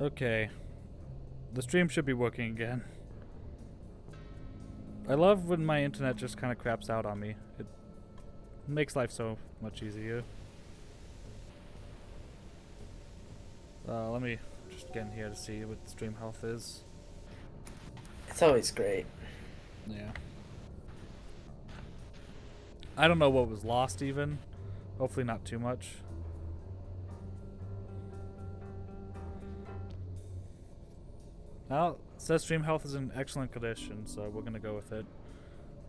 Okay. The stream should be working again. I love when my internet just kind of craps out on me. It makes life so much easier. Let me just get in here to see what stream health is. It's always great. Yeah. I don't know what was lost even. Hopefully not too much. Well, it says stream health is in excellent condition, so we're gonna go with it.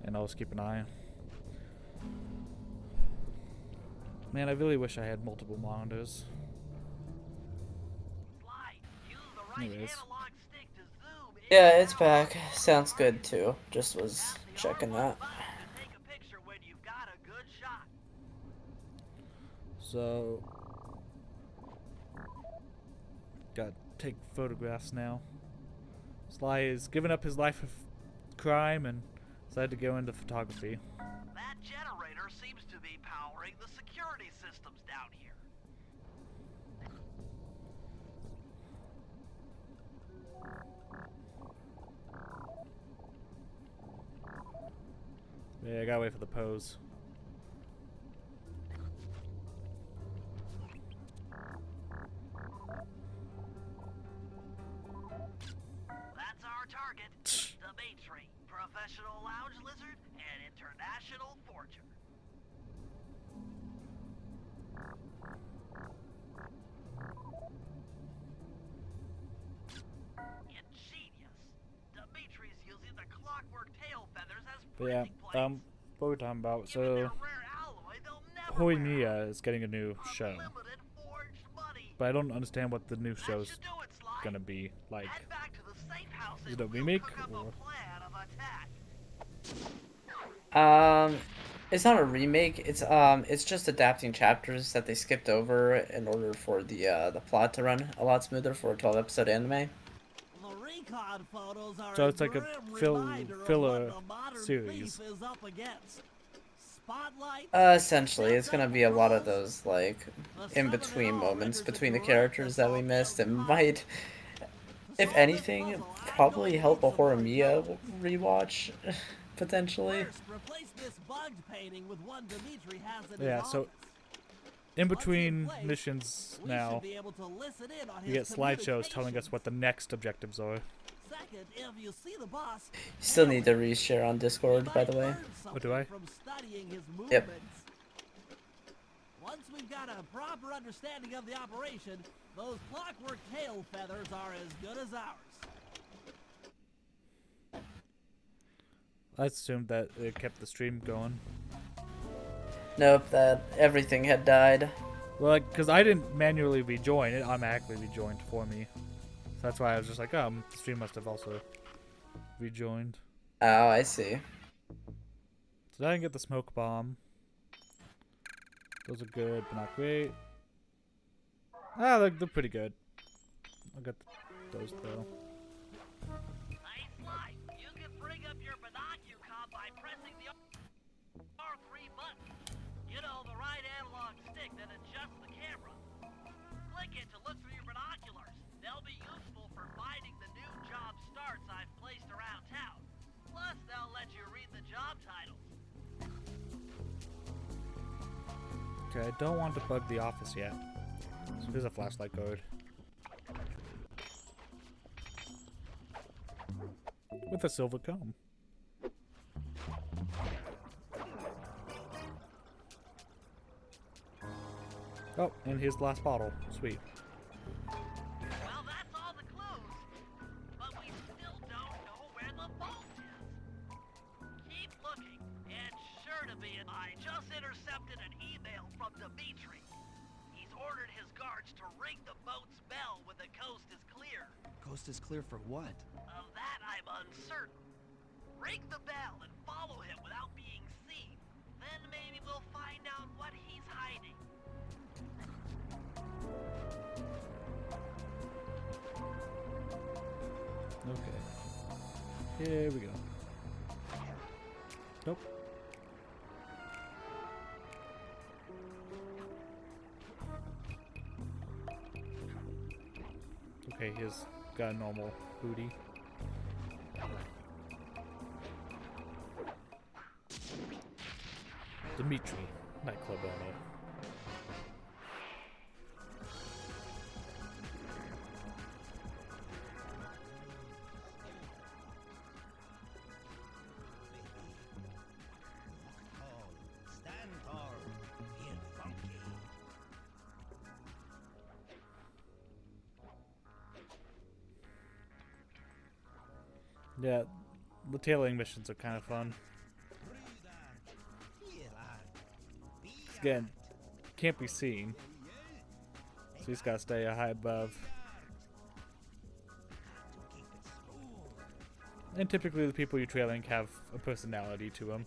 And I'll just keep an eye. Man, I really wish I had multiple monitors. Anyways. Yeah, it's back. Sounds good too. Just was checking that. So, gotta take photographs now. Sly has given up his life of crime and decided to go into photography. That generator seems to be powering the security systems down here. Yeah, I gotta wait for the pose. That's our target. Dimitri, professional lounge lizard and international forger. Ingenious. Dimitri's using the clockwork tail feathers as But yeah, printing plates. what we're talking about. Given their So, rare alloy, they'll never Hoi wear Mia out. is getting a new show. Unlimited forged money. But I don't understand what the new That show's should do it, Sly. gonna be like. Head back to the safe house Is and it a we'll remake, cook up a or? plan of attack. It's not a remake. It's just adapting chapters that they skipped over in order for the plot to run a lot smoother for a 12-episode anime. The recon photos are So it's like a reminder of filler what the modern series. thief is up against. Spotlight. Essentially, it's gonna be a lot of those like in-between moments between the characters that we missed. It might, if anything, probably help a Horimiya rewatch, potentially. First, replace this bugged painting with one Dimitri has in Yeah, his so office. in Once between place, missions we now, should be able to listen in on you get his slideshows telling us communications. what the next objectives are. Second, if you see the boss, You still need to hail him. reshare on He Discord, by might the way. learn Oh, do I? something From studying his Yep. movements. Once we've got a proper understanding of the operation, those clockwork tail feathers are as good as ours. I assumed that it kept the stream going. Nope, that everything had died. Well, like, because I didn't manually rejoin, it automatically rejoined for me. So that's why I was just like, the stream must have also rejoined. Oh, I see. So I didn't get the smoke bomb. Those are good, but not great. They're pretty good. I'll get those though. Hey, Sly, you can bring up your binocular by pressing the R3 button. You know, the right analog stick that adjusts the camera. Click it to look through your binoculars. They'll be useful for finding the new job starts I've placed around town. Plus, they'll let you read the job titles. Okay, I don't want to bug the office yet. So there's a flashlight code. With a silver comb. Oh, and here's the last bottle. Sweet. Well, that's all the clues. But we still don't know where the vault is. Keep looking. It's sure to be. I just intercepted an email from Dimitri. He's ordered his guards to ring the boat's bell when the coast is clear. Coast is clear for what? Of that, I'm uncertain. Ring the bell and follow him without being seen. Then maybe we'll find out what he's hiding. Okay. Here we go. Nope. Okay, he's got a normal booty. Dimitri, nightclub owner. Stand tall, get funky. Yeah, the tailoring missions are kind of fun. Again, can't be seen, so he's gotta stay a high above. And typically the people you're trailing have a personality to them.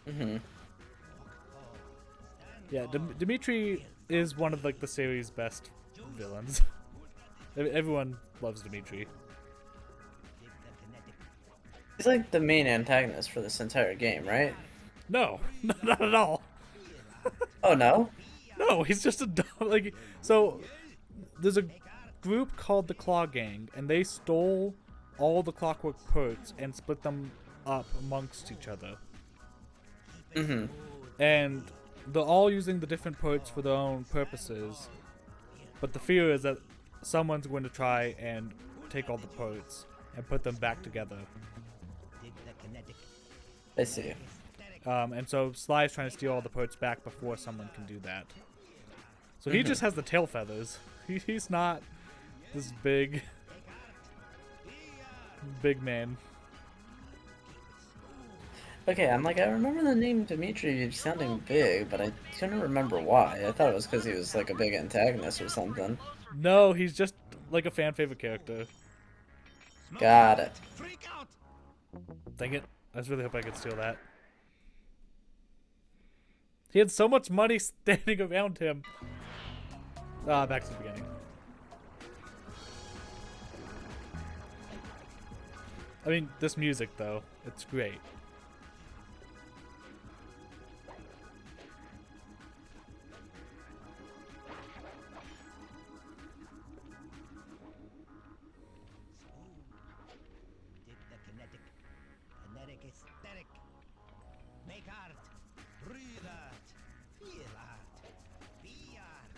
Mm-hmm. Yeah, Dimitri is one of like the series' best villains. Everyone loves Dimitri. He's like the main antagonist for this entire game, right? No, not at all. Oh no? No, he's just a dumb, like, so there's a group called the Claw Gang, and they stole all the clockwork perks and split them up amongst each other. Mm-hmm. And they're all using the different perks for their own purposes, but the fear is that someone's going to try and take all the perks and put them back together. I see. And so Sly's trying to steal all the perks back before someone can do that. So he just has the tail feathers. He's not this big man. Okay, I'm like, I remember the name Dimitri sounding big, but I couldn't remember why. I thought it was because he was like a big antagonist or something. No, he's just like a fan favorite character. Got it. Freak out! Dang it. I was really hoping I could steal that. He had so much money standing around him. Back to the beginning. I mean, this music, though, it's great. Dig the kinetic. Kinetic aesthetic. Make art. Breathe art. Feel art. Be art.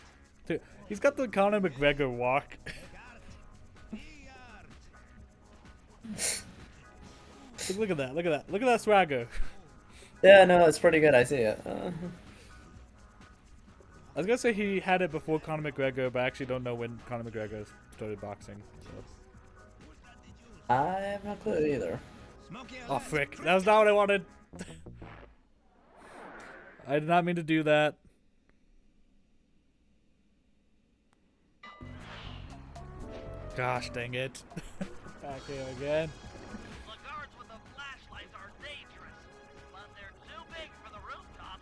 Dude, he's got the Conor McGregor walk. Make art. Be art. Look at that, look at that. Look at that swagger. Yeah, no, it's pretty good. I see it. I was gonna say he had it before Conor McGregor, but I actually don't know when Conor McGregor started boxing. So. I have no clue either. Smoky Oh, alert. frick. That was not what I wanted. I did not mean to do that. Gosh dang it. Back here again. The guards with the flashlights are dangerous, but they're too big for the rooftops.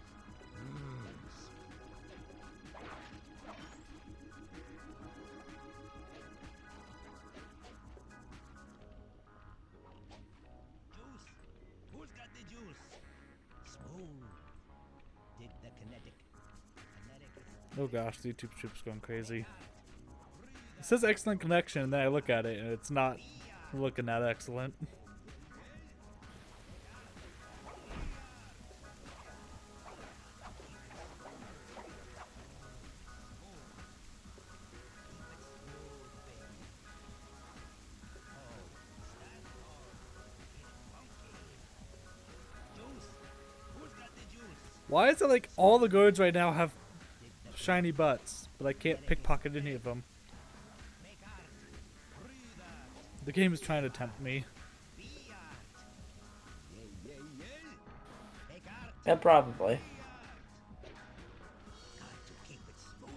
Juice. Who's got the juice? Smooth. Dig the kinetic. Kinetic is Oh gosh, the YouTube chip's going crazy. It says excellent connection, and then I look at it, and it's not looking that excellent. juice. Who's got the juice? Why is it like all the guards right now have shiny butts, but I can't pickpocket any of them? Make art. Breathe art. The game is trying to tempt me. Be art. Yeah, yeah, yeah. Make art. Yeah, probably. Got to keep it smooth.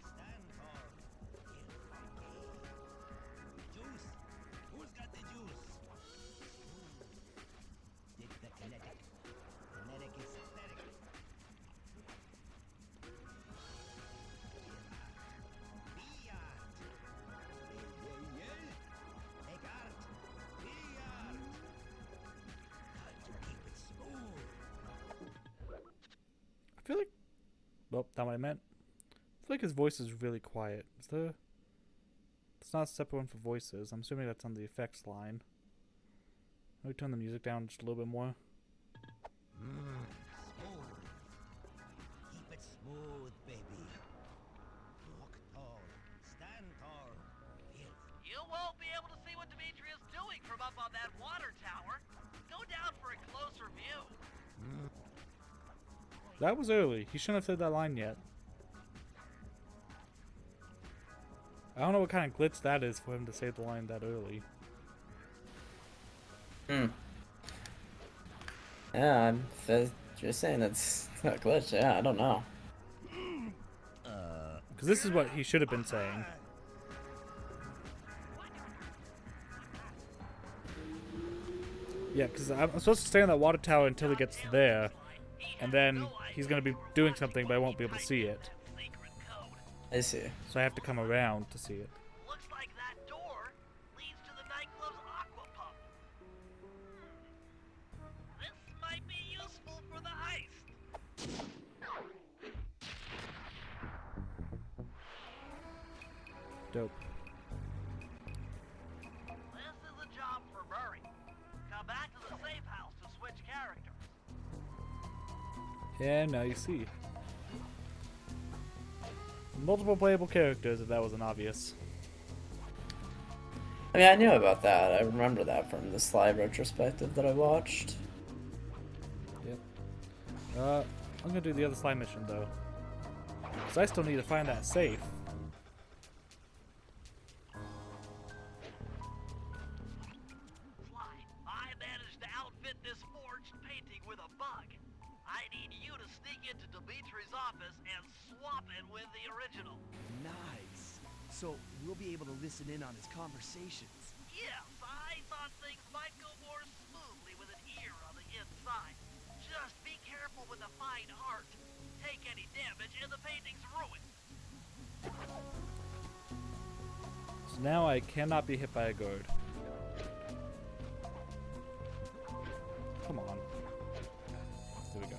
Stand tall. Get funky. Juice. Who's got the juice? Dig the kinetic. Kinetic is aesthetic. Be art. Yeah, yeah, yeah. feel like... Well, not what I meant. I feel like his voice is really quiet. Is there... It's not a separate one for voices. I'm assuming that's on the effects line. Let me turn the music down just a little bit more. Smooth. Keep it smooth, baby. Walk tall. Stand tall. Feel. You won't be able to see what Dimitri is doing from up on that water tower. Go down for a closer view. That was early. He shouldn't have said that line yet. I don't know what kind of glitch that is for him to say the line that early. Yeah, you're saying it's a glitch. Yeah, I don't know. Because this is what he should have been saying. Yeah, because I'm supposed to stay on that water tower until he gets there. And then he's going to be doing something, but I won't be able to see it. I see. So I have to come around to see it. Looks like that door leads to the nightclub's aqua pump. This might be useful for the heist. Dope. This is a job for Murray. Come back to the safe house to switch characters. And now you see. Multiple playable characters, if that wasn't obvious. I mean, I knew about that. I remember that from the Sly retrospective that I watched. Yep. I'm gonna do the other slime mission though. Because I still need to find that safe. Sly, I managed to outfit this forged painting with a bug. I need you to sneak into Dimitri's office and swap it with the original. Nice. So we'll be able to listen in on his conversations. Yes, I thought things might go more smoothly with an ear on the inside. Just be careful with the fine art. Take any damage and the painting's ruined. So now I cannot be hit by a guard. Come on. There we go.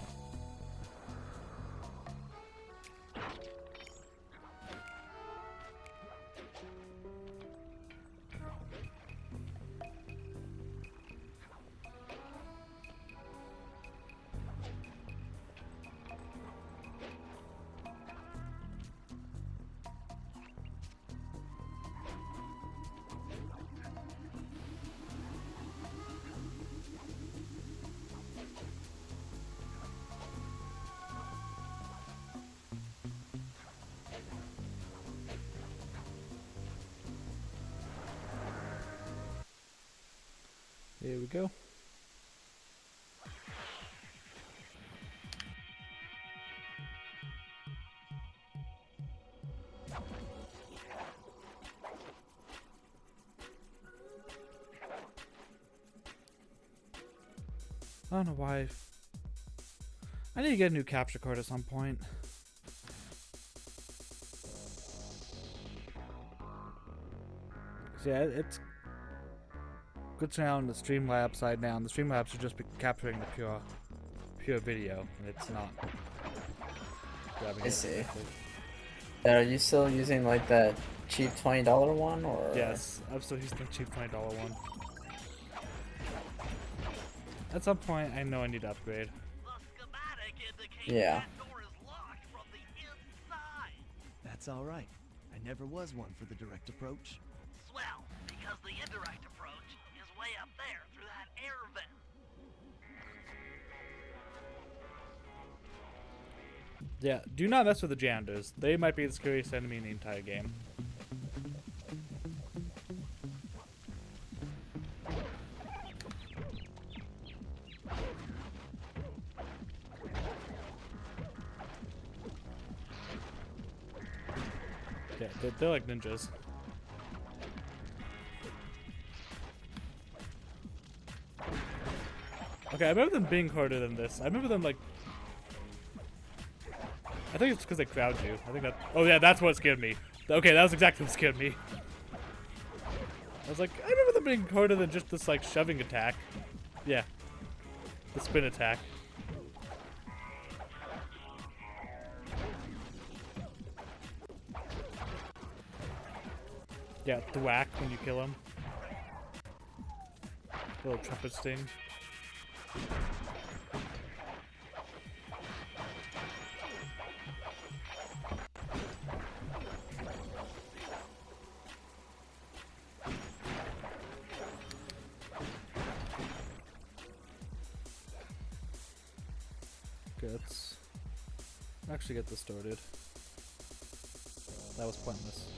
Here we go. I don't know why. I need to get a new capture card at some point. Yeah, it's good now on the Streamlabs side now, and the Streamlabs should just be capturing the pure video, and it's not grabbing I it see. directly. Are you still using like that cheap $20 one, or? Yes, I'm still using the cheap $20 one. At some point, I know I need to upgrade. The schematic indicates Yeah. that door is locked from the inside. That's all right. I never was one for the direct approach. Swell, because the indirect approach is way up there through that air vent. Yeah, do not mess with the janitors. They might be the scariest enemy in the entire game. Yeah, they're like ninjas. Okay, I remember them being harder than this. I remember them like... I think it's because they crowd you. I think that... Oh yeah, that's what scared me. Okay, that was exactly what scared me. I was like, I remember them being harder than just this like shoving attack. Yeah. The spin attack. Yeah, thwack when you kill him. Little trumpet sting. Okay, let's actually get this started. That was pointless.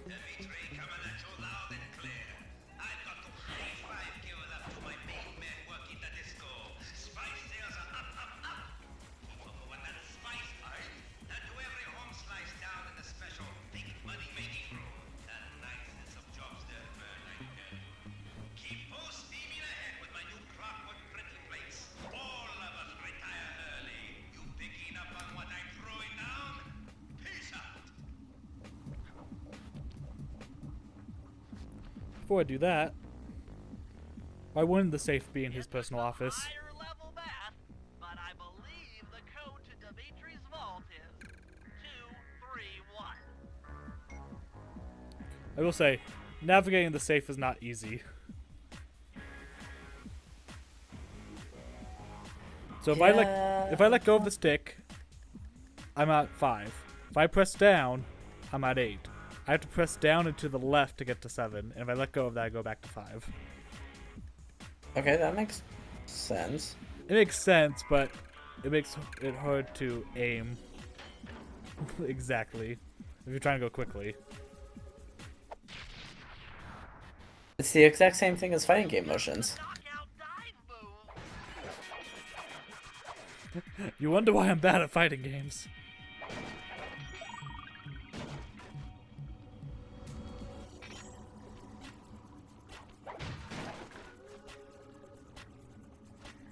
Dimitri, coming at you loud and clear. I've got to high-five give it up to my main man working the disco. Spice sales are up, up, up. Keep on moving that spice pipe. And do every home slice down in the special big money-making room. The nicest of jobs there burn like hell. Keep full steaming ahead with my new clockwork printing plates. All of us retire early. You picking up on what I'm throwing down? Peace out. Before I do that, why wouldn't the safe be in his personal office? Higher level math, but I believe the code to Dimitri's vault is 231. I will say, navigating the safe is not easy. So if I let go of the stick, I'm at 5. If I press down, I'm at 8. I have to press down and to the left to get to 7, and if I let go of that, I go back to 5. Okay, that makes sense. It makes sense, but it makes it hard to aim exactly if you're trying to go quickly. It's the exact same thing as fighting game motions. Knockout dive move. You wonder why I'm bad at fighting games.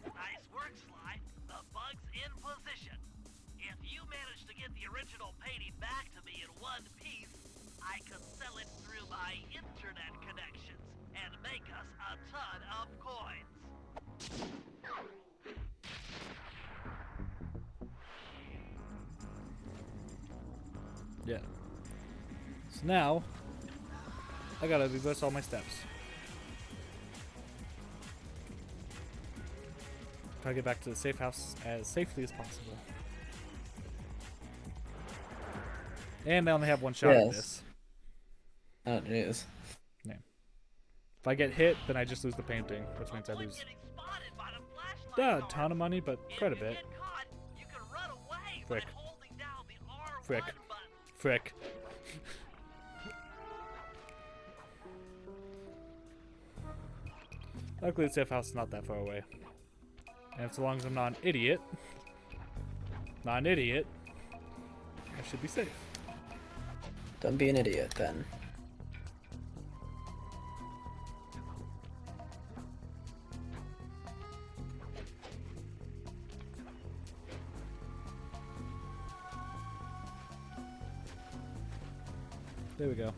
Nice work, Sly. The bug's in position. If you manage to get the original painting back to me in one piece, I could sell it through my internet connections and make us a ton of coins. Yeah. So now, I gotta reverse all my steps. Try to get back to the safe house as safely as possible. And I only have one shot at Yes. this. Oh, jeez. Yeah. If I get hit, then I just lose the painting, which means I Avoid lose getting spotted by the flashlight a guard. ton of money, but If quite a you bit. get caught, you can run away Frick. by holding down the R1 Frick. button. Frick. Luckily, the safe house is not that far away. And so long as I'm not an idiot, I should be safe. Don't be an idiot then. There we go.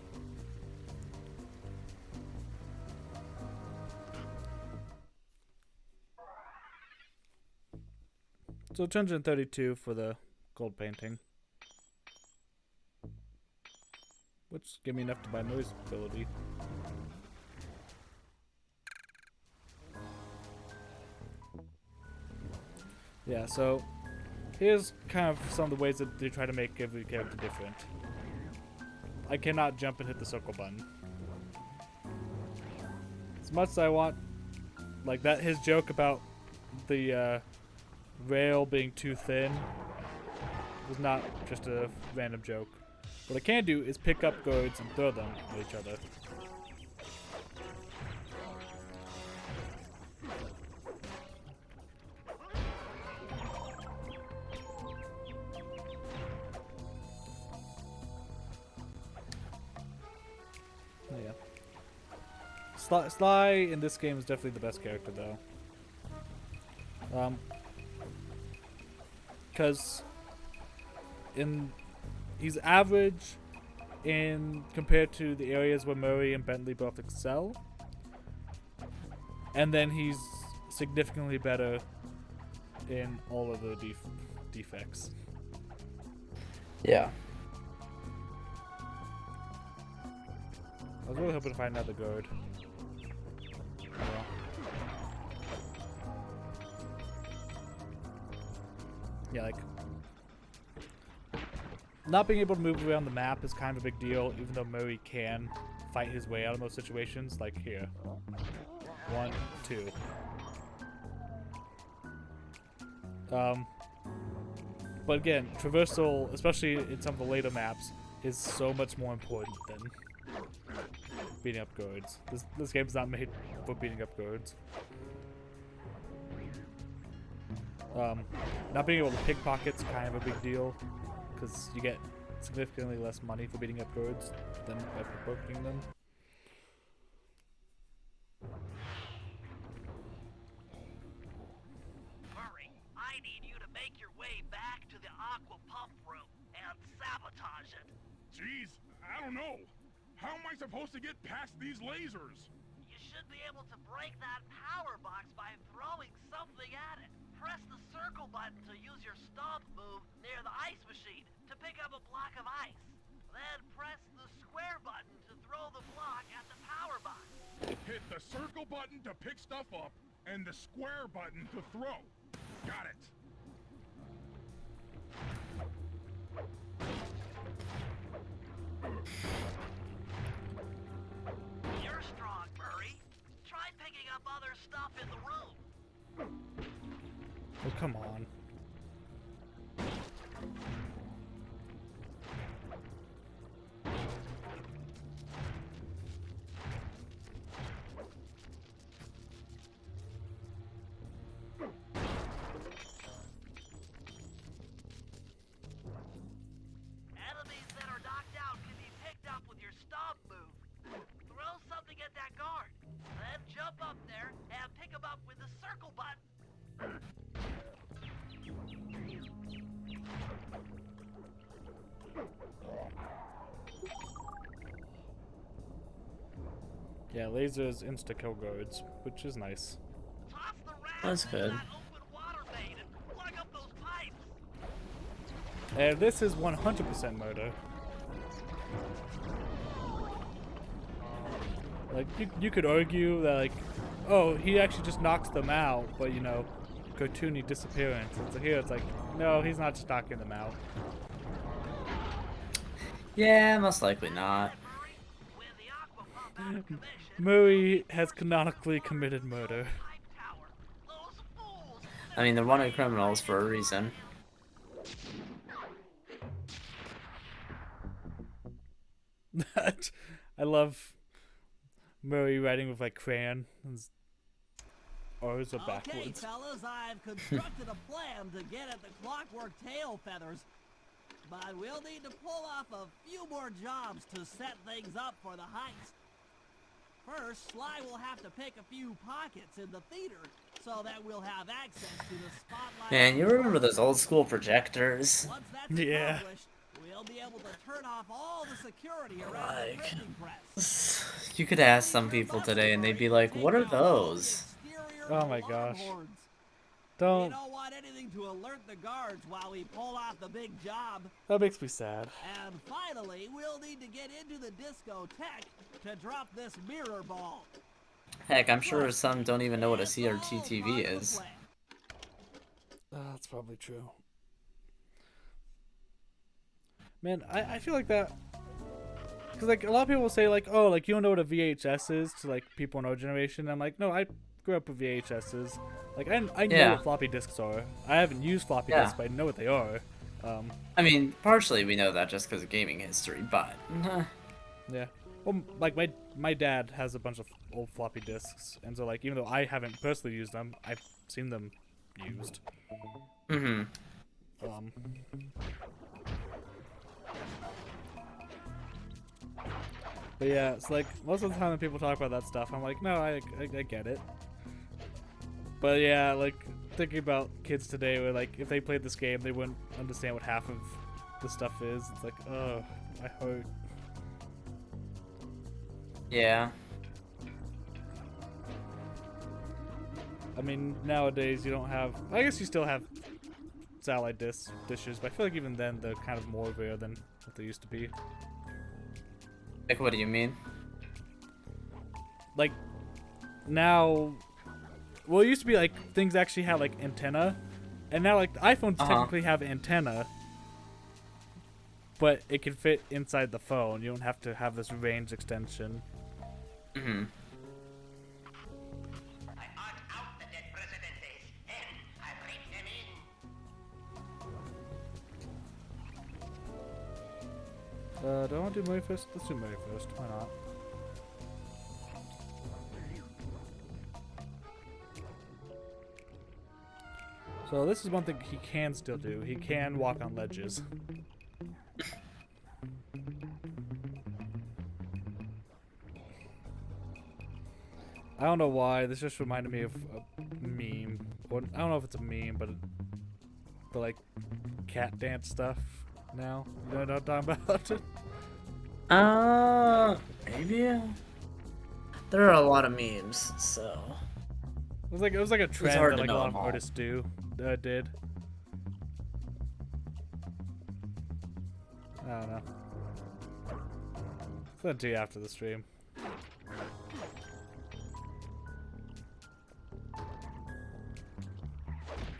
So 232 for the gold painting. Which give me enough to buy noise ability. Yeah, so here's kind of some of the ways that they try to make every character different. I cannot jump and hit the circle button. As much as I want, like that, his joke about the rail being too thin was not just a random joke. What I can do is pick up gourds and throw them at each other. Yeah. Sly in this game is definitely the best character, though. Because he's average in compared to the areas where Murray and Bentley both excel. And then he's significantly better in all of the defects. Yeah. I was really hoping to find another guard. Yeah. Yeah, like not being able to move around the map is kind of a big deal, even though Murray can fight his way out of most situations. Like here, 1, 2. But again, traversal, especially in some of the later maps, is so much more important than beating up guards. This game's not made for beating up guards. Not being able to pickpocket's kind of a big deal, because you get significantly less money for beating up guards than by pickpocketing them. Murray, I need you to make your way back to the aqua pump room and sabotage it. Jeez, I don't know. How am I supposed to get past these lasers? You should be able to break that power box by throwing something at it. Press the circle button to use your stomp move near the ice machine to pick up a block of ice. Then press the square button to throw the block at the power box. Hit the circle button to pick stuff up and the square button to throw. Got it. You're strong, Murray. Try picking up other stuff in the room. Oh, come on. Enemies that are knocked out can be picked up with your stomp move. Throw something at that guard, then jump up there and pick him up with the circle button. Yeah, lasers insta-kill guards, which is nice. Toss the rat That's in good. that open water main and plug up those pipes. And this is 100% murder. Like, you could argue that, like, oh, he actually just knocks them out, but, you know, cartoony disappearance. And so here it's like, no, he's not just knocking them out. Yeah, most likely not. Murray, with the aqua pump out of commission, Murray has canonically committed murder. pipe tower. Those fools. I mean, they're wanted criminals for a reason. I love Murray writing with, like, crayon. His R's are Okay, backwards. fellas, I've constructed a plan to get at the clockwork tail feathers. But we'll need to pull off a few more jobs to set things up for the heist. First, Sly will have to pick a few pockets in the theater so that we'll have access to the spotlight. Man, you remember those old school projectors? Once that's Yeah. accomplished, we'll be able to turn off all the security around the Like- printing press. You could ask some people today and they'd be like, what are those? Oh my gosh. We Don't. don't want anything to alert the guards while we pull off the big job. That makes me sad. And finally, we'll need to get into the discotheque to drop this mirror ball. Heck, I'm sure some don't even know what a CRT TV is. That's probably true. Man, I feel like that. Because, like, a lot of people say, like, oh, like, you don't know what a VHS is to, like, people in our generation. I'm like, no, I grew up with VHSs. Like, I know Yeah. what floppy disks are. I haven't used floppy Yeah. disks, but I know what they are. I mean, partially we know that just because of gaming history, but... Yeah. Well, like, my dad has a bunch of old floppy disks. And so, like, even though I haven't personally used them, I've seen them used. Mm-hmm. But yeah, it's like most of the time when people talk about that stuff, I'm like, no, I get it. But yeah, like thinking about kids today, where like if they played this game, they wouldn't understand what half of the stuff is. It's like, oh, I hurt. Yeah. I mean, nowadays you don't have. I guess you still have satellite dishes, but I feel like even then they're kind of more rare than what they used to be. Like, what do you mean? Like now, well, it used to be like things actually had like antenna, and now like the iPhones technically have antenna, but it can fit inside the phone. You don't have to have this range extension. Mm-hmm. I hunt out the dead presidentes, and I bring them in. Do I want to do Murray first? Let's do Murray first. Why not? So this is one thing he can still do. He can walk on ledges. I don't know why. This just reminded me of a meme. Or, I don't know if it's a meme, but the like cat dance stuff now. You know what I'm talking about? Maybe. There are a lot of memes, so. It was like a trend hard that to like a know lot of them all. artists did. I don't know. I'll do after the stream.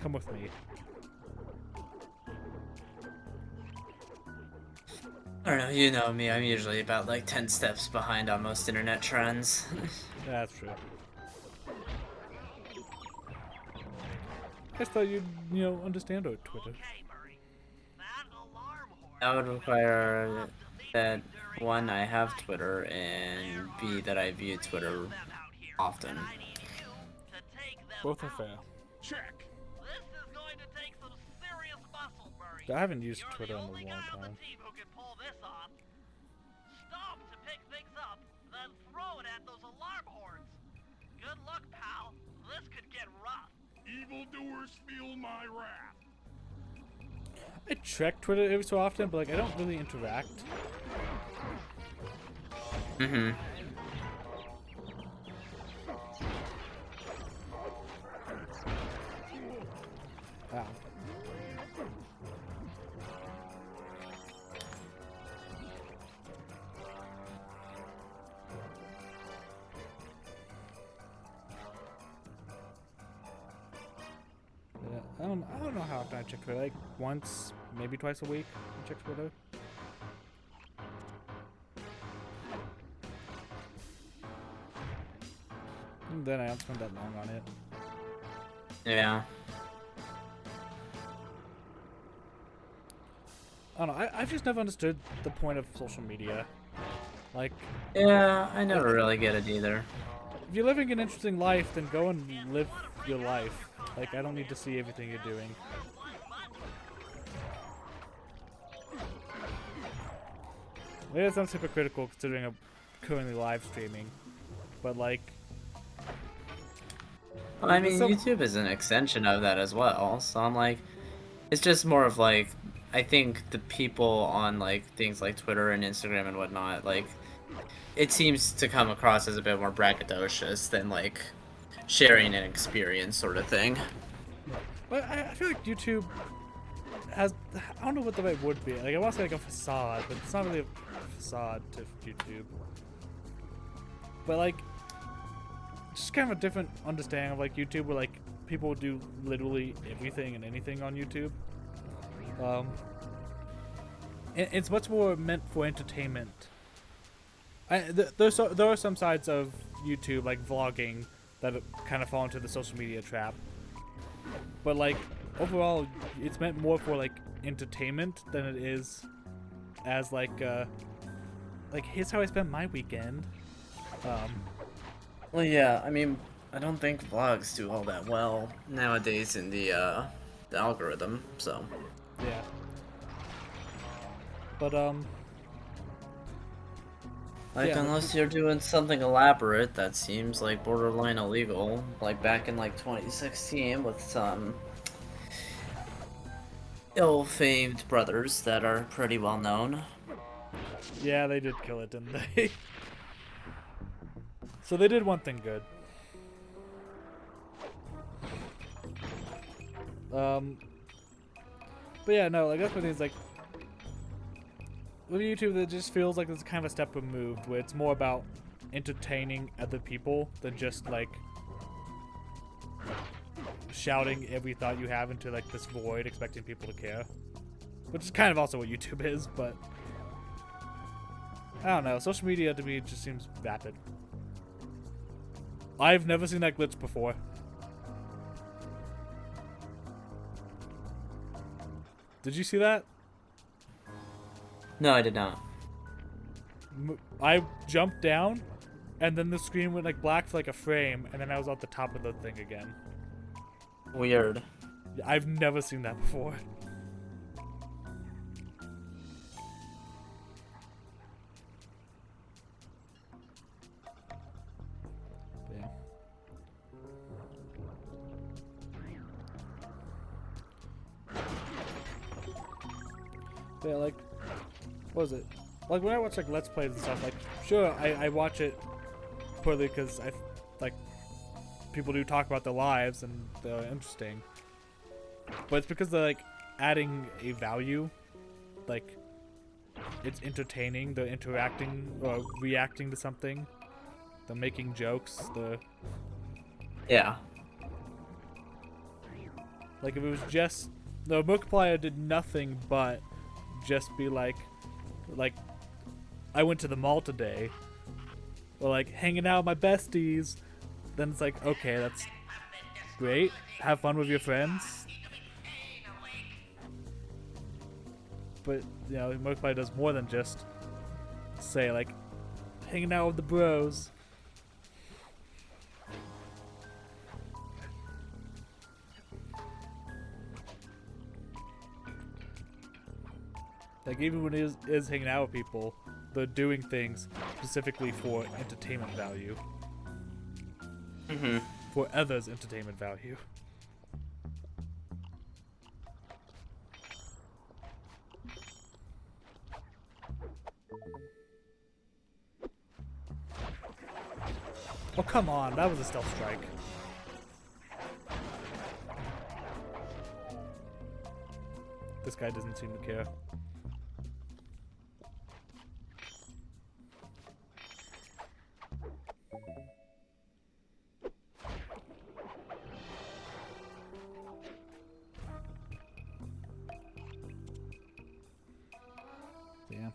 Come with me. I don't know, you know me, I'm usually about like 10 steps behind on most internet trends. Yeah, that's true. I just thought you'd, understand our Twitter. Okay, Murray. That alarm horn. That would require that, one, I have Twitter, and B, that I view Twitter often. I need you to take them Both are out. fair. Check. This is going to take some serious muscle, Murray. I haven't used You're Twitter the in a only long guy on the time. team who can pull this off. Stop to pick things up, then throw it at those alarm horns. Good luck, pal. This could get rough. Evildoers feel my wrath. I check Twitter every so often, but like I don't really interact. Mm-hmm. Ow. Yeah, I don't know how often I check Twitter. Like once, maybe twice a week. I check Twitter. And then I don't spend that long on it. Yeah. I don't know. I've just never understood the point of social media. Like, Yeah, I never really get it either. if you're living an interesting life, then go and live your life. Like, I don't need to see everything you're doing. Maybe that sounds hypocritical considering I'm currently live streaming. But, like, I mean, So- YouTube is an extension of that as well, so I'm like, it's just more of like, I think the people on like things like Twitter and Instagram and whatnot, like, it seems to come across as a bit more braggadocious than like sharing an experience sort of thing. but I feel like YouTube has, I don't know what the right word would be. Like, I want to say like a facade, but it's not really a facade to YouTube. But, like, just kind of a different understanding of like YouTube, where like people do literally everything and anything on YouTube. It's much more meant for entertainment. There are some sides of YouTube, like vlogging, that kind of fall into the social media trap. But like overall, it's meant more for like entertainment than it is as like here's how I spent my weekend. Well, yeah, I mean, I don't think vlogs do all that well nowadays in the algorithm, so. Yeah. But Like, Yeah. unless you're doing something elaborate that seems like borderline illegal, like back in like 2016 with some ill-famed brothers that are pretty well known. yeah, they did kill it, didn't they? So they did one thing good. But yeah, no, like that's what it is. Like with YouTube, it just feels like it's kind of a step removed, where it's more about entertaining other people than just like shouting every thought you have into like this void, expecting people to care. Which is kind of also what YouTube is, but I don't know. Social media to me just seems vapid. I've never seen that glitch before. Did you see that? No, I did not. I jumped down, and then the screen went like black for like a frame, and then I was at the top of the thing again. Weird. I've never seen that before. Yeah. Yeah, like, what was it? Like when I watch like Let's Plays and stuff, like, sure, I watch it purely because like people do talk about their lives and they're interesting, but it's because they're like adding a value, like it's entertaining, they're interacting or reacting to something, they're making jokes, they're Yeah. like if it was just the Markiplier did nothing but just be like I went to the mall today, or like hanging out with my besties, then it's like, okay, that's great, have fun with your friends, but you know Markiplier does more than just say like hanging out with the bros. Like even when he is hanging out with people, they're doing things specifically for entertainment value. Mm-hmm. For others' entertainment value. Oh come on, that was a stealth strike. This guy doesn't seem to care. Yeah.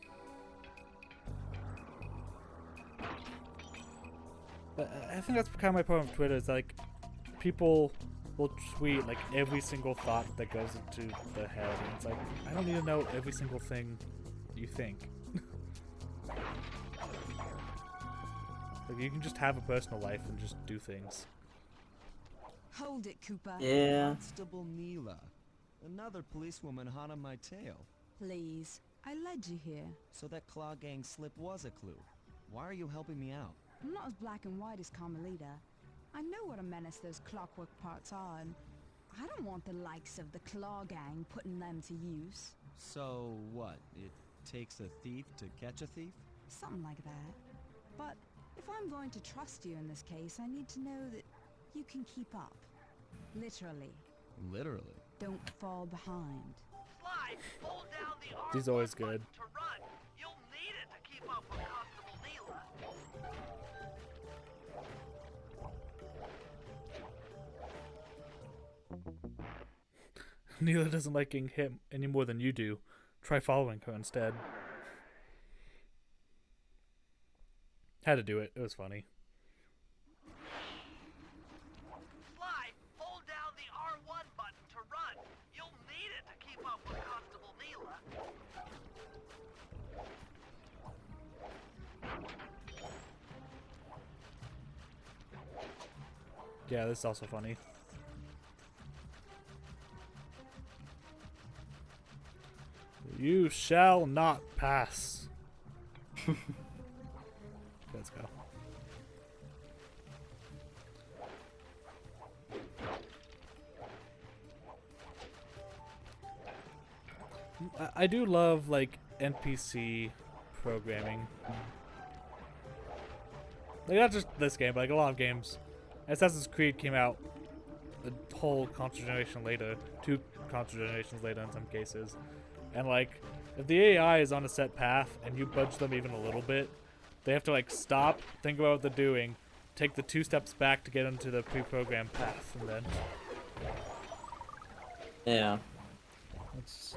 But I think that's kind of my problem with Twitter, is like people will tweet like every single thought that goes into their head, and it's like, I don't need to know every single thing you think. Like you can just have a personal life and just do things. Hold it, Cooper. Yeah. Constable Neela. Another policewoman hot on my tail. Please. I led you here. So that Claw Gang slip was a clue. Why are you helping me out? I'm not as black and white as Carmelita. I know what a menace those clockwork parts are, and I don't want the likes of the Claw Gang putting them to use. So what? It takes a thief to catch a thief? Something like that. But if I'm going to trust you in this case, I need to know that you can keep up. Literally. Literally. Don't fall behind. Sly, hold down the R1 He's always good. button to run. You'll need it to keep up with Constable Neela. Neela doesn't like getting hit any more than you do. Try following her instead. Had to do it. It was funny. Sly, hold down the R1 button to run. You'll need it to keep up with Constable Neela. Yeah, this is also funny. You shall not pass. Let's go. I do love like NPC programming. Like, not just this game, but like a lot of games. Assassin's Creed came out a whole console generation later, 2 console generations later in some cases. And like, if the AI is on a set path and you budge them even a little bit, they have to like stop, think about what they're doing, take the 2 steps back to get into the pre-programmed path, and then Yeah. it's...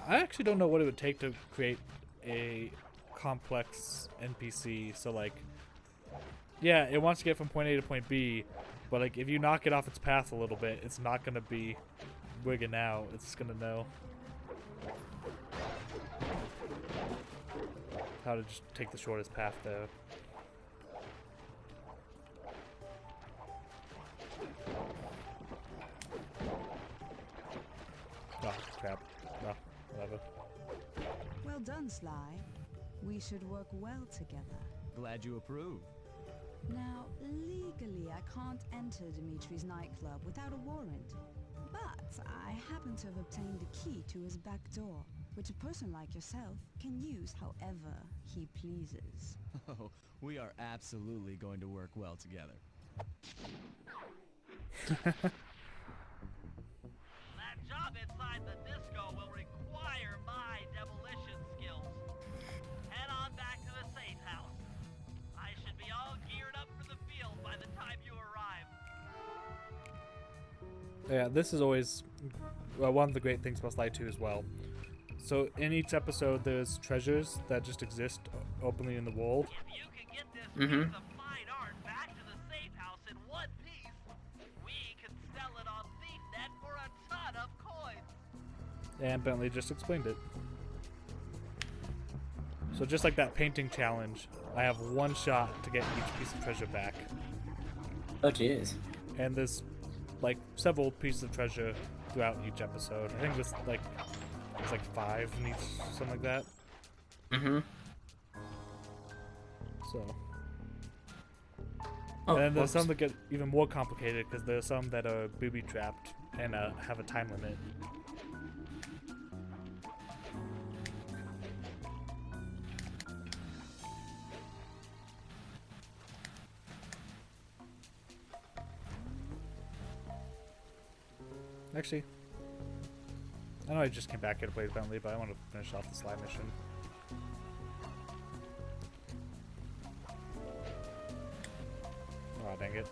I actually don't know what it would take to create a complex NPC. So like, yeah, it wants to get from point A to point B, but like if you knock it off its path a little bit, it's not gonna be wigging out. It's gonna know how to just take the shortest path there. Oh crap. No, whatever. Well done, Sly. We should work well together. Glad you approve. Now, legally, I can't enter Dimitri's nightclub without a warrant. But I happen to have obtained the key to his back door, which a person like yourself can use however he pleases. Oh, we are absolutely going to work well together. That job inside the disco will require my demolition skills. Head on back to the safe house. I should be all geared up for the field by the time you arrive. Yeah, this is always one of the great things about Sly 2 as well. So in each episode, there's treasures that just exist openly in the world. If you can get this piece of fine art back to the safe house in one piece, we can sell it on ThiefNet for a ton of coins. And Bentley just explained it. So just like that painting challenge, I have 1 shot to get each piece of treasure back. Oh, jeez. And there's like several pieces of treasure throughout each episode. I think there's like, it's like 5 in each, something like that. Mm-hmm. So. Oh, And then there's whoops. some that get even more complicated because there's some that are booby trapped and have a time limit. Actually, I know I just came back here to play Bentley, but I want to finish off the Sly mission. Oh, dang it.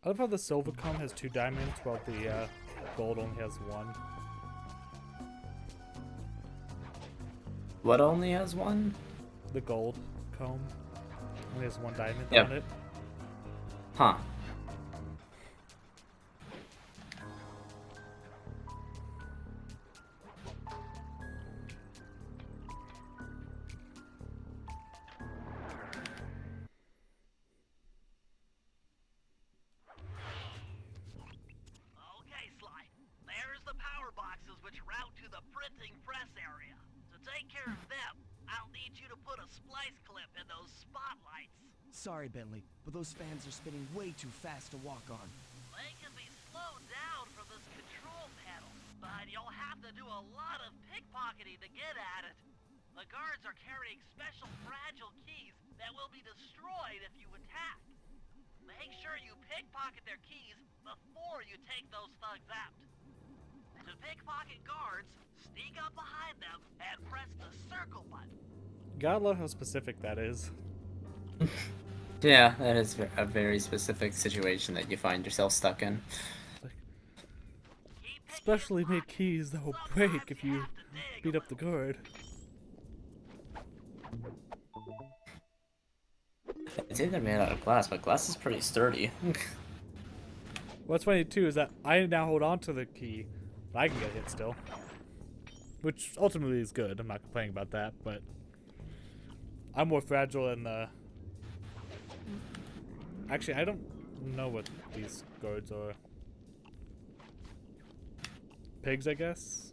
I love how the silver cone has 2 diamonds while the gold only has 1. What only has 1? The gold comb only has 1 diamond Yep. on it. Huh. Okay, Sly. There's the power boxes which route to the printing press area. To take care of them, I'll need you to put a splice clip in those spotlights. Sorry, Bentley, but those fans are spinning way too fast to walk on. They can be slowed down from this control panel, but you'll have to do a lot of pickpocketing to get at it. The guards are carrying special fragile keys that will be destroyed if you attack. Make sure you pickpocket their keys before you take those thugs out. To pickpocket guards, sneak up behind them and press the circle button. Gotta love how specific that is. Yeah, that is a very specific situation that you find yourself stuck in. Keep picking Specially your made pockets. keys that will Sometimes break if you have to dig beat a up the guard. It's either made out of glass, but glass is pretty sturdy. What's funny too is that I now hold on to the key, but I can get hit still. Which ultimately is good. I'm not complaining about that, but I'm more fragile in the... Actually, I don't know what these guards are. Pigs, I guess?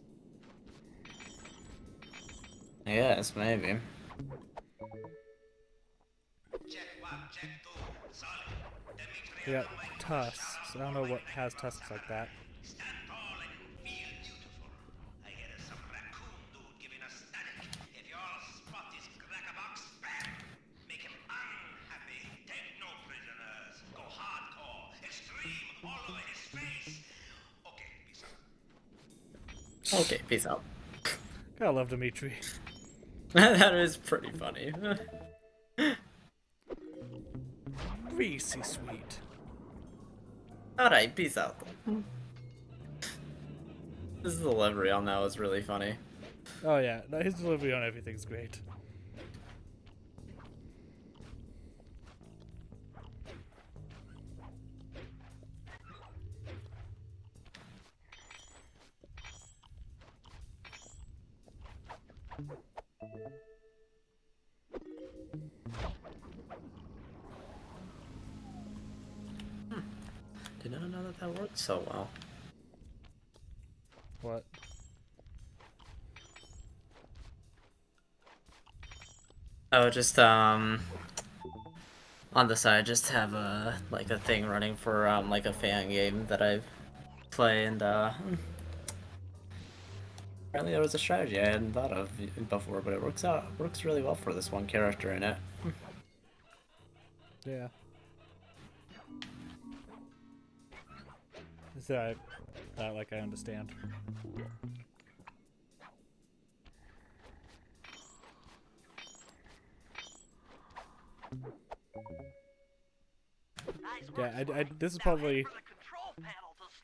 Yes, maybe. They got tusks. I don't know what has tusks like that. Stand tall and feel beautiful. I hear some raccoon dude giving us static. If your spot is crack-a-box, bam! Make him unhappy. Take no prisoners. Go hardcore. Extreme all over his face. Okay, peace out. Okay, peace out. Gotta love Dimitri. That is pretty funny. Greasy sweet. Alright, peace out. His delivery on that was really funny. Oh yeah, no, his delivery on everything's great. Did not know that that worked so well. What? Oh, just on the side, just have a like a thing running for like a fan game that I play, and apparently there was a strategy I hadn't thought of before, but it works really well for this one character in it. Yeah. So like I understand. Yeah, this is probably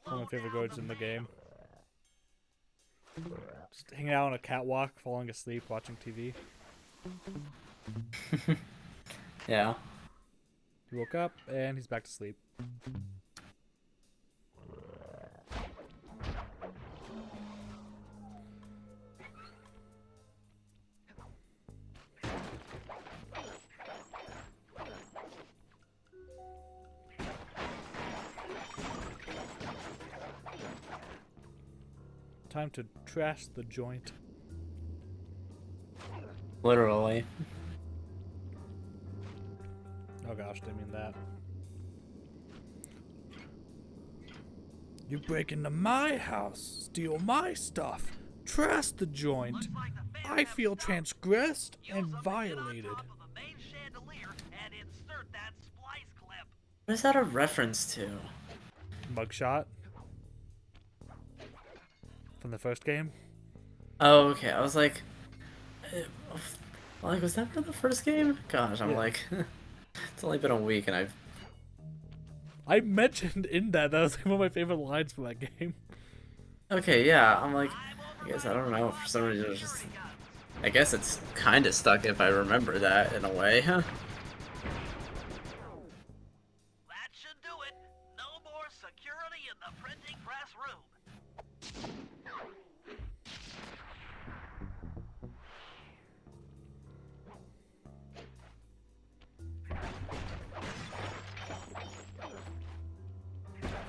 one of my favorite guards in the game. Just hanging out on a catwalk, falling asleep, watching TV. Yeah. He woke up and he's back to sleep. Time to trash the joint. Literally. Oh gosh, didn't mean that. You break into my house, steal my stuff, trash the joint. I feel transgressed and violated. What is that a reference to? Mugshot from the first game. Oh, okay. I was like, was that from the first game? Gosh, I'm Yeah. like, it's only been a week and I mentioned in that was like one of my favorite lines from that game. Okay, yeah. I'm like, I guess I don't know. For some reason, it's just, I guess it's kind of stuck if I remember that in a way. That should do it. No more security in the printing press room.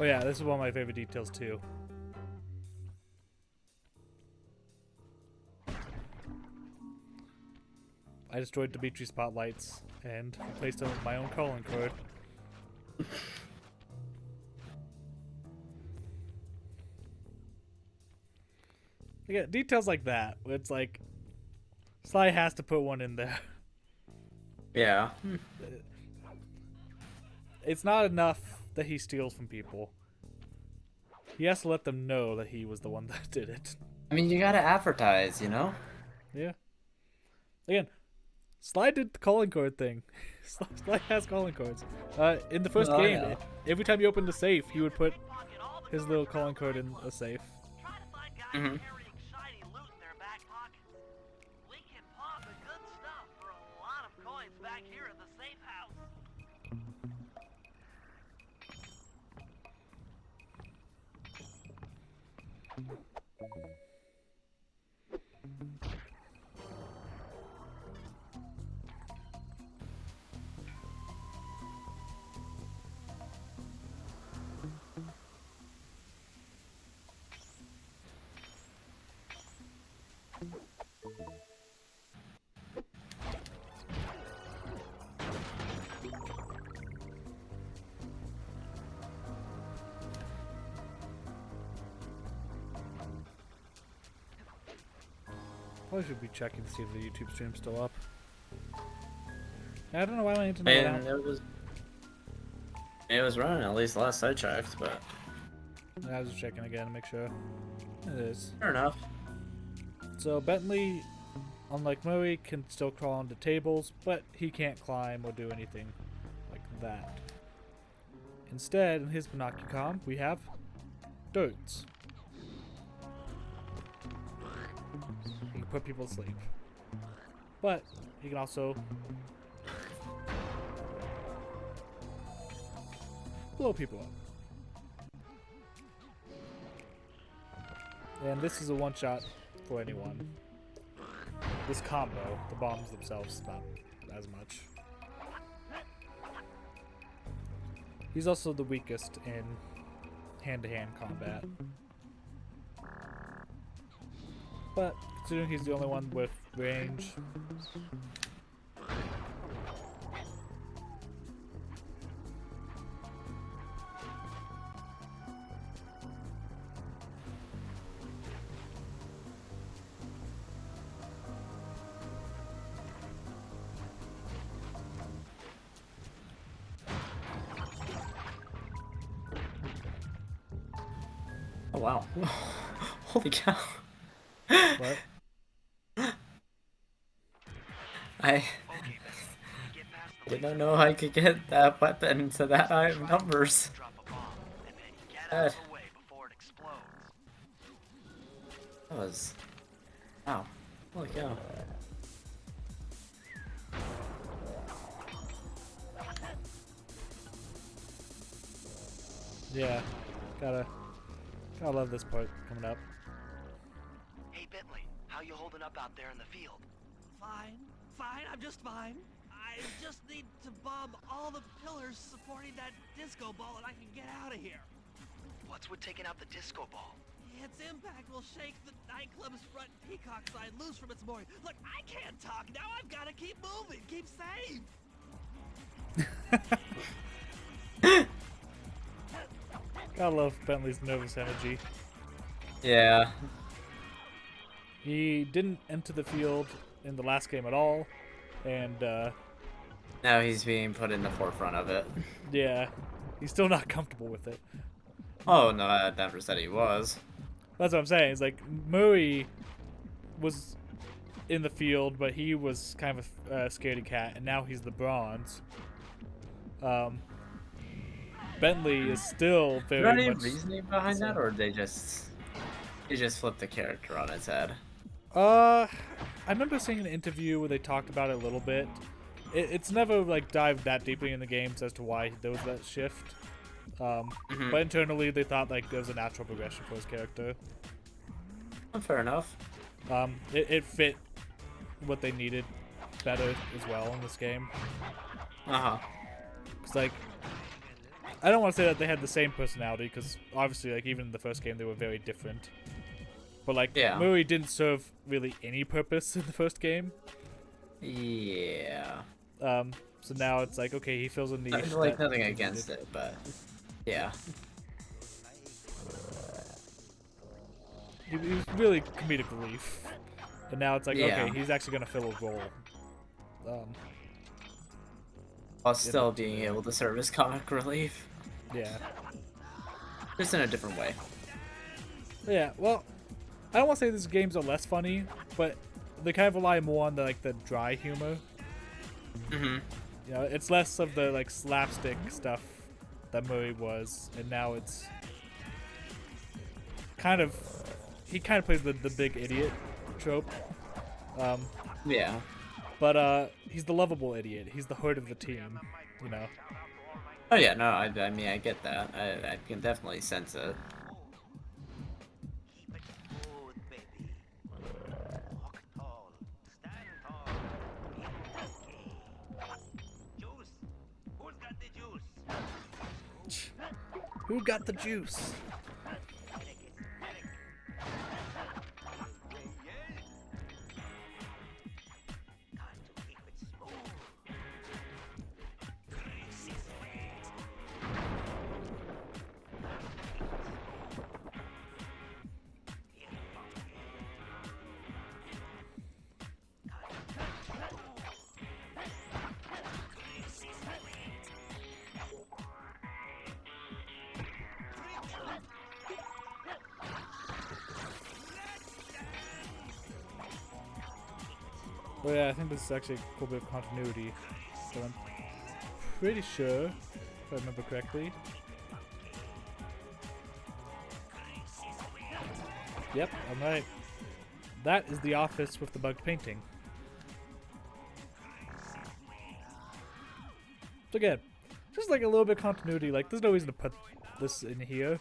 Oh yeah, this is one of my favorite details too. I destroyed Dimitri spotlights and replaced them with my own calling card. Yeah, details like that, where it's like Sly has to put one in there. Yeah. It's not enough that he steals from people. He has to let them know that he was the one that did it. I mean, you gotta advertise, you know? Yeah. Again, Sly did the calling card thing. Sly has calling cards. In the first Oh, game, yeah. every time you opened a safe, he would put his little calling card in a safe. Try to find guys Mhm. carrying shiny loot in their back pockets. We can pawn the good stuff for a lot of coins back here in the safe house. Probably should be checking to see if the YouTube stream's still up. I don't know why my internet went And out. it was running at least last I checked, but I was just checking again to make sure. It is. fair enough. So Bentley, unlike Murray, can still crawl onto tables, but he can't climb or do anything like that. Instead, in his Monocicom, we have darts. He can put people to sleep. But he can also blow people up. And this is a one-shot for anyone. This combo, the bombs themselves, not as much. He's also the weakest in hand-to-hand combat. But considering he's the only one with range, Oh wow. Holy cow. what? I didn't know I could get that weapon to that high of numbers. That was... Wow. Holy cow. Yeah, gotta love this part coming up. Hey, Bentley, how you holding up out there in the field? Fine, I'm just fine. I just need to bomb all the pillars supporting that disco ball and I can get out of here. What's with taking out the disco ball? Its impact will shake the nightclub's front peacock side loose from its mooring. Look, I can't talk now. I've got to keep moving, keep safe. Gotta love Bentley's nervous energy. Yeah. He didn't enter the field in the last game at all, and Now he's being put in the forefront of it. yeah, he's still not comfortable with it. Oh no, I never said he was. That's what I'm saying. It's like Murray was in the field, but he was kind of a scaredy cat, and now he's the bronze. Bentley is still very Is there any much. reasoning behind that, or they just flipped the character on its head? I remember seeing an interview where they talked about it a little bit. It's never like dived that deeply in the games as to why there was that shift. But internally they thought like there was a natural progression for his character. Oh, fair enough. It fit what they needed better as well in this game. Cause like, I don't want to say that they had the same personality, because obviously like even in the first game they were very different. But like, Yeah. Murray didn't serve really any purpose in the first game. Yeah. So now it's like, okay, he fills a niche. Like that nothing is against needed. it, but yeah. He was really comedic relief, and now it's like, Yeah. okay, he's actually gonna fill a role. While still being able to serve as comic relief, Yeah. just in a different way. Yeah. Well, I don't want to say these games are less funny, but they kind of rely more on the dry humor. You know, it's less of the like slapstick stuff that Murray was, and now it's kind of he kind of plays the big idiot trope. Yeah. But he's the lovable idiot. He's the heart of the team, you know. Oh yeah, no, I mean I get that. I can definitely sense it. Who got the juice? Oh yeah, I think this is actually a cool bit of continuity. So I'm pretty sure, if I remember correctly. Yep, I'm right. That is the office with the bugged painting. So again, just like a little bit of continuity. Like, there's no reason to put this in here.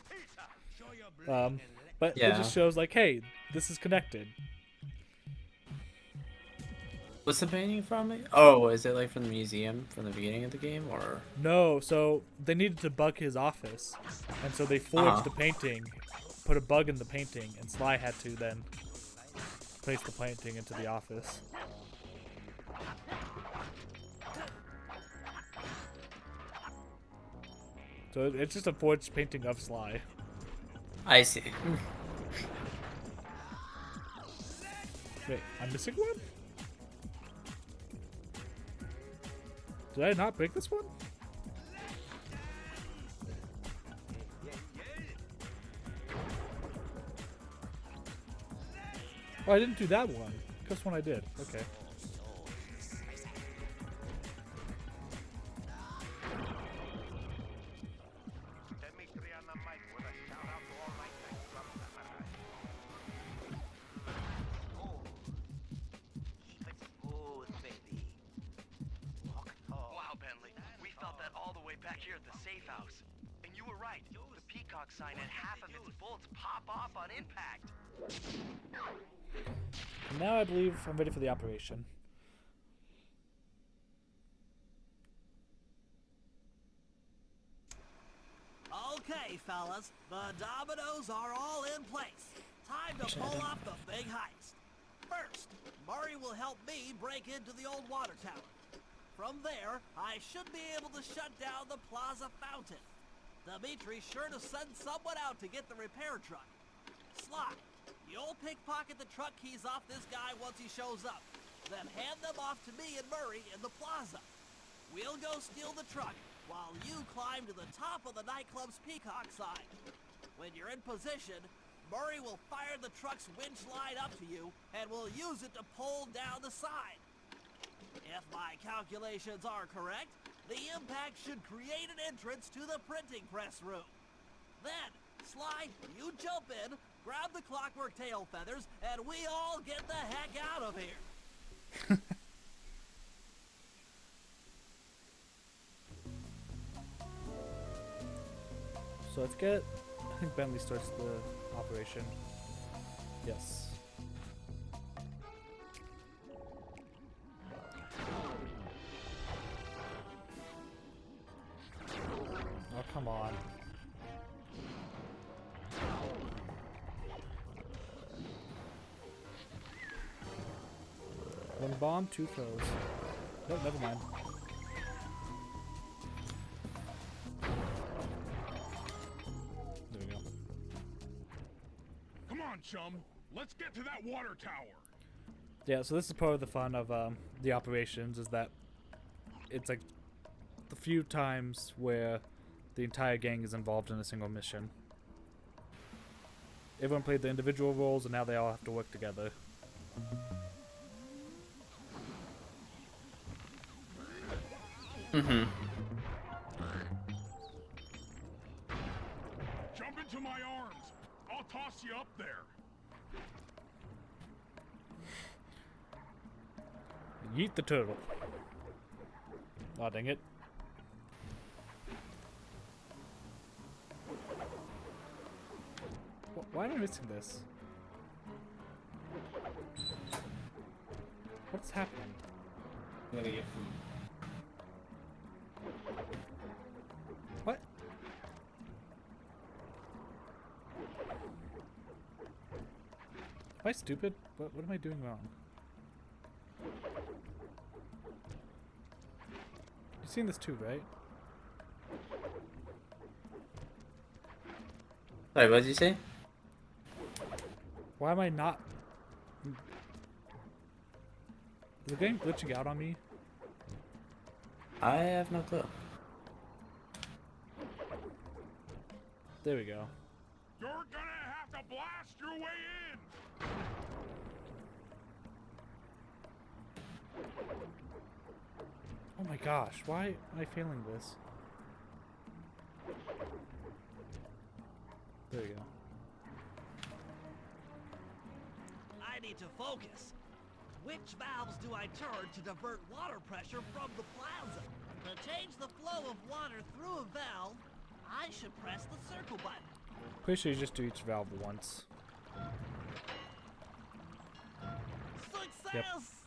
But it just shows like, hey, this is connected. What's the painting from? Oh, is it like from the museum from the beginning of the game, or? No, so they needed to bug his office, and so they forged the painting, put a bug in the painting, and Sly had to then place the painting into the office. So it's just a forged painting of Sly. I see. Wait, I'm missing one? Did I not break this one? Oh, I didn't do that one. This one I did. Okay. Here at the safe house. And you were right. The peacock sign had half of its bolts pop off on impact. Now I believe I'm ready for the operation. Okay, fellas. The dominoes are all in place. Time to pull off the big heist. First, Murray will help me break into the old water tower. From there, I should be able to shut down the plaza fountain. Dimitri's sure to send someone out to get the repair truck. Sly, you'll pickpocket the truck keys off this guy once he shows up. Then hand them off to me and Murray in the plaza. We'll go steal the truck while you climb to the top of the nightclub's peacock sign. When you're in position, Murray will fire the truck's winch line up to you and will use it to pull down the sign. If my calculations are correct, the impact should create an entrance to the printing press room. Then, Sly, you jump in, grab the clockwork tail feathers, and we all get the heck out of here. So let's get... I think Bentley starts the operation. Yes. Oh, come on. One bomb, two foes. Oh, never mind. There we go. Come on, chum. Let's get to that water tower. Yeah, so this is part of the fun of the operations, is that it's like the few times where the entire gang is involved in a single mission. Everyone played the individual roles, and now they all have to work together. Mm-hmm. Jump into my arms. I'll toss you up there. Yeet the turtle. Aw, dang it. Why am I missing this? What's happening? I'm gonna get food. What? I stupid? What am I doing wrong? You've seen this too, right? Sorry, what did you say? Why am I not... Is the game glitching out on me? I have no clue. There we go. You're gonna have to blast your way in! Oh my gosh, why am I failing this? There we go. I need to focus. Which valves do I turn to divert water pressure from the plaza? To change the flow of water through a valve, I should press the circle button. Pretty sure you just do each valve once. Success!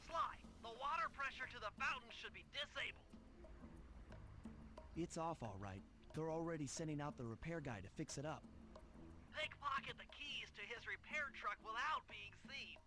Sly, the water pressure to the fountain should be disabled. It's off all right. They're already sending out the repair guy to fix it up. Pickpocket the keys to his repair truck without being seen.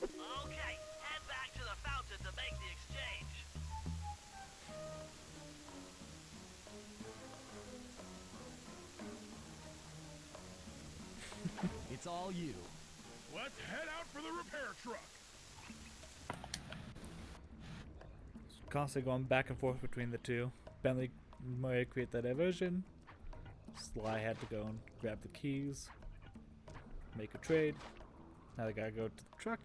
Okay, head back to the fountain to make the exchange. It's all you. Let's head out for the repair truck! Constantly going back and forth between the two. Bentley might create that diversion. Sly had to go and grab the keys, make a trade. Now they gotta go to the truck.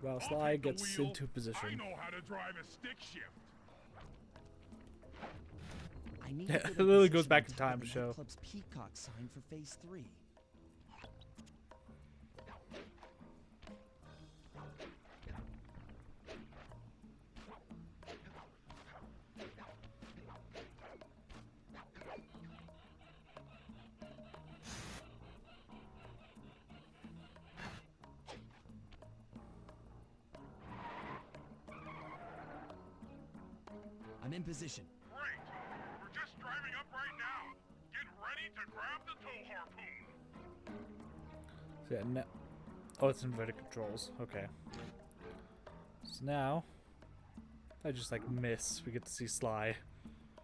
While I'll Sly take the gets wheel. into I position. know how to drive a stick shift. I need Yeah, to get it in literally goes position back on in top time of to the show. nightclub's peacock sign for phase 3. I'm in position. Great! We're just driving up right now. Get ready to grab the tow harpoon. So yeah, oh, it's inverted controls. Okay. So now, if I just like miss, we get to see Sly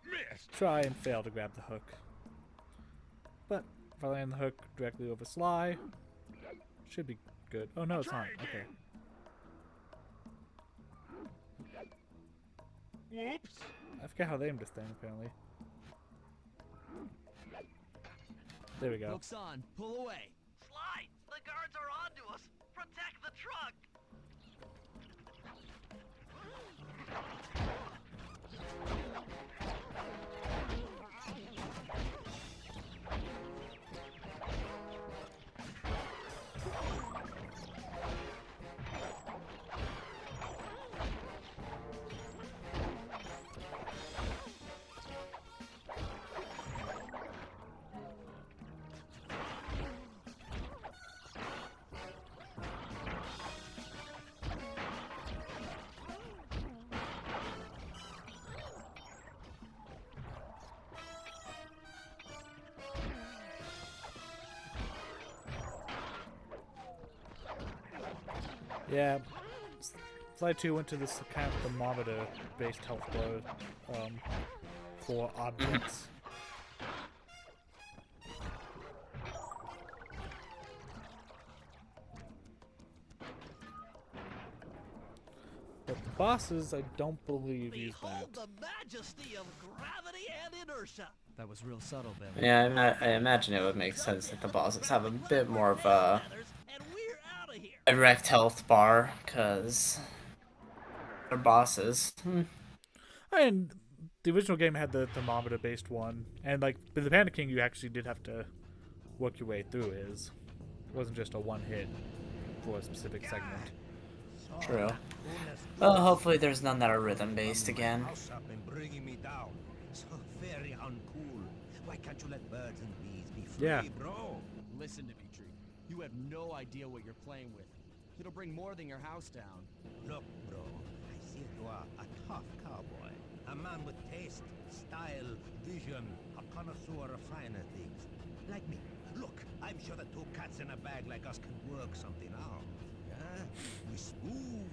Missed! try and fail to grab the hook. But if I land the hook directly over Sly, should be good. Oh no, it's not. Try Okay. again. Whoops! I forget how they aimed this thing, apparently. There we go. Hook's on. Pull away. Sly, the guards are onto us. Protect the truck. Yeah. Sly 2 went to this kind of thermometer-based health bar for objects. But the bosses, I don't believe use Behold that. the majesty of gravity and inertia. That was real subtle, Ben. Yeah, I imagine it would make sense that the bosses have a bit more of a And we're out of here. direct health bar, because they're bosses. And the original game had the thermometer-based one, and like with the Panda King, you actually did have to work your way through his. It wasn't just a one hit for a specific segment. True. Well, hopefully there's none that are rhythm based again. House up and bringing me down. So very uncool. Why can't you let birds and bees be free, Yeah. bro? Listen, Dimitri. You have no idea what you're playing with. It'll bring more than your house down. Look, bro, I see you are a tough cowboy. A man with taste, style, vision, a connoisseur of finer things. Like me. Look, I'm sure that two cats in a bag like us can work something out. Yeah? We smooth.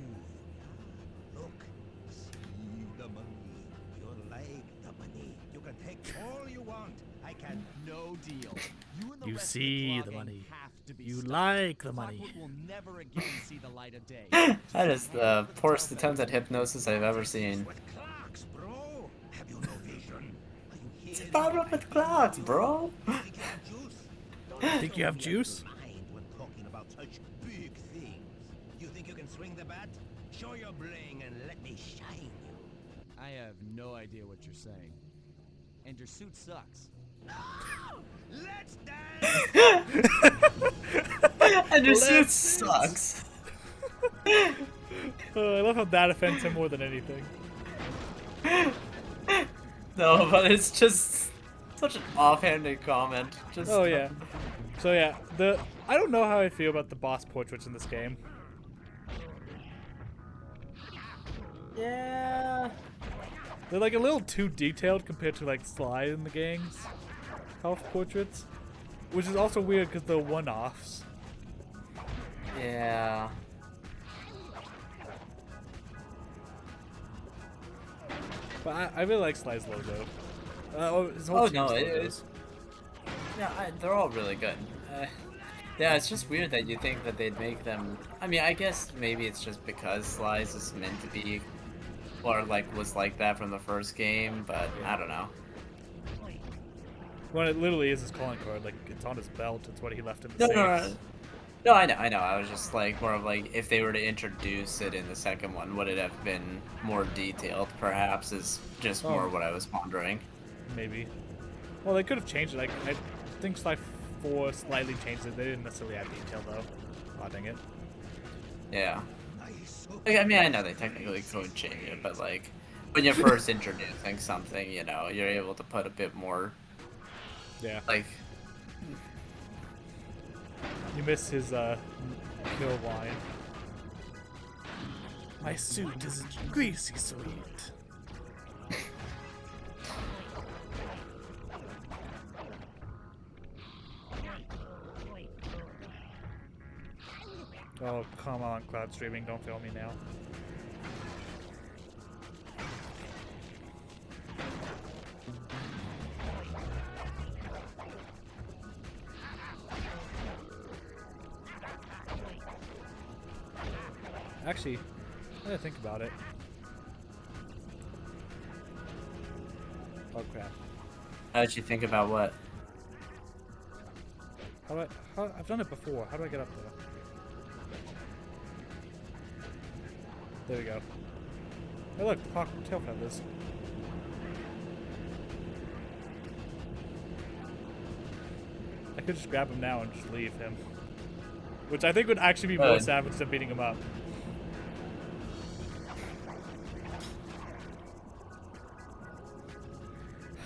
Yeah? Look, see the money. You like the money. You can take all you want. I can. No deal. You and the You rest see of the the, club money. have to be You stopped. like the money. Clockwork will never again see the light of day. That is the poorest attempt at hypnosis I've ever seen. With clocks, bro. Have you no vision? Are you It's hearing power up with clocks, bro. Think you have juice? Mind when talking about such big things. You think you can swing the bat? Show your bling and let me shine you. I have no idea what you're saying. And your suit sucks. Let's dance! And your suit sucks. I love how that offends him more than anything. No, but it's just such an offhanded comment. Just Oh yeah. So yeah, I don't know how I feel about the boss portraits in this game. Yeah. They're like a little too detailed compared to like Sly in the gang's health portraits, which is also weird because they're one-offs. Yeah. But I really like Sly's logo. His whole Oh no, team's it logos. is. Yeah, they're all really good. Yeah, it's just weird that you think that they'd make them. I mean, I guess maybe it's just because Sly's is meant to be, or like was like that from the first game, but I don't know. Well, it literally is his calling card. Like it's on his belt. It's what he left in the No, no, safe. no, I know. I was just like more of like if they were to introduce it in the second one, would it have been more detailed? Perhaps is just more what I was pondering. Maybe. Well, they could have changed it. Like I think Sly 4 slightly changed it. They didn't necessarily add detail though. Oh dang it. Yeah. Like, I mean, I know they technically could change it, but like when you're first introducing something, you know, you're able to put a bit more. Yeah. Like. You missed his kill line. My suit is greasy sweet. Oh, come on, cloud streaming, don't fail me now. Actually, I gotta think about it. Oh crap. How did you think about what? I've done it before. How do I get up there? There we go. Oh look, the clockwork tail feathers. I could just grab him now and just leave him. Which I think would actually be more savage than beating him up.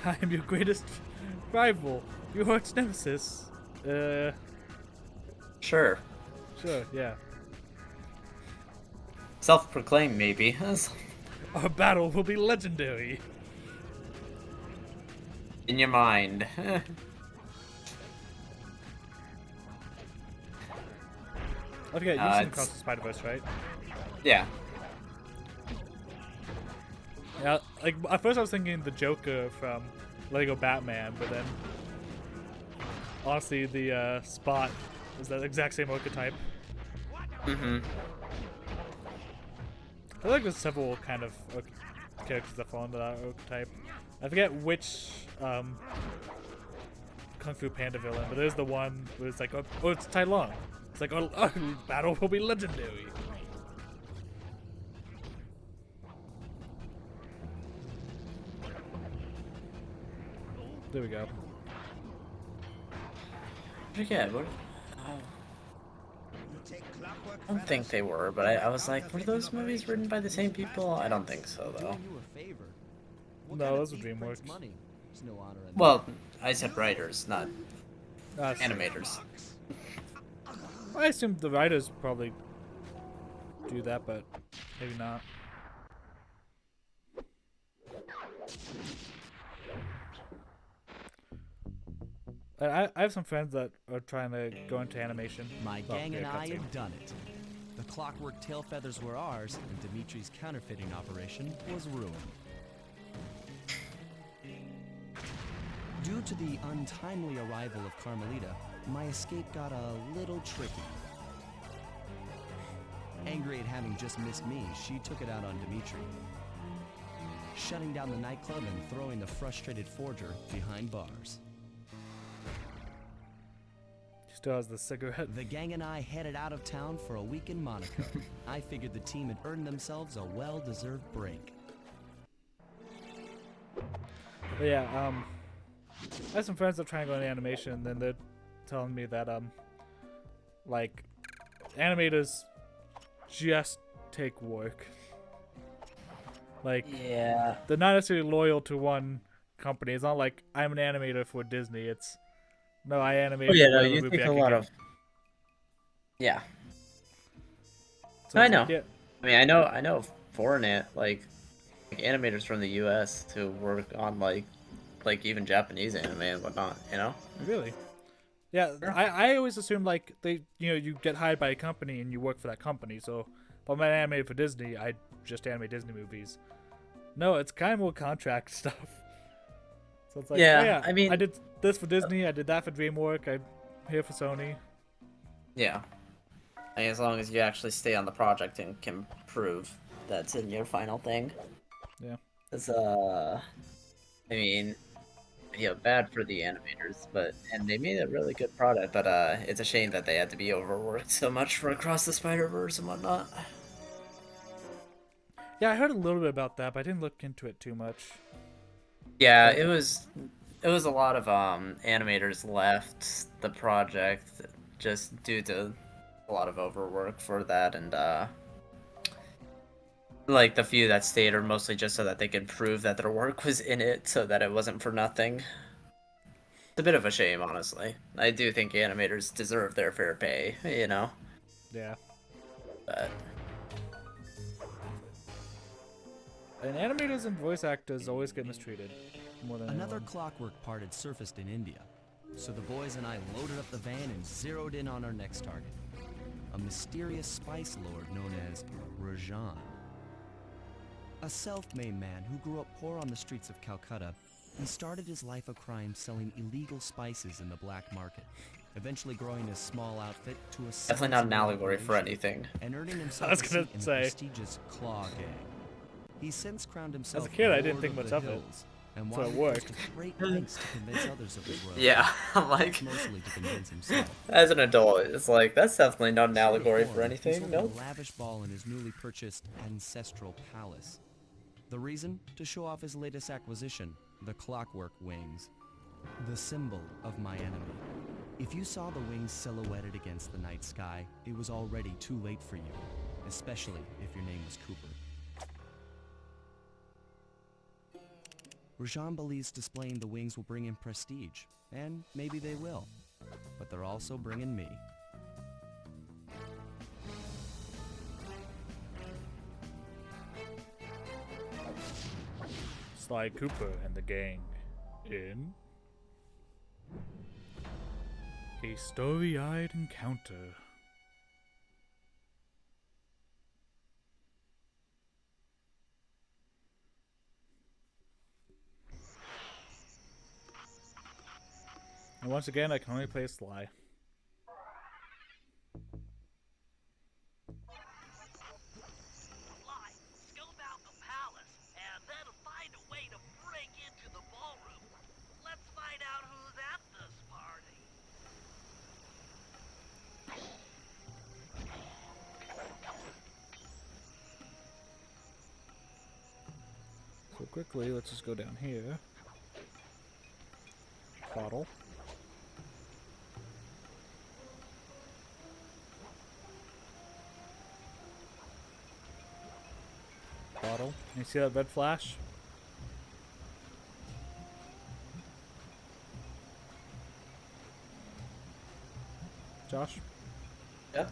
I am your greatest rival, your arch nemesis. Sure. Sure, yeah. Self-proclaimed, maybe. Our battle will be legendary. In your mind. I forget, you've seen Across the Spider-Verse, right? Yeah. Yeah, like, at first I was thinking the Joker from Lego Batman, but then honestly, the Spot is the exact same archetype. Mm-hmm. I feel like there's several kind of characters that fall into that archetype. I forget which Kung Fu Panda villain, but there's the one where it's like, oh, it's Tai Lung. It's like, our battle will be legendary. There we go. I forget, what? I don't think they were, but I was like, were those movies written by the same people? I don't think so, though. Doing you a favor. What No, kind of those were thief prints DreamWorks. money? There's no honor in Well, I said writers, not That's animators. I assume the writers probably do that, but maybe not. I have some friends that are trying to go into animation. My Well, gang yeah, and I cutscene. have done it. The clockwork tail feathers were ours, and Dimitri's counterfeiting operation was ruined. Due to the untimely arrival of Carmelita, my escape got a little tricky. Angry at having just missed me, she took it out on Dimitri, shutting down the nightclub and throwing the frustrated forger behind bars. Still has the cigarette. The gang and I headed out of town for a week in Monaco. I figured the team had earned themselves a well-deserved break. But yeah, I have some friends that are trying to go into animation, and then they're telling me that like animators just take work. Like, Yeah. they're not necessarily loyal to one company. It's not like I'm an animator for Disney. It's no, I animate. Oh, yeah, no, whatever you movie take I a can lot get. of. Yeah. So I it's know. like, yeah, I mean, I know foreign like animators from the U.S. who work on like even Japanese anime and whatnot. You know. really. Yeah, Sure. I always assumed like you get hired by a company and you work for that company. So if I'm an animator for Disney, I just animate Disney movies. No, it's kind of more contract stuff. So it's like, Yeah, oh, yeah, I mean- I did this for Disney, I did that for DreamWorks, I'm here for Sony. Yeah. I mean, as long as you actually stay on the project and can prove that's in your final thing. Yeah. It's I mean, yeah, bad for the animators, and they made a really good product, but it's a shame that they had to be overworked so much for Across the Spider-Verse and whatnot. Yeah, I heard a little bit about that, but I didn't look into it too much. Yeah, it was a lot of animators left the project just due to a lot of overwork for that, and like the few that stayed are mostly just so that they could prove that their work was in it, so that it wasn't for nothing. It's a bit of a shame, honestly. I do think animators deserve their fair pay, you know. Yeah. But And animators and voice actors always get mistreated more than Another anyone. clockwork part had surfaced in India, so the boys and I loaded up the van and zeroed in on our next target, a mysterious spice lord known as Rajan. A self-made man who grew up poor on the streets of Calcutta, he started his life of crime selling illegal spices in the black market, eventually growing his small outfit to a definitely not an sizable allegory for operation anything. and earning himself I was a gonna seat in say. the prestigious Claw Gang. He's since crowned himself kid, I Lord didn't think much the of it, Hills, and so it while he goes worked. to great lengths to convince others of his royalty, Yeah, I'm like, it's mostly to convince himself. as an adult, it's like, that's definitely not an allegory for He's anything, holding nope. a lavish ball in his newly purchased ancestral palace. The reason? To show off his latest acquisition, the Clockwork Wings, the symbol of my enemy. If you saw the wings silhouetted against the night sky, it was already too late for you, especially if your name was Cooper. Rajan believes displaying the wings will bring him prestige, and maybe they will, but they're also bringing me. Sly Cooper and the gang in a story-eyed encounter. And once again, I can only play Sly. Sly, scope out the palace, and then find a way to break into the ballroom. Let's find out who's at this party. So quickly, let's just go down here. Bottle. bottle. You see that red flash? Josh? Yeah.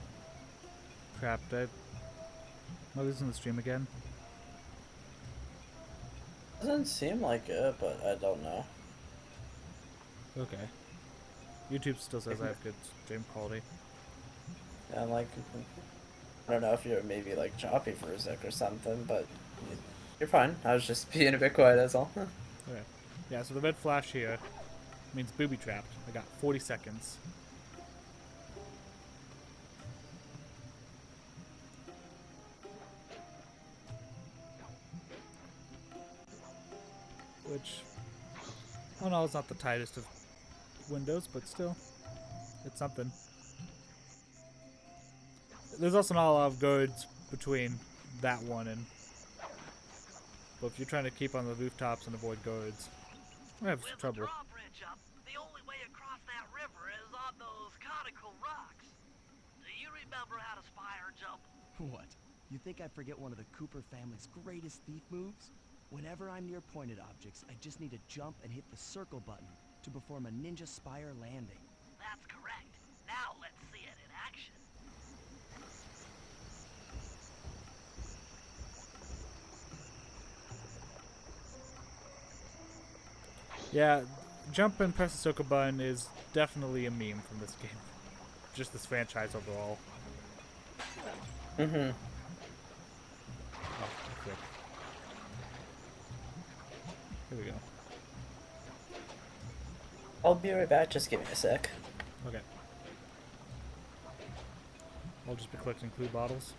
Crap, Dave. Am I losing the stream again? Doesn't seem like it, but I don't know. Okay. YouTube still says I have good stream quality. Yeah, like, I don't know if you're maybe like choppy for a sec or something, but you're fine. I was just being a bit quiet, that's all. Okay. Yeah, so the red flash here means booby trapped. I got 40 seconds. Which, I don't know, it's not the tightest of windows, but still, it's something. There's also not a lot of guards between that one and... But if you're trying to keep on the rooftops and avoid guards, I have With the trouble. drawbridge up, the only way across that river is on those conical rocks. Do you remember how to spire jump? What? You think I forget one of the Cooper family's greatest thief moves? Whenever I'm near pointed objects, I just need to jump and hit the circle button to perform a ninja spire landing. That's correct. Now let's see it in action. Yeah, jump and press the circle button is definitely a meme from this game. Just this franchise overall. Mm-hmm. Oh, quick. Here we go. I'll be right back, just give me a sec. Okay. I'll just be collecting clue bottles.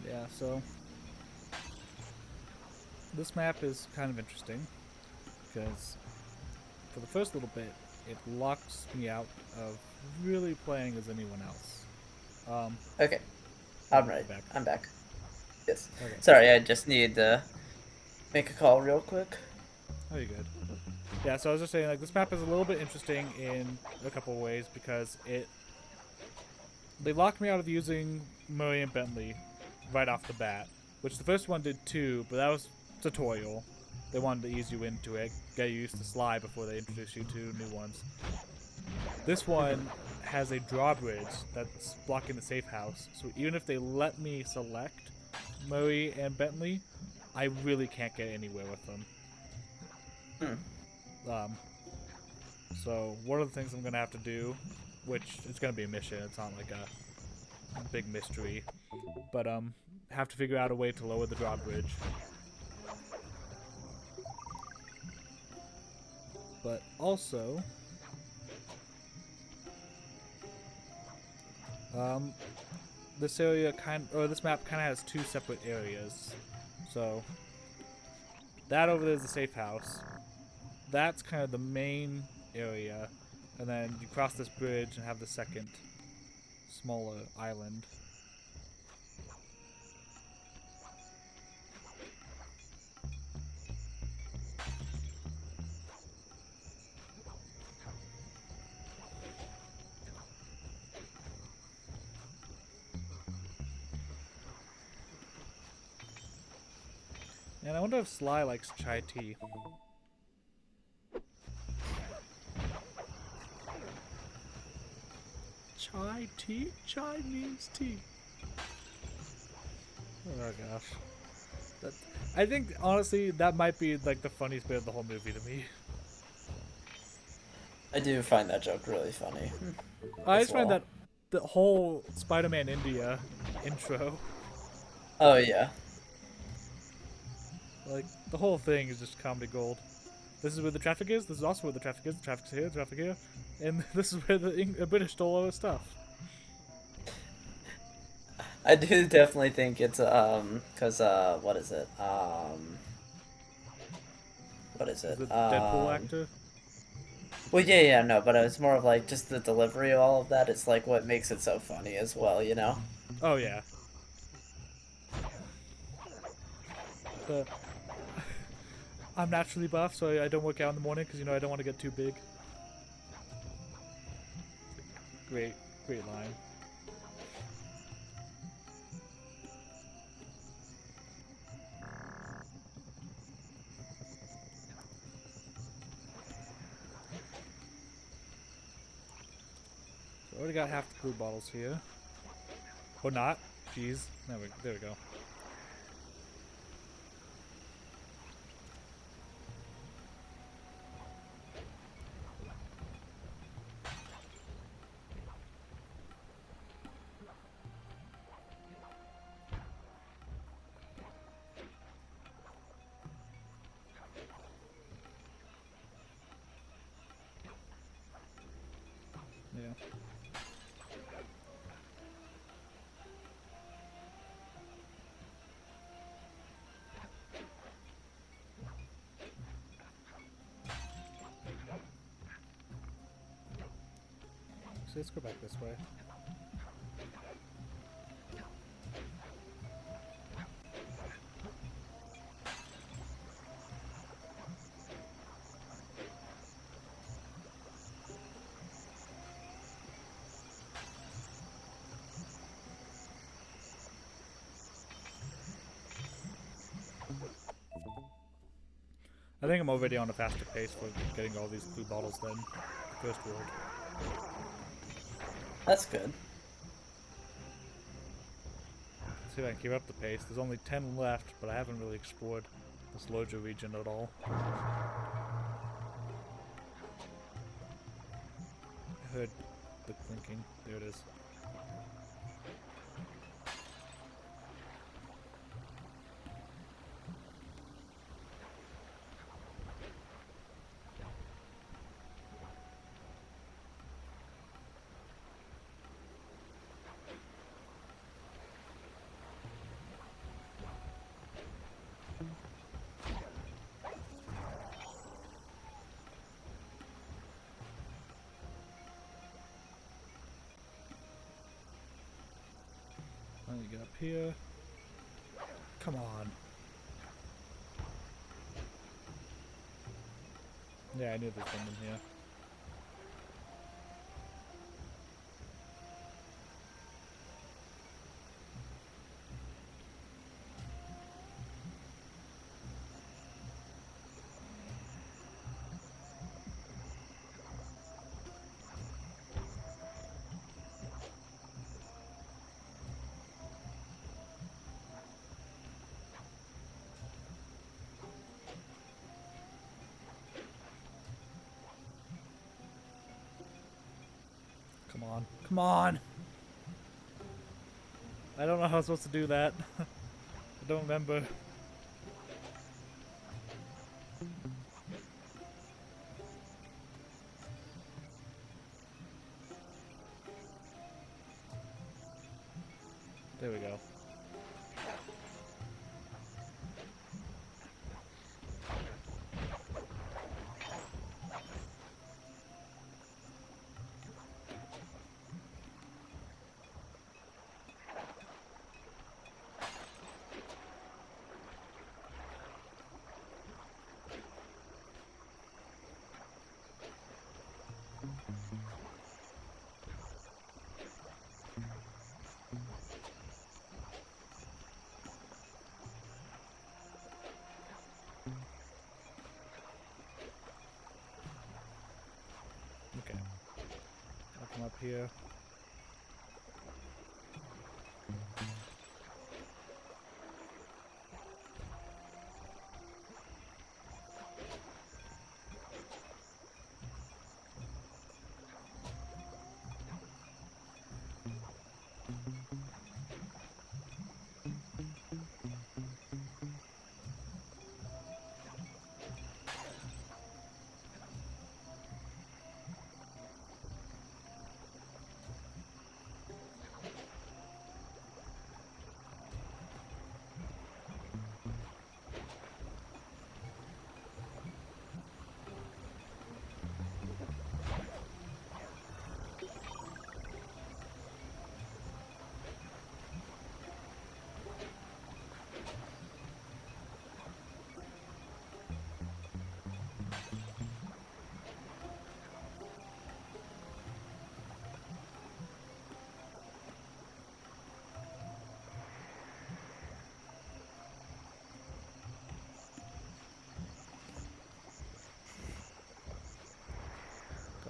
Yeah, so this map is kind of interesting because for the first little bit it locks me out of really playing as anyone else. Okay. I'm right. Back. I'm back. Yes. Okay. Sorry, I just need to make a call real quick. Oh, you're good. Yeah, so I was just saying, like, this map is a little bit interesting in a couple of ways because they locked me out of using Murray and Bentley right off the bat, which the first one did too, but that was tutorial. They wanted to ease you into it, get you used to Sly before they introduce you to new ones. This one has a drawbridge that's blocking the safe house, so even if they let me select Murray and Bentley, I really can't get anywhere with them. So one of the things I'm gonna have to do, which it's gonna be a mission, it's not like a big mystery, but have to figure out a way to lower the drawbridge. But also, this map kind of has two separate areas. So that over there is the safe house. That's kind of the main area, and then you cross this bridge and have the second smaller island. And I wonder if Sly likes chai tea. Chai tea? Chai means tea. Oh gosh. I think honestly that might be like the funniest bit of the whole movie to me. I do find that joke really funny. I as just find well. that the whole Spider-Man India intro, Oh yeah. like the whole thing is just comedy gold. This is where the traffic is. This is also where the traffic is. The traffic's here. The traffic here, and this is where the British stole all our stuff. I do definitely think it's cause what is it? What is Is it? the Deadpool actor? Well, yeah, no, but it's more of like just the delivery of all of that. It's like what makes it so funny as well, you know? Oh yeah. The I'm naturally buff, so I don't work out in the morning because I don't want to get too big. Great, great line. So I already got half the blue bottles here. Or not. Jeez. There we go. Yeah. So let's go back this way. I think I'm already on a faster pace for getting all these blue bottles than the first world. That's good. See if I can keep up the pace. There's only 10 left, but I haven't really explored this Loja region at all. I heard the clinking. There it is. Let me get up here. Come on. Yeah, I knew there's one in here. Come on. Come on! I don't know how I'm supposed to do that. I don't remember. There we go. Okay. I'll come up here.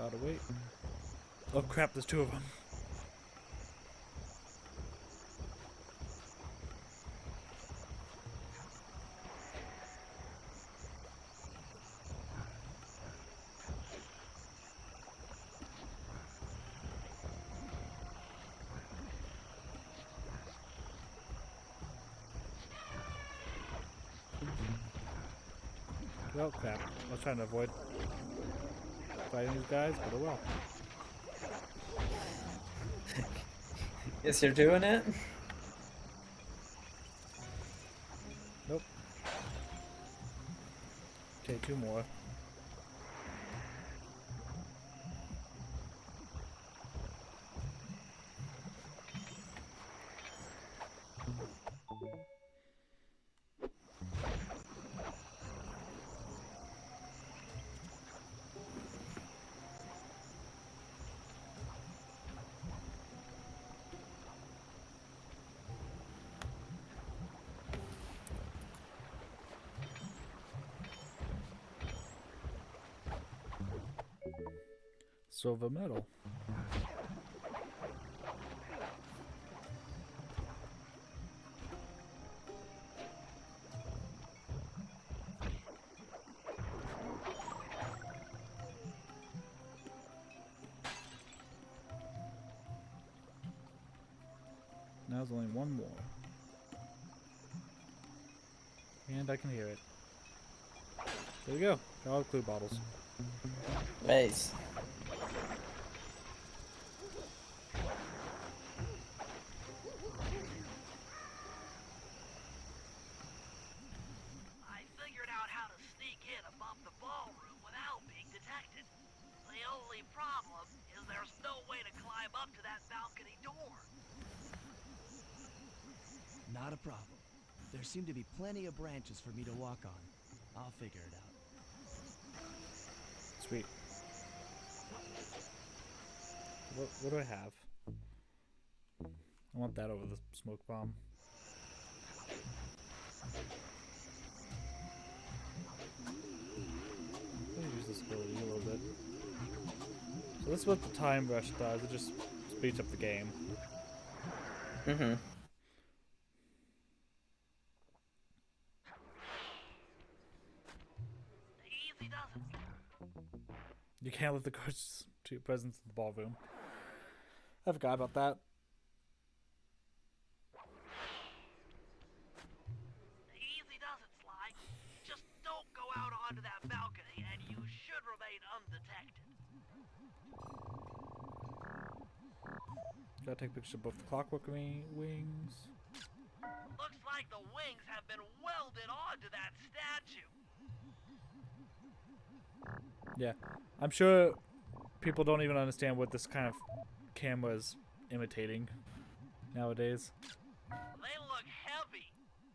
Gotta wait. Oh crap, there's two of them. Oh crap. I was trying to avoid fighting these guys, but oh well. Guess you're doing it? Nope. Okay, two more. Silver medal. Now there's only one more. And I can hear it. There we go. Got all the clue bottles. Nice. I figured out how to sneak in above the ballroom without being detected. The only problem is there's no way to climb up to that balcony door. Not a problem. There seem to be plenty of branches for me to walk on. I'll figure it out. Sweet. What do I have? I want that over the smoke bomb. Let me use this ability a little bit. So this is what the time rush does. It just speeds up the game. Mm-hmm. Easy does it. You can't let the guards to your presence in the ballroom. I forgot about that. Easy does it, Sly. Just don't go out onto that balcony and you should remain undetected. Gotta take pictures of both the clockwork wings. Looks like the wings have been welded onto that statue. Yeah, I'm sure people don't even understand what this kind of camera is imitating nowadays. They look heavy.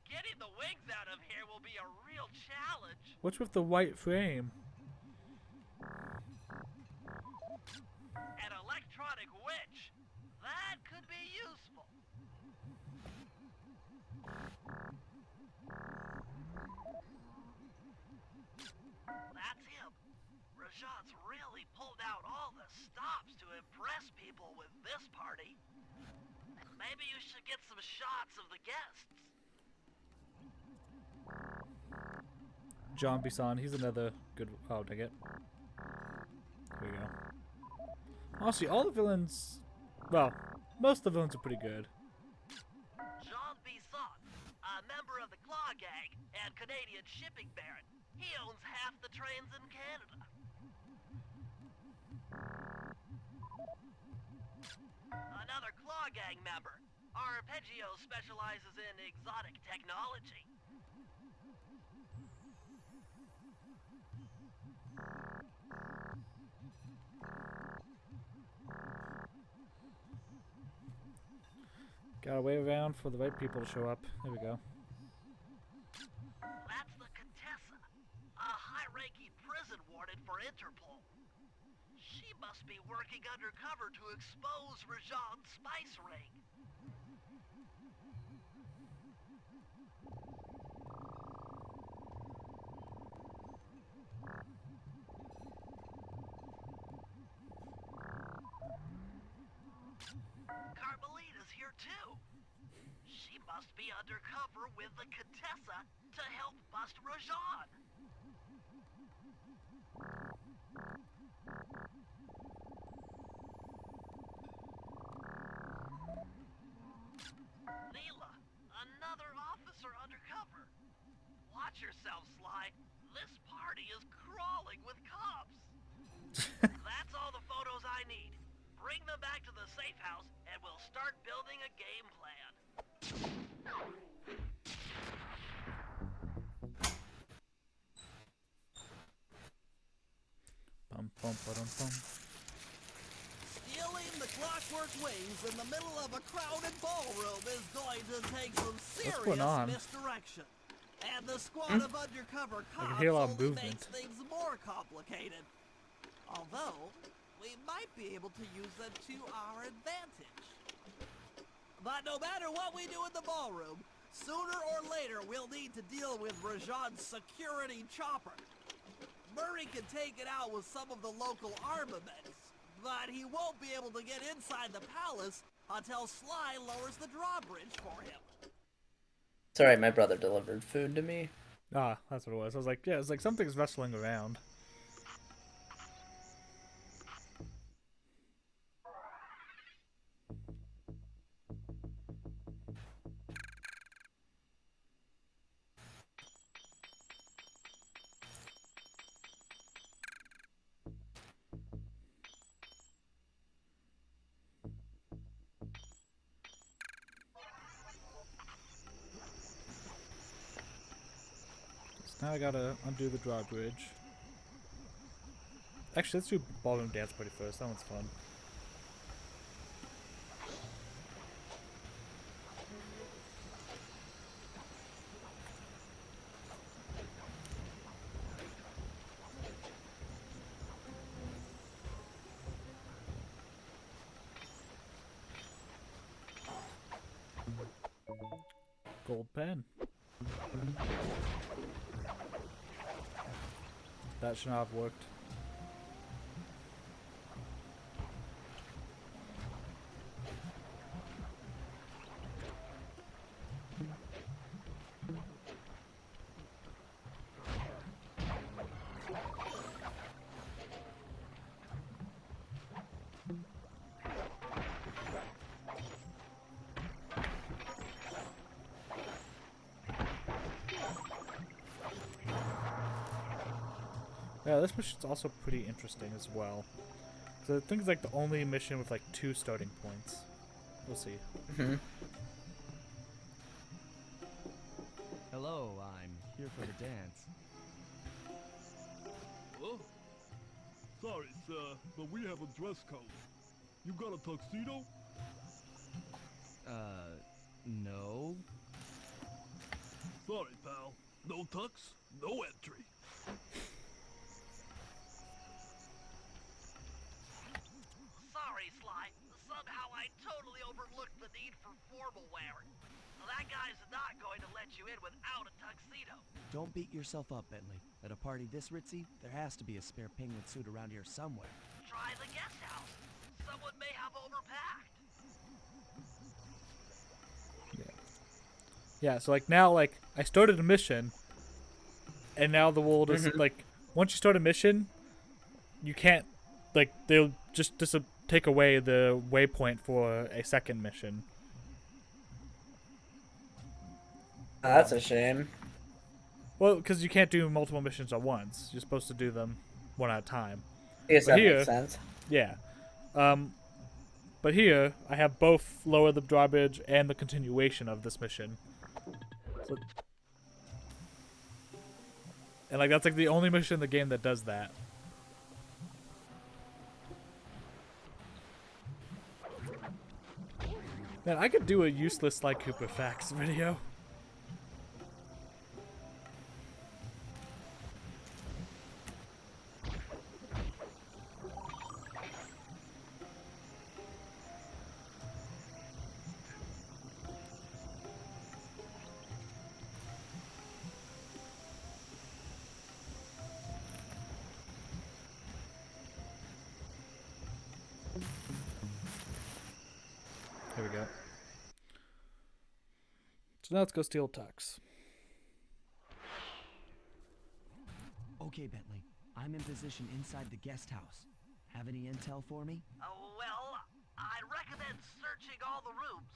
Getting the wings out of here will be a real challenge. What's with the white frame? An electronic witch. That could be useful. That's him. Rajan's really pulled out all the stops to impress people with this party. Maybe you should get some shots of the guests. John Bisson, he's another good. Oh, dang it. Here we go. Honestly, all the villains. Well, most of the villains are pretty good. Jean Bisson, a member of the Claw Gang and Canadian shipping baron. He owns half the trains in Canada. Another Claw Gang member. Arpeggio specializes in exotic technology. Gotta wait around for the right people to show up. There we go. That's the Contessa, a high-ranking prison warden for Interpol. She must be working undercover to expose Rajan's spice ring. must be undercover with the Contessa to help bust Rajan. Leela, another officer undercover. Watch yourself, Sly. This party is crawling with cops. That's all the photos I need. Bring them back to the safe house, and we'll start building a game plan. Bum, bum, ba-dum, bum. Stealing the Clockwork Wings in the middle of a crowded ballroom is going to take some What's going serious on? misdirection. And the squad of undercover cops hear a lot of only movement. makes things more complicated. Although, we might be able to use them to our advantage. But no matter what we do in the ballroom, sooner or later we'll need to deal with Rajan's security chopper. Murray can take it out with some of the local armaments, but he won't be able to get inside the palace until Sly lowers the drawbridge for him. Sorry, my brother delivered food to me. Ah, that's what it was. I was like, yeah, it's like something's wrestling around. So now I gotta undo the drawbridge. Actually, let's do ballroom dance party first. That one's fun. Gold pen. That should not have worked. Yeah, this mission's also pretty interesting as well. So I think it's like the only mission with like 2 starting points. We'll see. Hmm. Hello, I'm here for the dance. Huh? Sorry, sir, but we have a dress code. You got a tuxedo? No. Sorry, pal. No tux, no entry. Sorry, Sly. Somehow I totally overlooked the need for formal wear. That guy's not going to let you in without a tuxedo. Don't beat yourself up, Bentley. At a party this ritzy, there has to be a spare penguin suit around here somewhere. Try the guest house. Someone may have overpacked. Yeah, so like now, like I started a mission, and now the world is like, once you start a mission, you can't, like they'll just take away the waypoint for a second mission. That's a shame. Well, because you can't do multiple missions at once. You're supposed to do them one at a time. I guess But that here- makes sense. Yeah. But here, I have both lower the drawbridge and the continuation of this mission. So, and like that's like the only mission in the game that does that. Man, I could do a useless Sly Cooper facts video. Here we go. So now let's go steal Tux. Okay, Bentley. I'm in position inside the guest house. Have any intel for me? Well, I recommend searching all the rooms.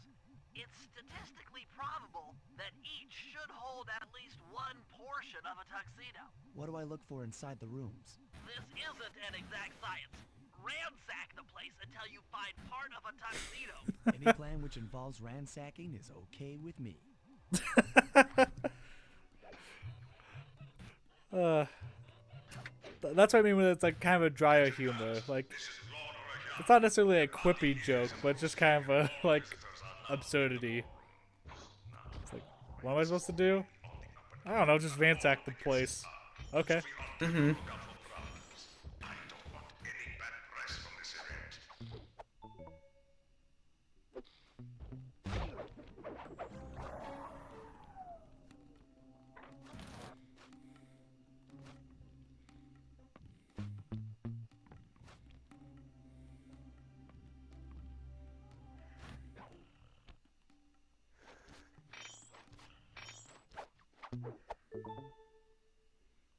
It's statistically probable that each should hold at least one portion of a tuxedo. What do I look for inside the rooms? This isn't an exact science. Ransack the place until you find part of a tuxedo. Any plan which involves ransacking is okay with me. That's what I mean when it's like kind of a drier humor. Like, it's not necessarily a quippy joke, but just kind of a like absurdity. It's like, what am I supposed to do? I don't know, just ransack the place. Okay. Mm-hmm.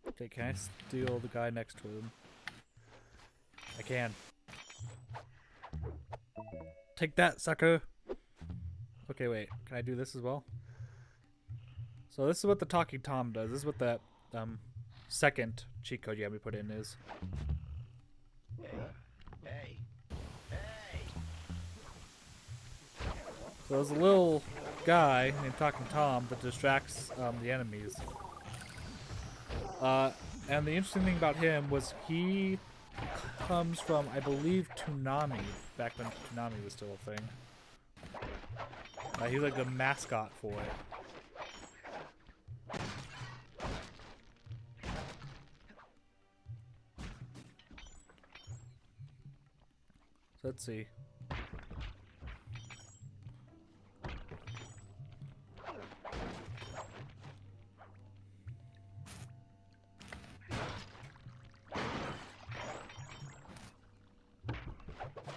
Okay, can I steal the guy next to him? I can. Take that, sucker! Okay, wait. Can I do this as well? So this is what the Talking Tom does. This is what that second cheat code you have me put in is. So there's a little guy named Talking Tom that distracts the enemies. And the interesting thing about him was he comes from, I believe, Toonami, back when Toonami was still a thing. He's like the mascot for it. So let's see.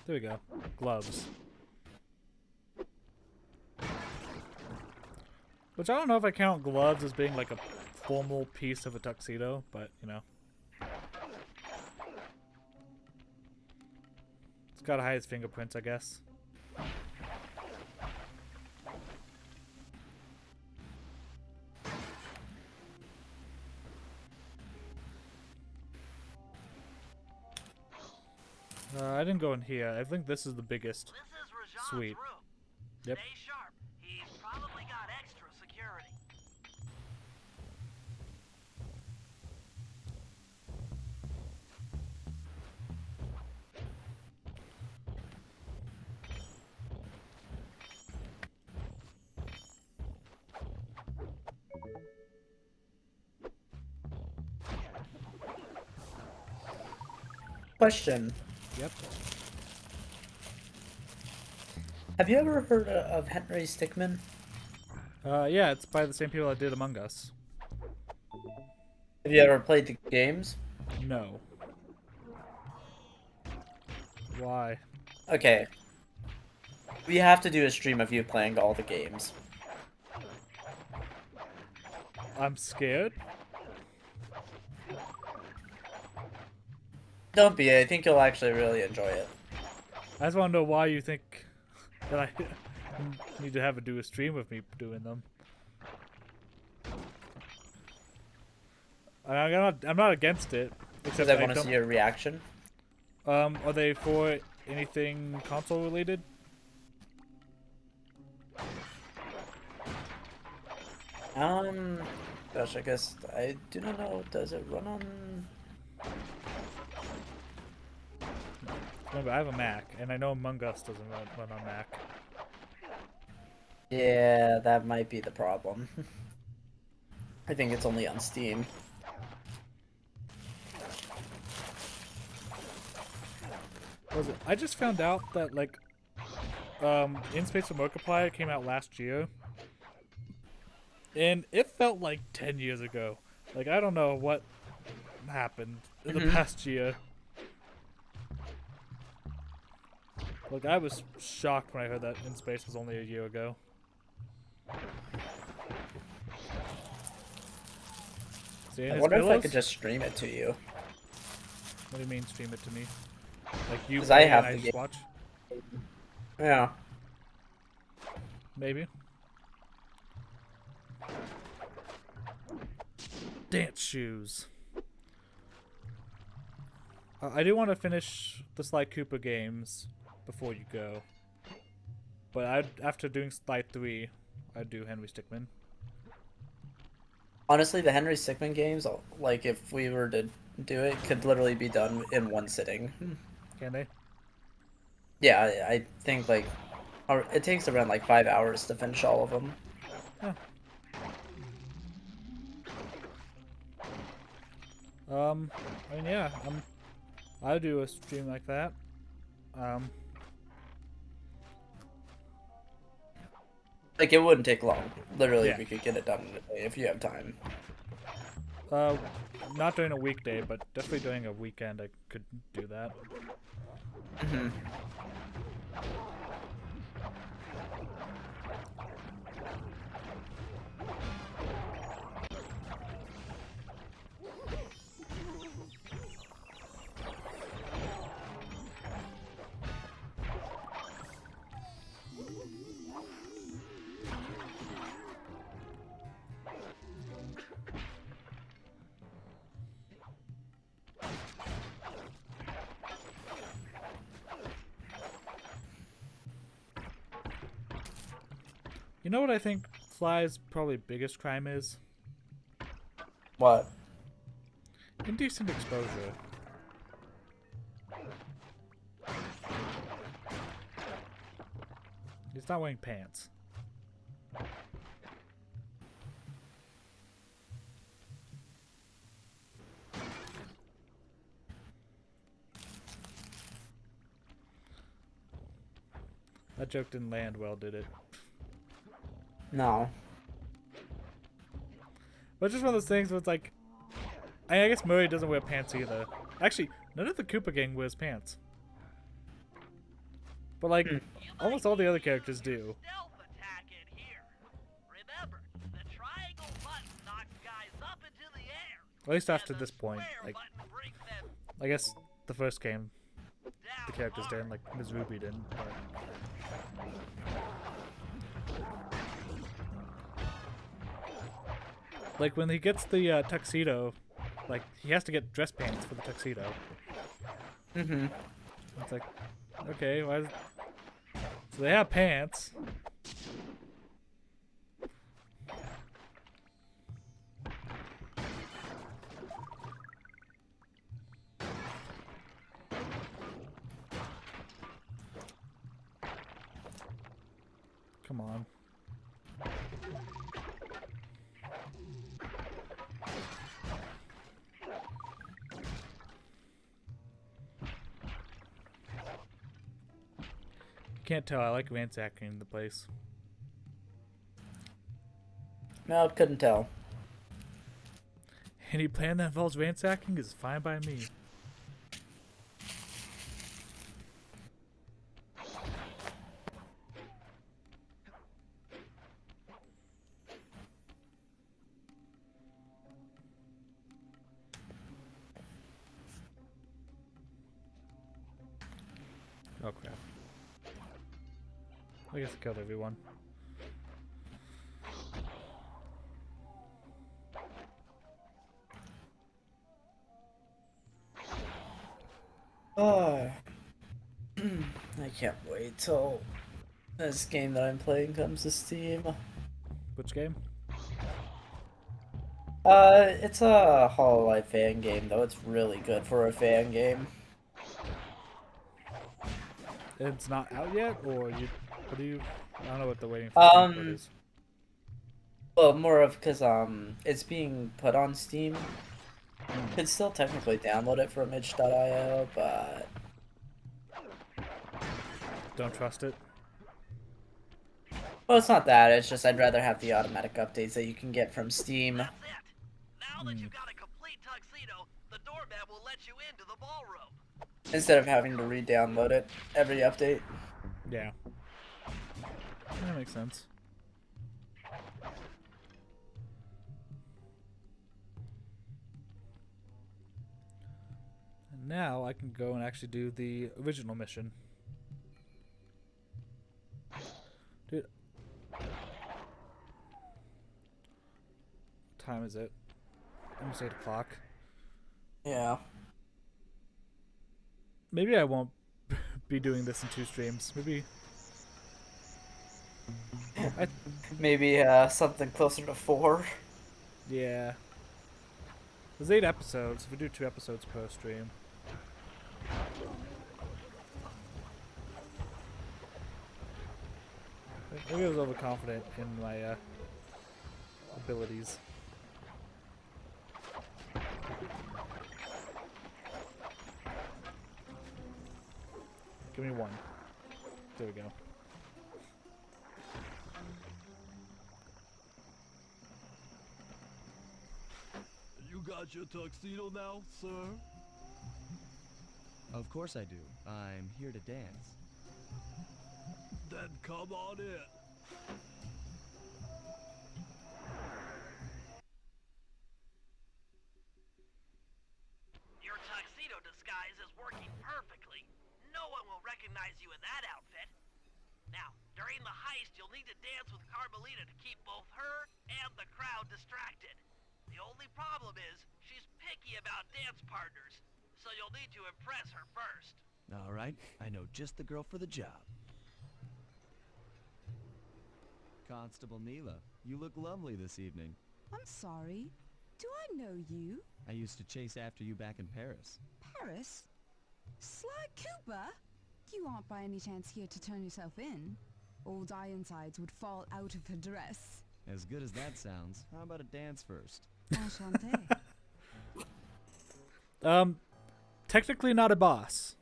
There we go. Gloves. Which I don't know if I count gloves as being like a formal piece of a tuxedo, but you know. It's gotta hide his fingerprints, I guess. I didn't go in here. I think this is the biggest This is Rajan's suite. room. Yep. Stay sharp. He's probably got extra security. Question. Yep. Have you ever heard of Henry Stickmin? Yeah, it's by the same people that did Among Us. Have you ever played the games? No. Why? Okay. We have to do a stream of you playing all the games. I'm scared. Don't be. I think you'll actually really enjoy it. I just want to know why you think that I need to have a do a stream with me doing them. I'm not against it. Because Except I want to see your reaction. Are they for anything console related? Gosh, I guess I do not know. Does it run on? Remember, I have a Mac, and I know Among Us doesn't run on Mac. Yeah, that might be the problem. I think it's only on Steam. Was it? I just found out that like, In Space for Markiplier came out last year, and it felt like 10 years ago. Like I don't know what happened in the past year. Like I was shocked when I heard that In Space was only a year ago. Stay in I his wonder if I pillows? could just stream it to you. What do you mean stream it to me? Like you 'Cause I play have and I the just game. watch? Yeah. Maybe. Dance shoes. I do want to finish the Sly Cooper games before you go. But after doing Sly 3, I'd do Henry Stickmin. Honestly, the Henry Stickmin games, like if we were to do it, could literally be done in one sitting. Can they? Yeah, I think like it takes around like 5 hours to finish all of them. Huh. I mean, yeah, I'll do a stream like that. Like it wouldn't take long. Literally, Yeah. we could get it done in a day if you have time. Not during a weekday, but definitely during a weekend, I could do that. Mhm. You know what I think Sly's probably biggest crime is? What? Indecent exposure. He's not wearing pants. That joke didn't land well, did it? No. But it's just one of those things where it's like, I guess Murray doesn't wear pants either. Actually, none of the Koopa gang wears pants. But like, almost all the other characters do. Stealth attack in here. Remember, the triangle button knocks guys up into the air. At least after and the this point. square Like, button brings them I guess the first game, the down characters hard. didn't, like Ms. Ruby didn't. But... Like when he gets the tuxedo, like he has to get dress pants for the tuxedo. Mm-hmm. It's like, okay, why? So they have pants. Come on. Can't tell. I like ransacking the place. No, couldn't tell. Any plan that involves ransacking is fine by me. Oh crap. I guess I killed everyone. Oh. I can't wait till this game that I'm playing comes to Steam. Which game? It's a Hololive fan game, though. It's really good for a fan game. It's not out yet, or you? What do you? I don't know what the waiting for input is. Well, more of because it's being put on Steam. You could still technically download it from itch.io, but Don't trust it. well, it's not that. It's just I'd rather have the automatic updates that you can get from Steam. That's it. Now that you've got a complete tuxedo, the doorman will let you into the ballroom. Instead of having to re-download it every update. Yeah. That makes sense. now I can go and actually do the original mission. Dude. What time is it? Almost 8 o'clock. Yeah. Maybe I won't be doing this in 2 streams. Maybe... Maybe something closer to 4. Yeah. There's 8 episodes. If we do 2 episodes per stream. Maybe I was overconfident in my abilities. Give me 1. There we go. You got your tuxedo now, sir? Of course I do. I'm here to dance. Then come on in. Your tuxedo disguise is working perfectly. No one will recognize you in that outfit. Now, during the heist, you'll need to dance with Carmelita to keep both her and the crowd distracted. The only problem is, she's picky about dance partners, so you'll need to impress her first. All right, I know just the girl for the job. Constable Neela, you look lovely this evening. I'm sorry. Do I know you? I used to chase after you back in Paris. Paris? Sly Cooper? You aren't by any chance here to turn yourself in? Old Ironsides would fall out of her dress. As good as that sounds, how about a dance first? Enchanté. Technically not a boss.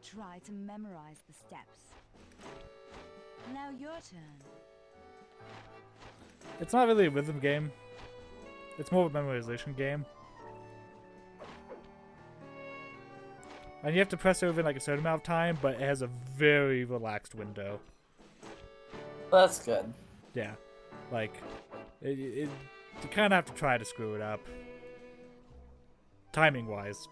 Try to memorize the steps. Now your turn. It's not really a rhythm game. It's more of a memorization game. And you have to press over in like a certain amount of time, but it has a very relaxed window. That's good. Yeah. Like, you kind of have to try to screw it up. Timing-wise.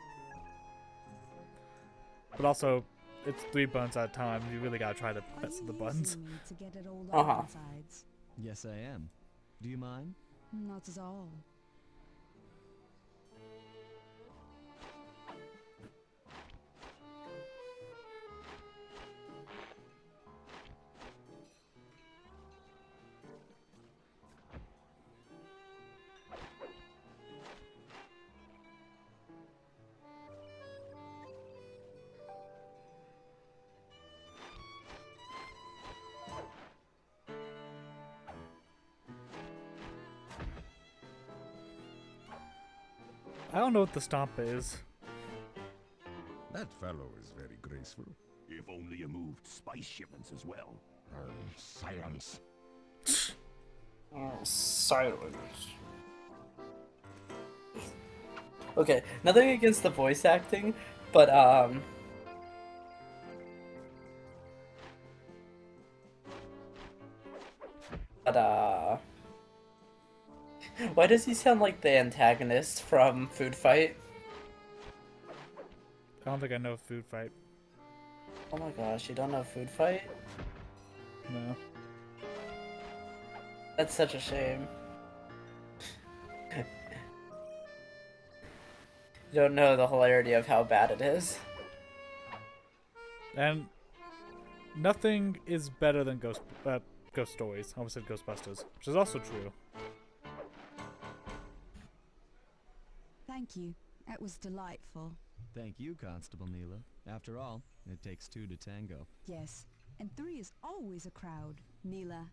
But also, it's 3 buttons at a time. You really gotta try to mess with the buttons. Are you using me to get at old Uh-huh. Ironsides? Yes, I am. Do you mind? Not at all. I don't know what the stomp is. That fellow is very graceful. If only you moved spice shipments as well. Silence. Silence. Okay, nothing against the voice acting, but why does he sound like the antagonist from Food Fight? I don't think I know Food Fight. Oh my gosh, you don't know Food Fight? No. That's such a shame. You don't know the hilarity of how bad it is. And nothing is better than Ghost Stories. I almost said Ghostbusters, which is also true. Thank you. That was delightful. Thank you, Constable Neela. After all, it takes 2 to tango. Yes, and 3 is always a crowd. Neela,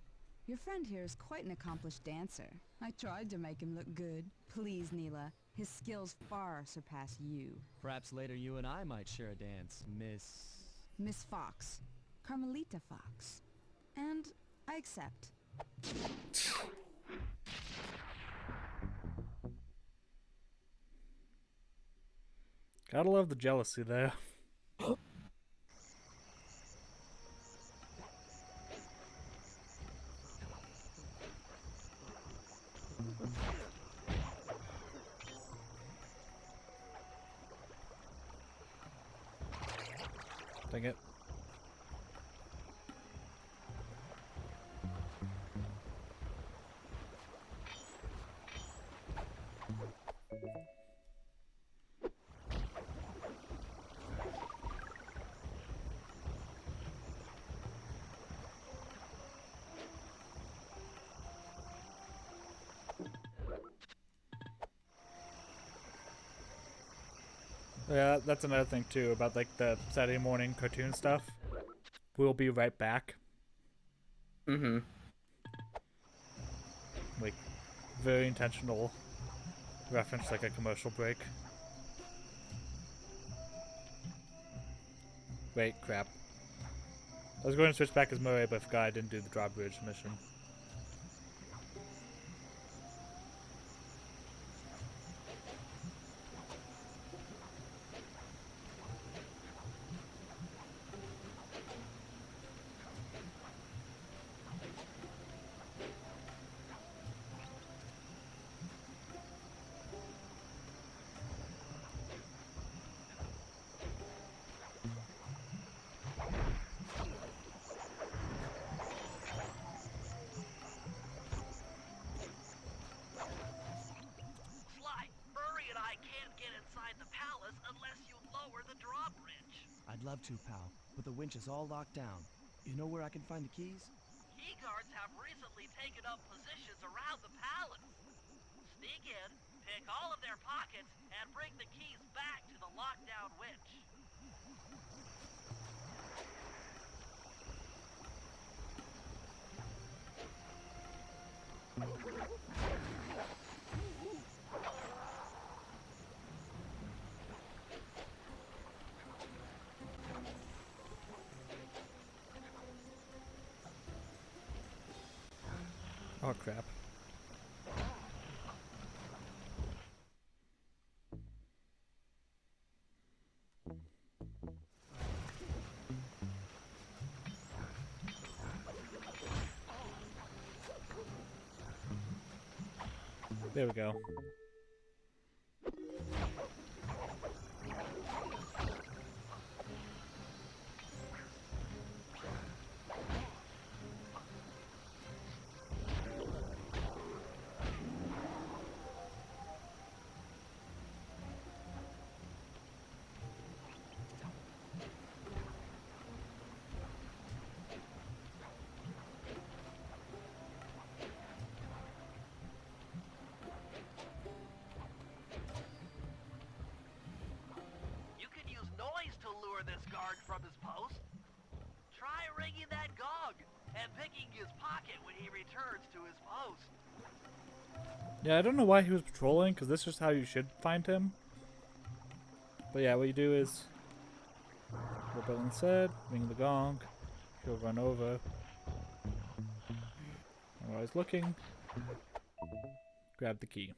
your friend here is quite an accomplished dancer. I tried to make him look good. Please, Neela, his skills far surpass you. Perhaps later you and I might share a dance, Miss Fox. Carmelita Fox. And I accept. Gotta love the jealousy there. Dang it. Yeah, that's another thing too about like the Saturday morning cartoon stuff. We'll be right back. Mm-hmm. Like, very intentional reference, like a commercial break. Wait, crap. I was going to switch back as Murray, but I forgot I didn't do the drawbridge mission. Sly, Murray and I can't get inside the palace unless you lower the drawbridge. I'd love to, pal, but the winch is all locked down. You know where I can find the keys? Key guards have recently taken up positions around the palace. Sneak in, pick all of their pockets, and bring the keys back to the lockdown winch. Oh, crap. There we go. You can use noise to lure this guard from his post. Try ringing that gong and picking his pocket when he returns to his post. Yeah, I don't know why he was patrolling, because this is how you should find him. But yeah, what you do is, what Billin said, ring the gong, he'll run over. And while he's looking, grab the key.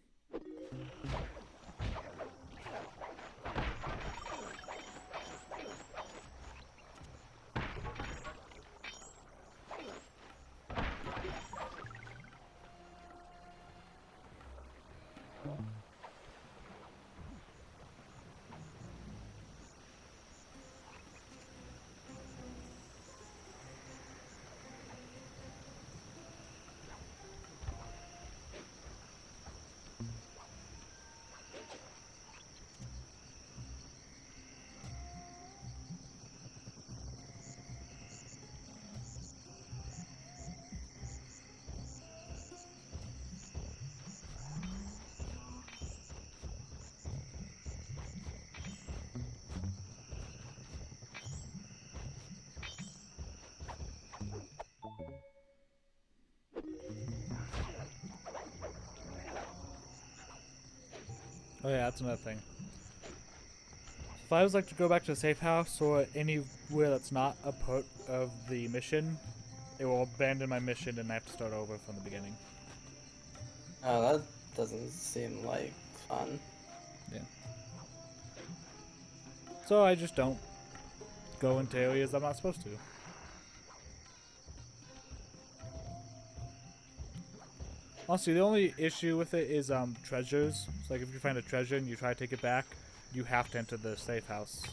Oh yeah, that's another thing. If I was like to go back to the safe house or anywhere that's not a part of the mission, it will abandon my mission and I have to start over from the beginning. Oh, that doesn't seem like fun. Yeah. So I just don't go into areas I'm not supposed to. Honestly, the only issue with it is treasures. It's like if you find a treasure and you try to take it back, you have to enter the safe house.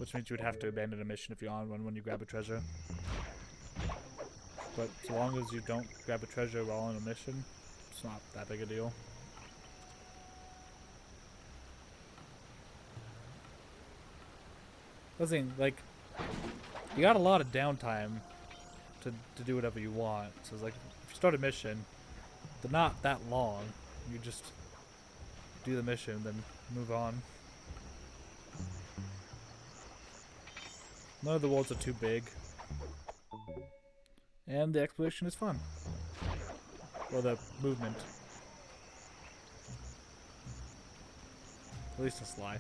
which means you would have to abandon a mission if you're on one when you grab a treasure. But so long as you don't grab a treasure while on a mission, it's not that big a deal. The thing, like, you got a lot of downtime to do whatever you want. So it's like, if you start a mission, they're not that long. You just do the mission, then move on. None of the worlds are too big. And the exploration is fun. Or the movement. At least in Sly.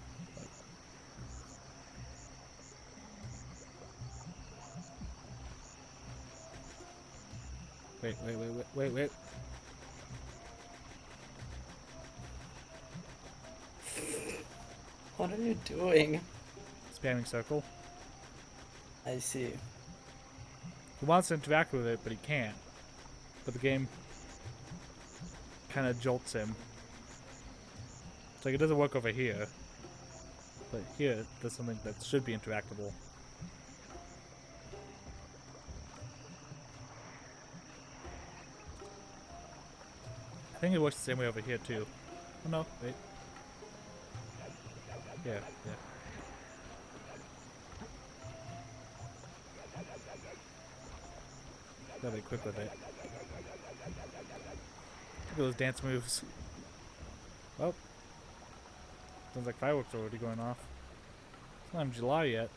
Wait. What are you doing? Spamming circle. I see. He wants to interact with it, but he can't. But the game kind of jolts him. It's like it doesn't work over here. But here, there's something that should be interactable. I think it works the same way over here too. Oh no, wait. Yeah. Gotta be quick with it. Look at those dance moves. Oh. Sounds like fireworks are already going off. It's not even July yet.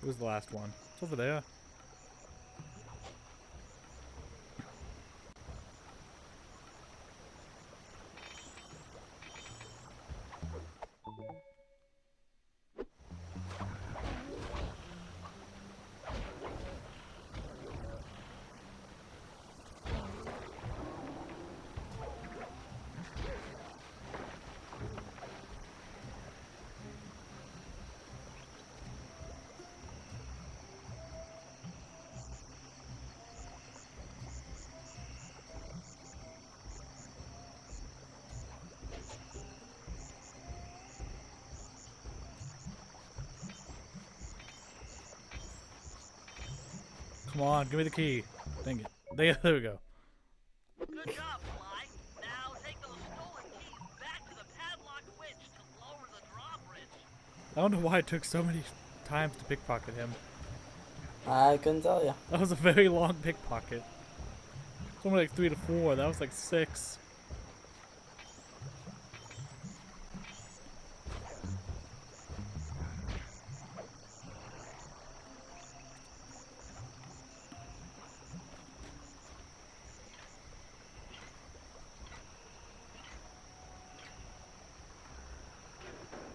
Where's the last one? It's over there. Come on, give me the key. Dang it. There we go. Good job, Sly. Now take those stolen keys back to the padlock switch to lower the drawbridge. I don't know why it took so many times to pickpocket him. I couldn't tell you. That was a very long pickpocket. It's only like 3 to 4. That was like 6.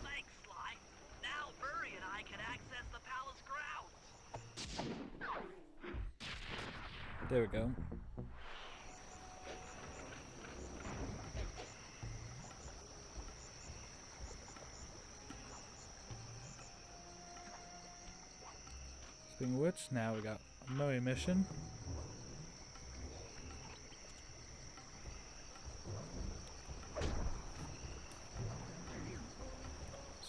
Thanks, Sly. Now Murray and I can access the palace grounds. There we go. Speaking of which, now we got another mission.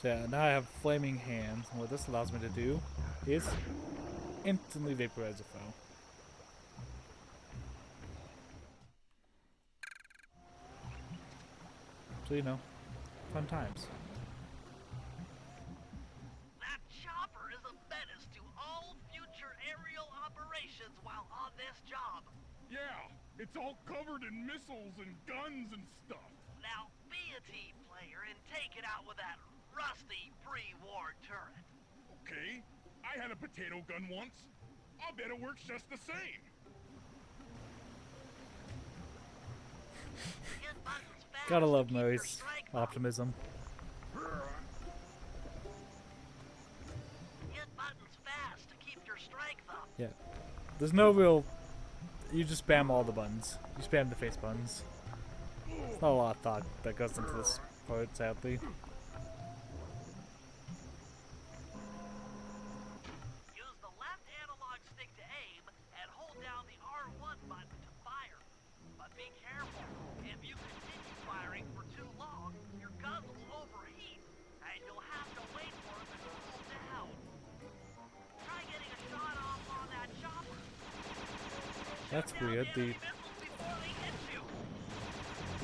So yeah, now I have flaming hands, and what this allows me to do is instantly vaporize a foe. So you know, fun times. That chopper is a menace to all future aerial operations while on this job. Yeah, it's all covered in missiles and guns and stuff. Now be a team player and take it out with that rusty pre-war turret. Okay, I had a potato gun once. I'll bet it works just the same. Hit buttons fast Gotta love to keep your Murray's strength up. optimism. Hit buttons fast to keep your strength up. Yeah. There's no real... You just spam all the buttons. You spam the face buttons. There's not a lot of thought that goes into this part, sadly. be careful. If you continue firing for too long, your guns will overheat, and you'll have to wait for them to cool down. Try getting a shot off on that chopper. That's Shoot down weird. the enemy missiles before they hit you.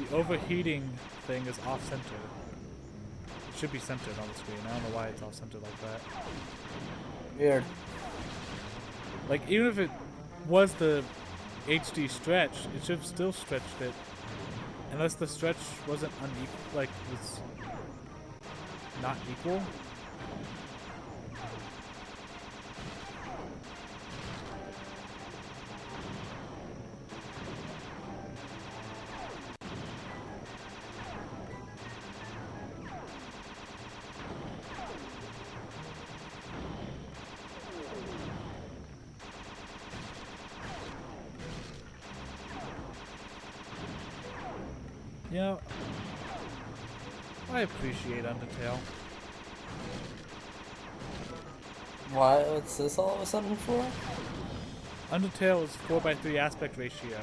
The overheating thing is off center. It should be centered on the screen. I don't know why it's off center like that. Weird. Like, even if it was the HD stretch, it should have still stretched it. Unless the stretch wasn't unequal, like, was not equal. You know, I appreciate Undertale. Why? What's this all of a sudden for? Undertale is 4:3 aspect ratio.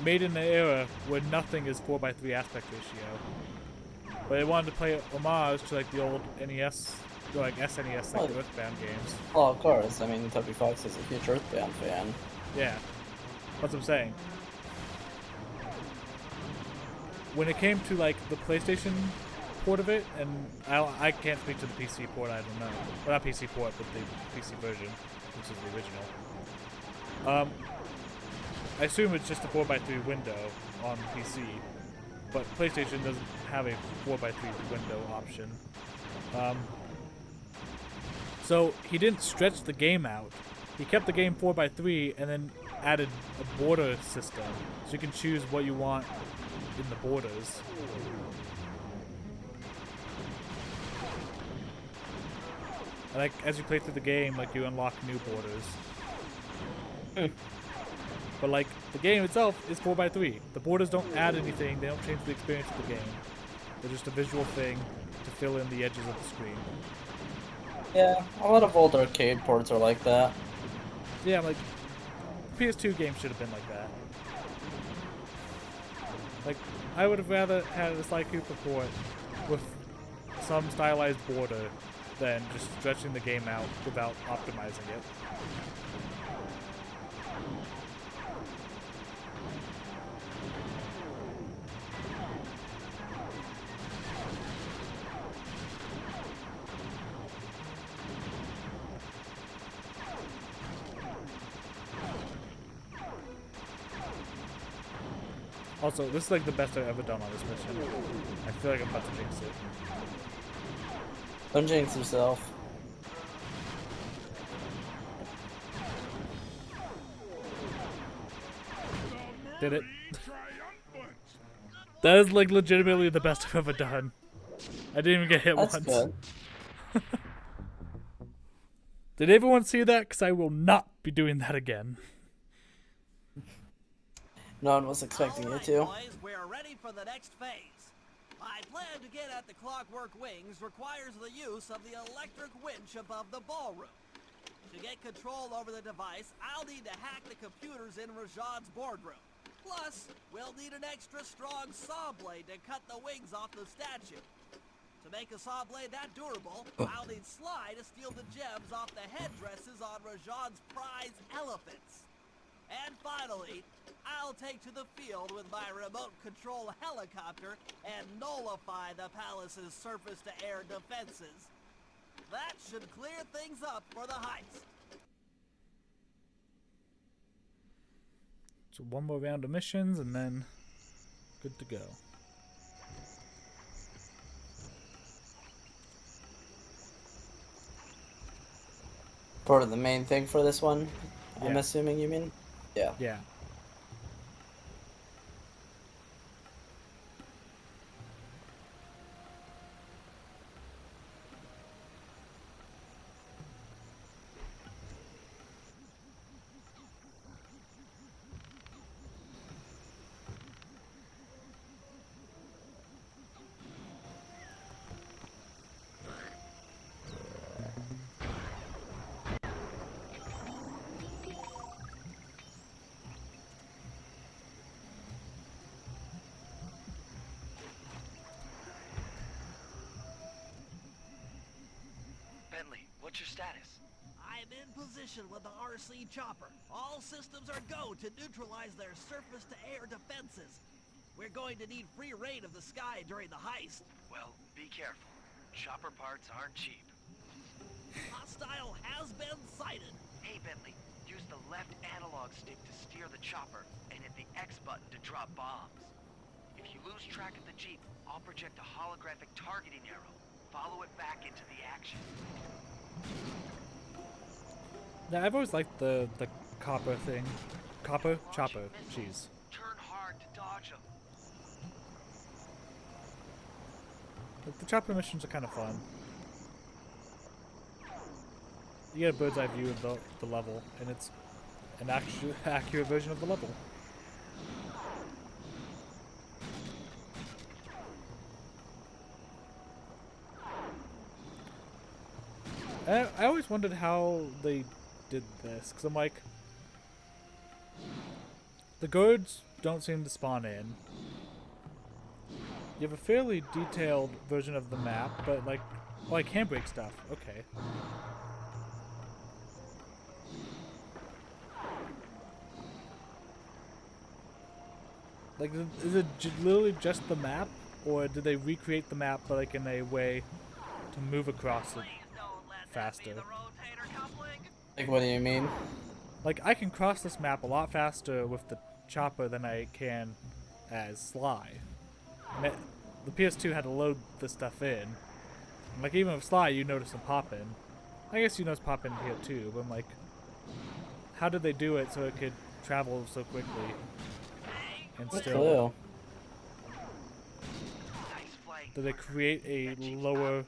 Made in the era where nothing is 4:3 aspect ratio. But they wanted to play homage to like the old NES, or like SNES, like Oh. Earthbound games. Well, of course. I mean, Toby Fox is a huge Earthbound fan. Yeah, that's what I'm saying. When it came to like the PlayStation port of it, and I can't speak to the PC port, I don't know. Well, not PC port, but the PC version, which is the original. I assume it's just a 4:3 window on PC, but PlayStation doesn't have a 4:3 window option. So he didn't stretch the game out. He kept the game 4:3 and then added a border system, so you can choose what you want in the borders. And like as you play through the game, like you unlock new borders. But like the game itself is 4:3. The borders don't add anything. They don't change the experience of the game. They're just a visual thing to fill in the edges of the screen. Yeah, a lot of old arcade ports are like that. Yeah, like PS2 games should have been like that. Like I would have rather had a Sly Cooper port with some stylized border than just stretching the game out without optimizing it. Also, this is like the best I've ever done on this mission. I feel like I'm about to jinx it. Don't jinx yourself. Did it? Triumphant! That is like legitimately the best I've ever done. I didn't even get hit That's once. good. Did everyone see that? Because I will not be doing that again. No one was expecting you Alright, to. boys, we're ready for the next phase. My plan to get at the clockwork wings requires the use of the electric winch above the ballroom. To get control over the device, I'll need to hack the computers in Rajan's boardroom. Plus, we'll need an extra strong saw blade to cut the wings off the statue. To make a saw blade that durable, I'll need Sly to steal the gems off the headdresses on Rajan's prize elephants. And finally, I'll take to the field with my remote control helicopter and nullify the palace's surface-to-air defenses. That should clear things up for the heist. So one more round of missions and then good to go. Part of the main thing for this one, I'm Yeah. assuming you mean? Yeah. Yeah. What's your status? I'm in position with the RC chopper. All systems are go to neutralize their surface-to-air defenses. We're going to need free reign of the sky during the heist. Well, be careful. Chopper parts aren't cheap. Hostile has been sighted. Hey, Bentley, use the left analog stick to steer the chopper and hit the X button to drop bombs. If you lose track of the Jeep, I'll project a holographic targeting arrow. Follow it back into the action. Yeah, I've always liked the copper thing. Copper? Chopper. Jeez. Turn hard to dodge them. Like, the chopper missions are kind of fun. You get a bird's eye view of the level, and it's an accurate version of the level. I always wondered how they did this, because I'm like, the guards don't seem to spawn in. You have a fairly detailed version of the map, but like, oh, I can break stuff. Okay. Like, is it literally just the map, or did they recreate the map, but like in a way to move across it faster? Like, what do you mean? Like, I can cross this map a lot faster with the chopper than I can as Sly. And the PS2 had to load this stuff in. And like, even with Sly, you notice him popping. I guess you notice popping here too, but I'm like, how did they do it so it could travel so quickly? And still, did they create a lower,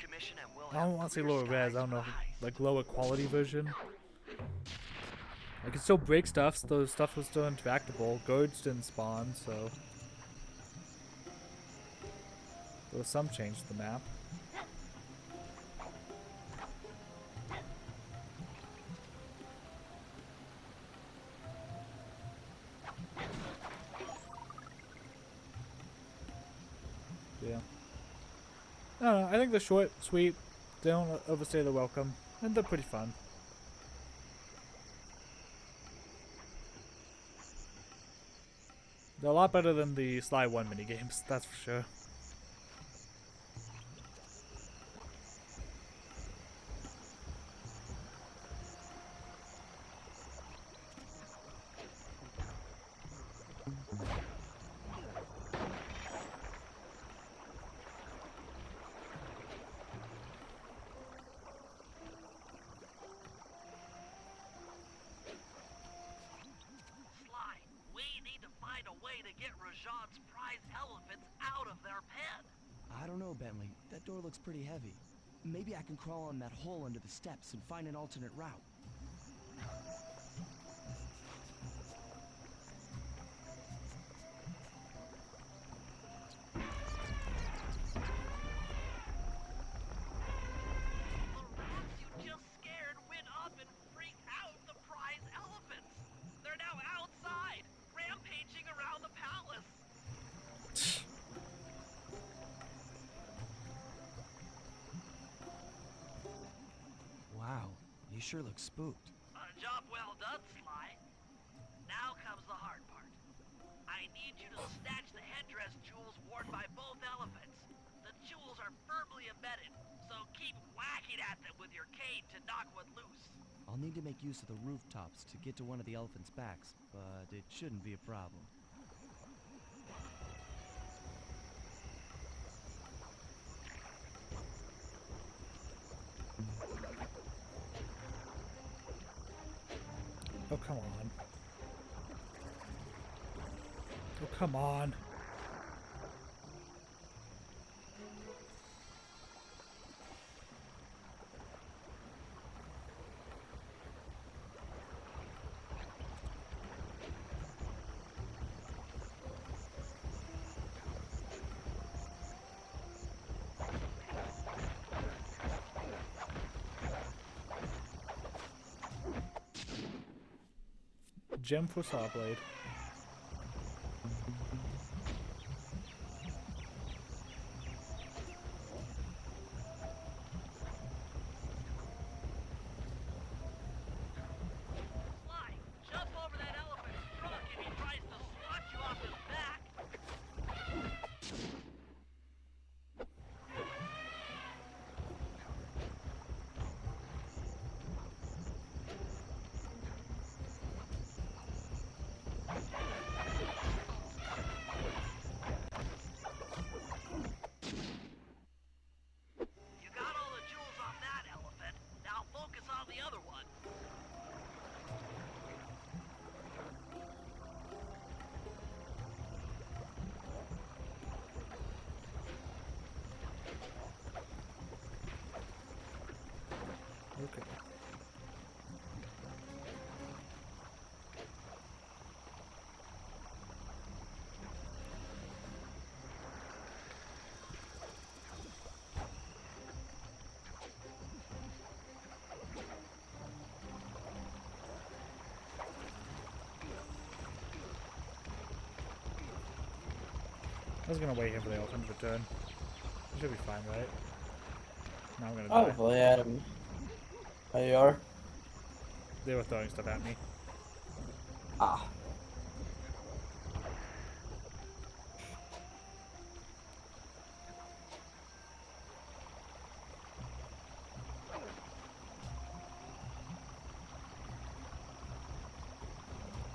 I don't want to say lower res, I don't know, like lower quality version? I could still break stuff, so the stuff was still interactable. Guards didn't spawn, so there was some change to the map. Yeah. I don't know, I think they're short, sweet, they don't overstay the welcome, and they're pretty fun. They're a lot better than the Sly 1 minigames, that's for sure. I don't know, Bentley. That door looks pretty heavy. Maybe I can crawl on that hole under the steps and find an alternate route. You sure look spooked. Job well done, Sly. Now comes the hard part. I need you to snatch the headdress jewels worn by both elephants. The jewels are firmly embedded, so keep whacking at them with your cane to knock one loose. I'll need to make use of the rooftops to get to one of the elephants' backs, but it shouldn't be a problem. Oh, come on. Oh, come on. Gem for Sawblade. just gonna wait here for the elephant to return. It should be fine, right? Now I'm gonna die. Probably, Adam. There you are. They were throwing stuff at me. Ah.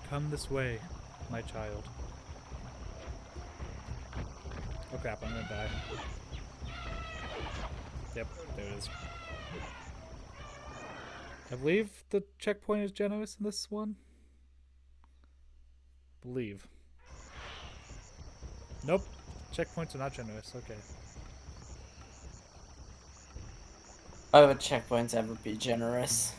Come this way, my child. Oh crap, I'm gonna die. Yep, there it is. I believe the checkpoint is generous in this one. Believe. Nope. Checkpoints are not generous. Okay. Why would checkpoints ever be generous?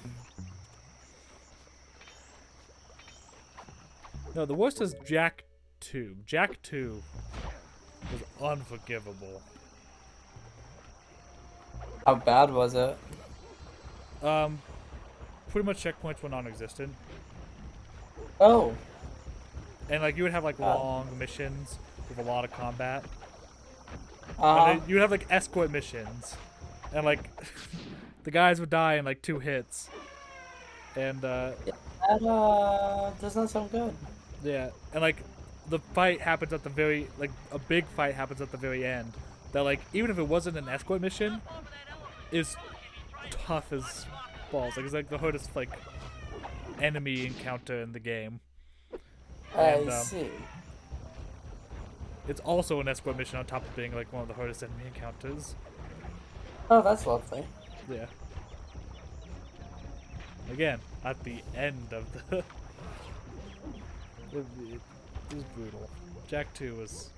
No, the worst is Jack 2. Jack 2 was unforgivable. How bad was it? Pretty much checkpoints were non-existent. Oh. And like you would have like long missions with a lot of combat. Uh-huh. And then you would have like escort missions. And like the guys would die in like 2 hits. And That does not sound good. yeah, and like the fight happens at the very like a big fight happens at the very end. That like even if it wasn't an escort mission, is tough as balls. Like it's like the hardest like enemy encounter in the game. And, I see. It's also an escort mission on top of being like one of the hardest enemy encounters. Oh, that's lovely. Yeah. Again, at the end of the it was brutal. Jack 2 was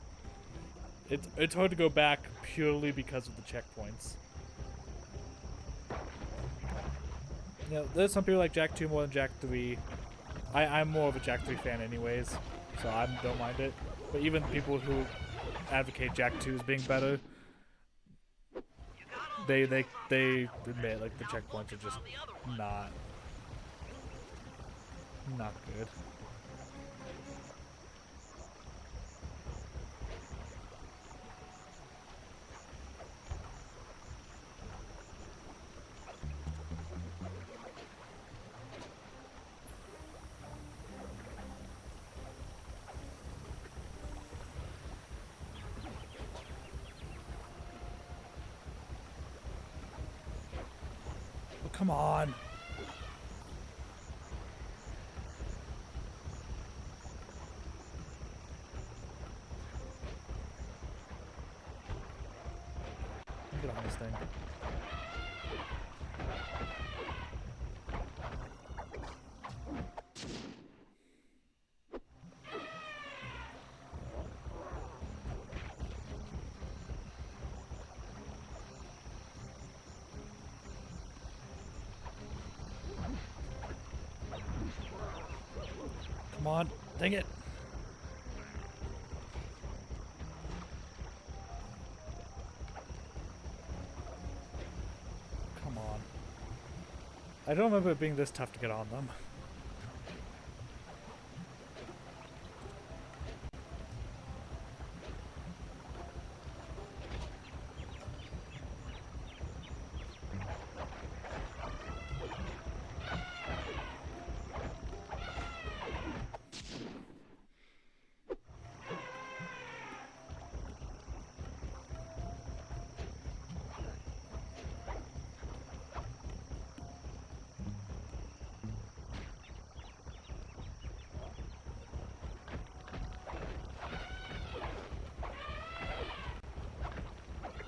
it's hard to go back purely because of the checkpoints. You know, there's some people like Jack 2 more than Jack 3. I'm more of a Jack 3 fan anyways, so I don't mind it. But even people who advocate Jack 2 as being better, they admit like the checkpoints are just not good. Oh, come on. Get on this thing. Come on, dang it. Come on. I don't remember it being this tough to get on them.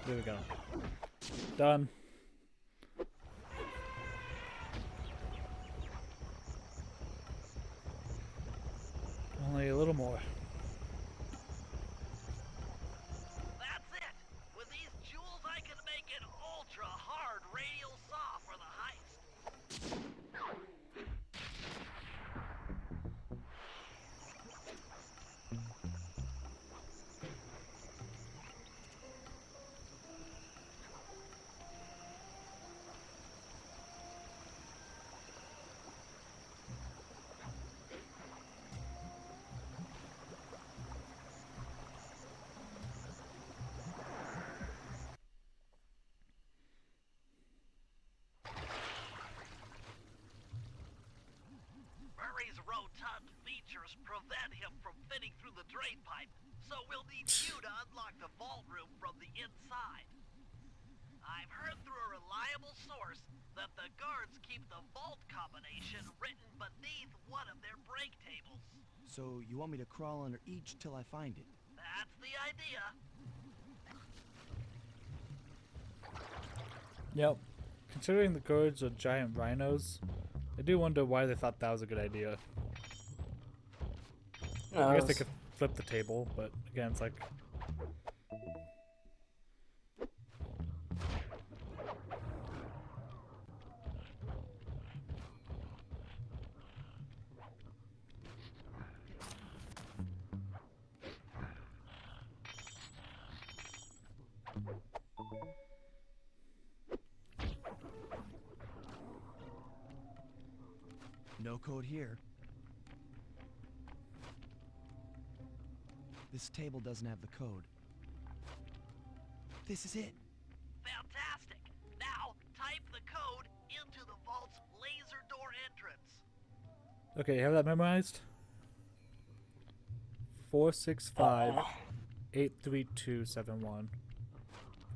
There we go. Done. Only a little more. That's it! With these jewels, I can make an ultra-hard radial saw for the heist. feathers prevent him from fitting through the drain pipe, so we'll need you to unlock the vault room from the inside. I've heard through a reliable source that the guards keep the vault combination written beneath one of their break tables. So you want me to crawl under each till I find it? That's the idea. Yep. Considering the guards are giant rhinos, I do wonder why they thought that was a good idea. I guess they could flip the table, but again, it's like... No code here. This table doesn't have the code. This is it. Fantastic. Now, type the code into the vault's laser door entrance. Okay, you have that memorized? 465-83271.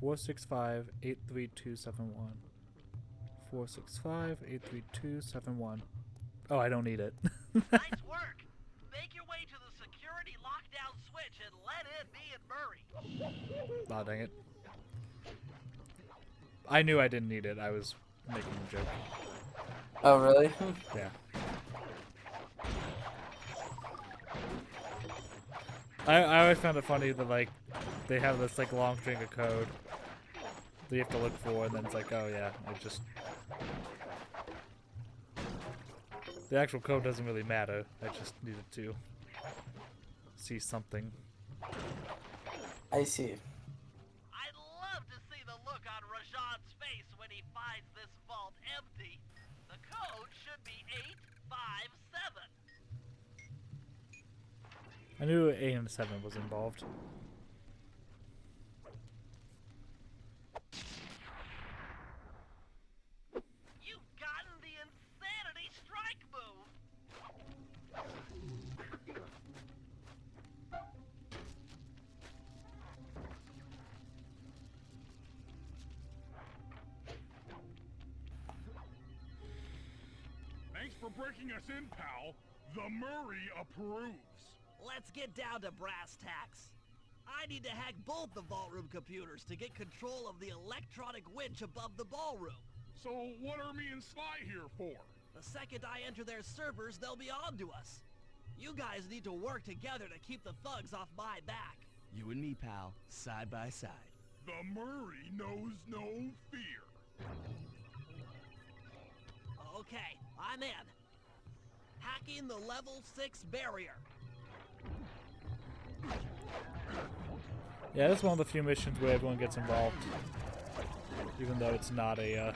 465-83271. 465-83271. Oh, I don't need it. Nice work. Make your way to the security lockdown switch and let in me and Murray. Aw, dang it. I knew I didn't need it. I was making a joke. Oh, really? Yeah. I always found it funny that, like, they have this, like, long string of code that you have to look for, and then it's like, oh, yeah, I just... The actual code doesn't really matter. I just needed to see something. I see. I'd love to see the look on Rajan's face when he finds this vault empty. The code should be 857. I knew A and 7 was involved. You've gotten the insanity strike move. Thanks for breaking us in, pal. The Murray approves. Let's get down to brass tacks. I need to hack both the vault room computers to get control of the electronic winch above the ballroom. So what are me and Sly here for? The second I enter their servers, they'll be on to us. You guys need to work together to keep the thugs off my back. You and me, pal, side by side. The Murray knows no fear. Okay, I'm in. Hacking the level 6 barrier. Yeah, this is one of the few missions where everyone gets involved, even though it's not a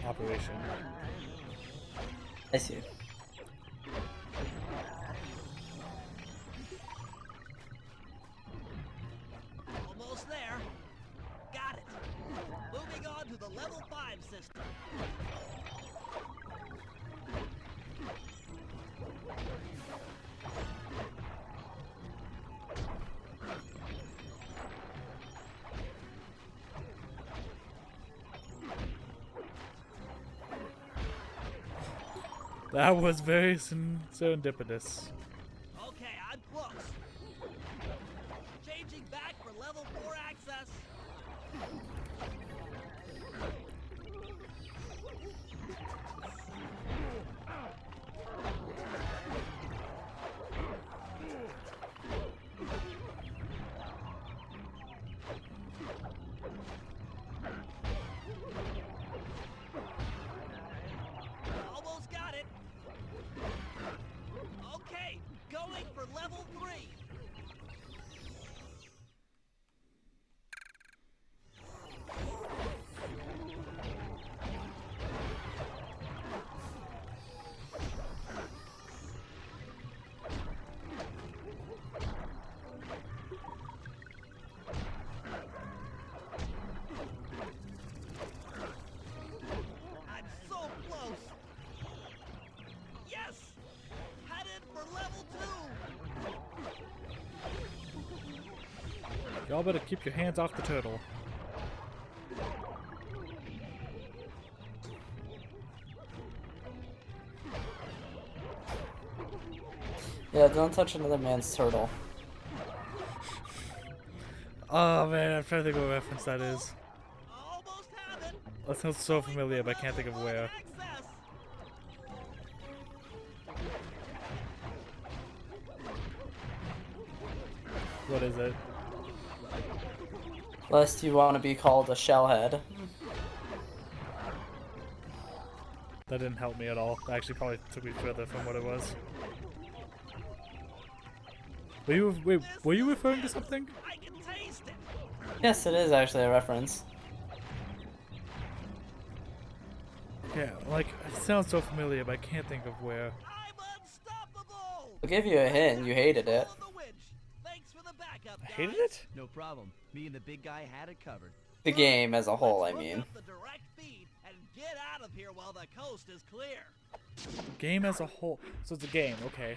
operation. I see. Almost there. Got it. Moving on to the level 5 system. That was very serendipitous. Okay, I'm close. Changing back for level 4 access. Almost got it. Okay, Y'all better keep your hands off the turtle. Yeah, don't touch another man's turtle. Oh man, I'm trying to think what reference that is. Almost have it. That sounds so familiar, but I can't think of where. Access. What is it? Lest you want to be called a shellhead. That didn't help me at all. That actually probably took me further from what it was. Were you referring to something? I can taste it. Yes, it is actually a reference. Yeah, like, it sounds so familiar, but I can't think of where. I'm unstoppable. I'll give you a hint. You hated it. Follow the winch. Thanks for the backup, I hated guys. it? No problem. Me and the big guy had it covered. The game as a whole, I Let's hook mean. up the direct feed and get out of here while the coast is clear. Game as a whole. So it's a game, okay.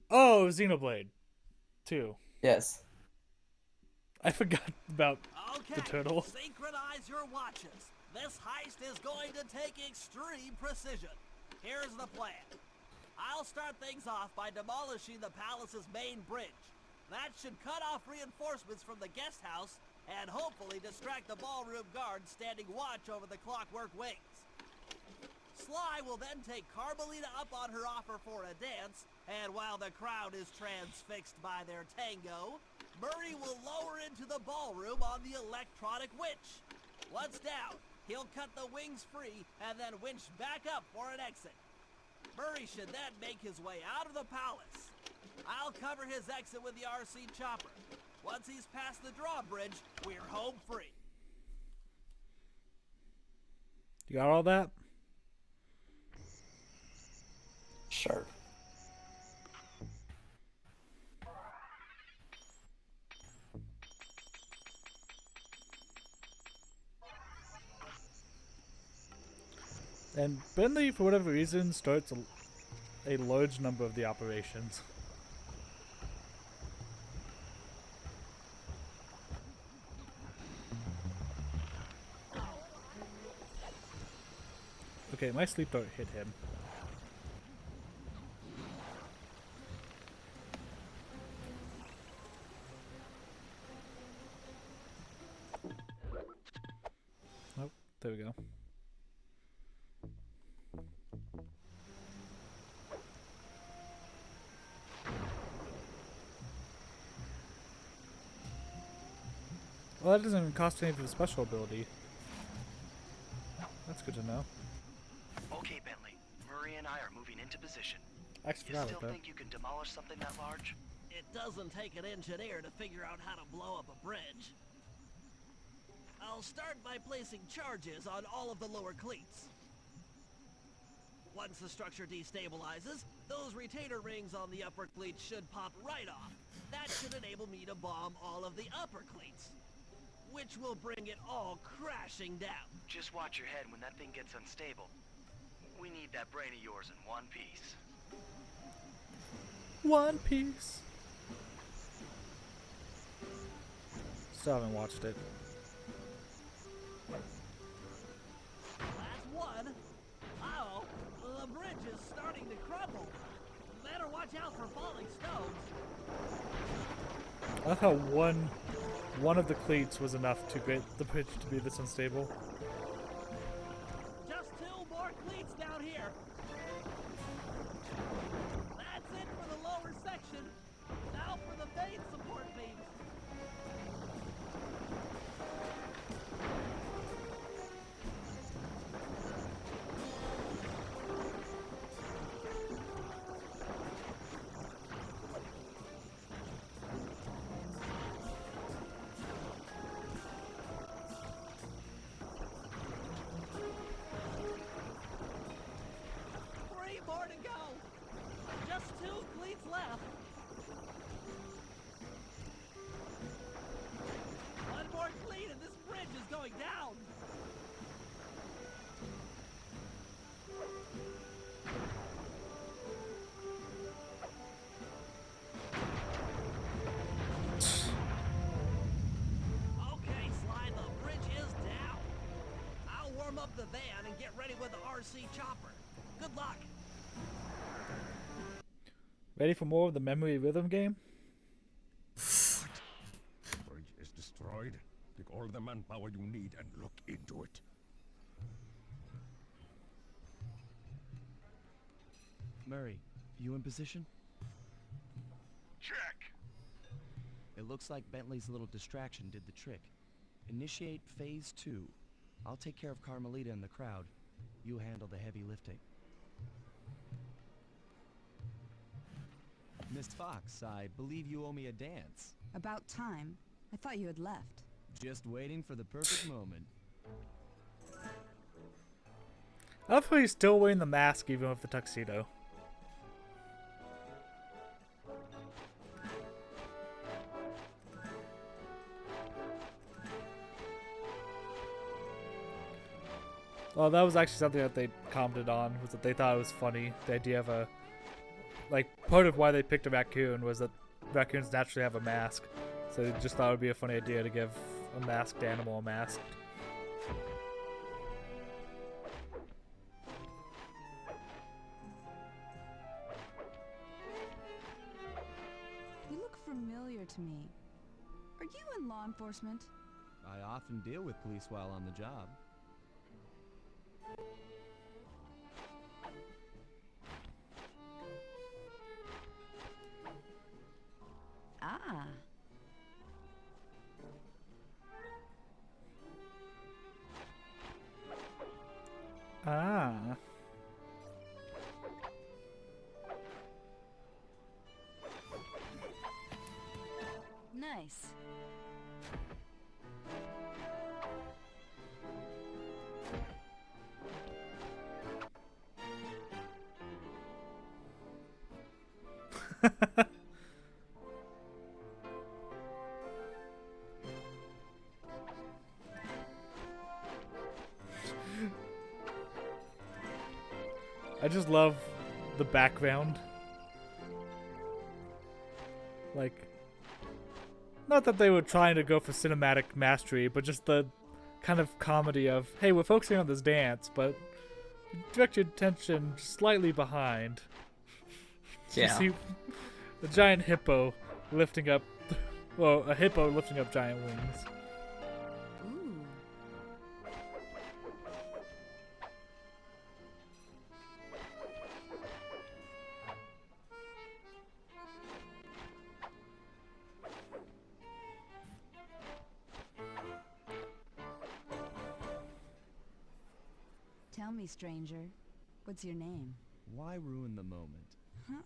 Oh, Xenoblade 2. Yes. I forgot about Okay, the turtle. synchronize your watches. This heist is going to take extreme precision. Here's the plan. I'll start things off by demolishing the palace's main bridge. That should cut off reinforcements from the guest house and hopefully distract the ballroom guards standing watch over the Clockwork Wings. Sly will then take Carmelita up on her offer for a dance, and while the crowd is transfixed by their tango, Murray will lower into the ballroom on the electronic winch. Once down, he'll cut the wings free and then winch back up for an exit. Murray should then make his way out of the palace. I'll cover his exit with the RC chopper. Once he's past the drawbridge, we're home free. You got all that? Sure. And Bentley, for whatever reason, starts a large number of the operations. Okay, my sleep dart hit him. Oh, there we go. Well, that doesn't even cost any for the special ability. That's good to know. Okay, Bentley. Murray and I are moving into position. I actually You forgot still about that. think you can demolish something that large? It doesn't take an engineer to figure out how to blow up a bridge. I'll start by placing charges on all of the lower cleats. Once the structure destabilizes, those retainer rings on the upper cleats should pop right off. That should enable me to bomb all of the upper cleats, which will bring it all crashing down. Just watch your head when that thing gets unstable. We need that brain of yours in one piece. One Piece. Still haven't watched it. Last one. Uh-oh, the bridge is starting to crumble. Better watch out for falling stones. I thought one of the cleats was enough to get the bridge to be this unstable. Just 2 more cleats down here. That's it for the lower section. Now for the main support beams. Three more to go. Just 2 cleats left. One more cleat and this bridge is going down. the van and get ready with the RC chopper. Good luck. Ready for more of the memory rhythm game? Bridge is destroyed. Take all the manpower you need and look into it. Murray, you in position? Check. It looks like Bentley's little distraction did the trick. Initiate phase 2. I'll take care of Carmelita and the crowd. You handle the heavy lifting. Miss Fox, I believe you owe me a dance. About time. I thought you had left. Just waiting for the perfect moment. I love how he's still wearing the mask even with the tuxedo. Oh, that was actually something that they commented on, was that they thought it was funny. The idea of a, like, part of why they picked a raccoon was that raccoons naturally have a mask. So they just thought it would be a funny idea to give a masked animal a mask. You look familiar to me. Are you in law enforcement? I often deal with police while on the job. Ah. Ah. Nice. I just love the background. Like, not that they were trying to go for cinematic mastery, but just the kind of comedy of, hey, we're focusing on this dance, but direct your attention slightly behind. Yeah. You see a giant hippo lifting up, well, a hippo lifting up giant wings. Ooh. Tell me, stranger, what's your name? Why ruin the moment? Huh?